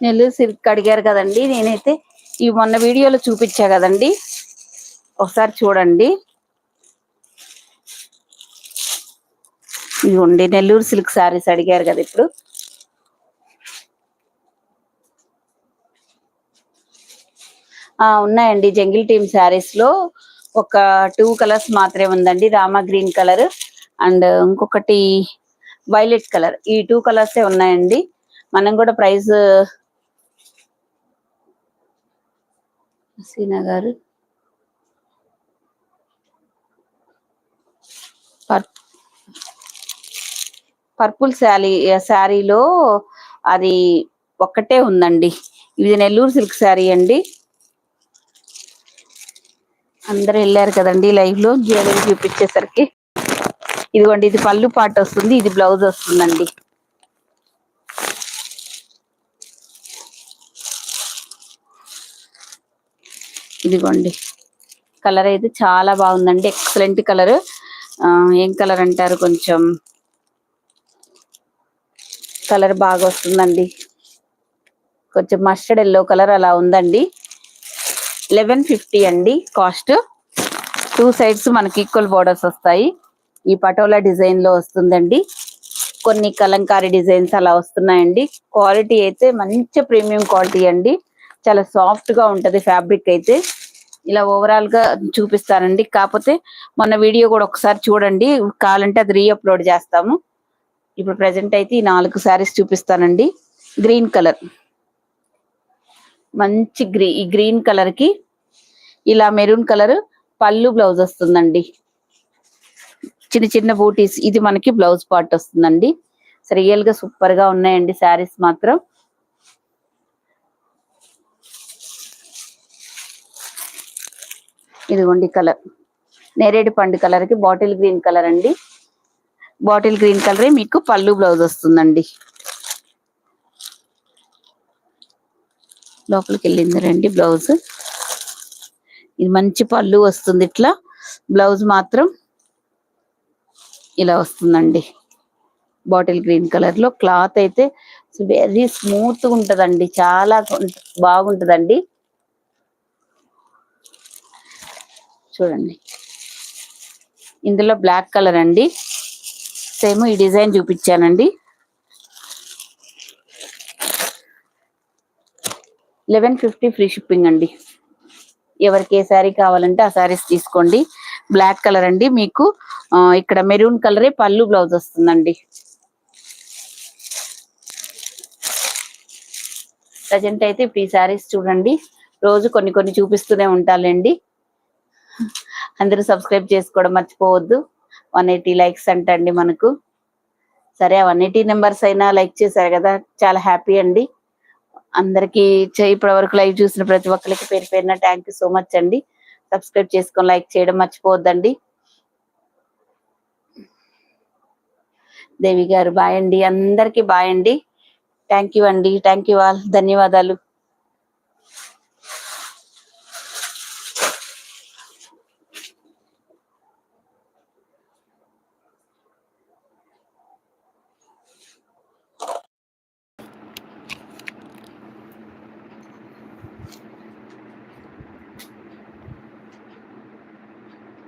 నెల్లూరు సిల్క్ అడిగారు కదండి. నేనైతే ఈ మొన్న వీడియోలో చూపించా కదండి, ఒకసారి చూడండి. ఇవ్వండి నెల్లూరు సిల్క్ శారీస్ అడిగారు కదా ఇప్పుడు. ఉన్నాయండి జంగిల్ టీమ్ శారీస్ లో ఒక 2 కలర్స్ మాత్రమే ఉందండి. రామా గ్రీన్ కలర్ అండ్ ఇంకొకటి వైలెట్ కలర్. ఈ 2 కలర్సే ఉన్నాయండి. మనం కూడా ప్రైస్ సీనా గారు పర్పుల్ శారీలో అది ఒక్కటే ఉందండి. ఇది నెల్లూరు సిల్క్ శారీ అండి. అందరు వెళ్ళారు కదండి లైవ్ లో జ్యువెలరీ చూపించేసరికి. ఇదిగోండి ఇది పళ్ళు పాటు వస్తుంది, ఇది బ్లౌజ్ వస్తుందండి. ఇదిగోండి కలర్ అయితే చాలా బాగుందండి, ఎక్సలెంట్ కలర్. ఏం కలర్ అంటారు, కొంచెం కలర్ బాగా వస్తుందండి, కొంచెం మస్టర్డ్ ఎల్లో కలర్ అలా ఉందండి. 1150 అండి కాస్ట్. 2 సైడ్స్ మనకి ఈక్వల్ బోర్డర్స్ వస్తాయి. ఈ పటోలా డిజైన్ లో వస్తుందండి. కొన్ని కలంకారీ డిజైన్స్ అలా వస్తున్నాయండి. క్వాలిటీ అయితే మంచి ప్రీమియం క్వాలిటీ అండి. చాలా సాఫ్ట్ గా ఉంటది ఫ్యాబ్రిక్ అయితే. ఇలా ఓవరాల్ గా చూపిస్తానండి. కాకపోతే మొన్న వీడియో కూడా ఒకసారి చూడండి, కావాలంటే అది రీఅప్లోడ్ చేస్తాము. ఇప్పుడు ప్రెసెంట్ అయితే ఈ 4 శారీస్ చూపిస్తానండి. గ్రీన్ కలర్, మంచి ఈ గ్రీన్ కలర్ కి ఇలా మెరూన్ కలర్ పళ్ళు బ్లౌజ్ వస్తుందండి. చిన్న చిన్న బూటీస్, ఇది మనకి బ్లౌజ్ పార్ట్ వస్తుందండి. రియల్ గా సూపర్ గా ఉన్నాయండి శారీస్ మాత్రం. ఇదిగోండి కలర్ నేరేడు పండు కలర్ కి బాటిల్ గ్రీన్ కలర్ అండి. బాటిల్ గ్రీన్ కలరే మీకు పళ్ళు బ్లౌజ్ వస్తుందండి. లోపలికి వెళ్ళింది రండి బ్లౌజ్. ఇది మంచి పళ్ళు వస్తుంది, ఇట్లా బ్లౌజ్ మాత్రం ఇలా వస్తుందండి. బాటిల్ గ్రీన్ కలర్ లో క్లాత్ అయితే వెరీ స్మూత్ గా ఉంటదండి, చాలా బాగుంటదండి. చూడండి ఇందులో బ్లాక్ కలర్ అండి. సేమ్ ఈ డిజైన్ చూపించానండి. 1150 ఫ్రీ షిప్పింగ్ అండి. ఎవరికి ఏ శారీ కావాలంటే ఆ శారీస్ తీసుకోండి. బ్లాక్ కలర్ అండి. మీకు ఇక్కడ మెరూన్ కలరే పళ్ళు బ్లౌజ్ వస్తుందండి. ప్రజెంట్ అయితే ఇప్పుడు ఈ శారీస్ చూడండి, రోజు కొన్ని కొన్ని చూపిస్తూనే ఉంటానండి. అందరూ సబ్స్క్రైబ్ చేసుకోవడం మర్చిపోవద్దు. 180 లైక్స్ అంటండి మనకు. సరే, ఆ 180 మెంబర్స్ అయినా లైక్ చేశారు కదా, చాలా హ్యాపీ అండి. అందరికీ ఇప్పటి వరకు లైవ్ చూసిన ప్రతి ఒక్కరికి పేరు పేరున థ్యాంక్ యూ సో మచ్ అండి. సబ్స్క్రైబ్ చేసుకొని లైక్ చేయడం మర్చిపోవద్దండి. దేవి గారు బాయ్ అండి, అందరికీ బాయ్ అండి. థ్యాంక్ యూ అండి, థ్యాంక్ యూ ఆల్, ధన్యవాదాలు.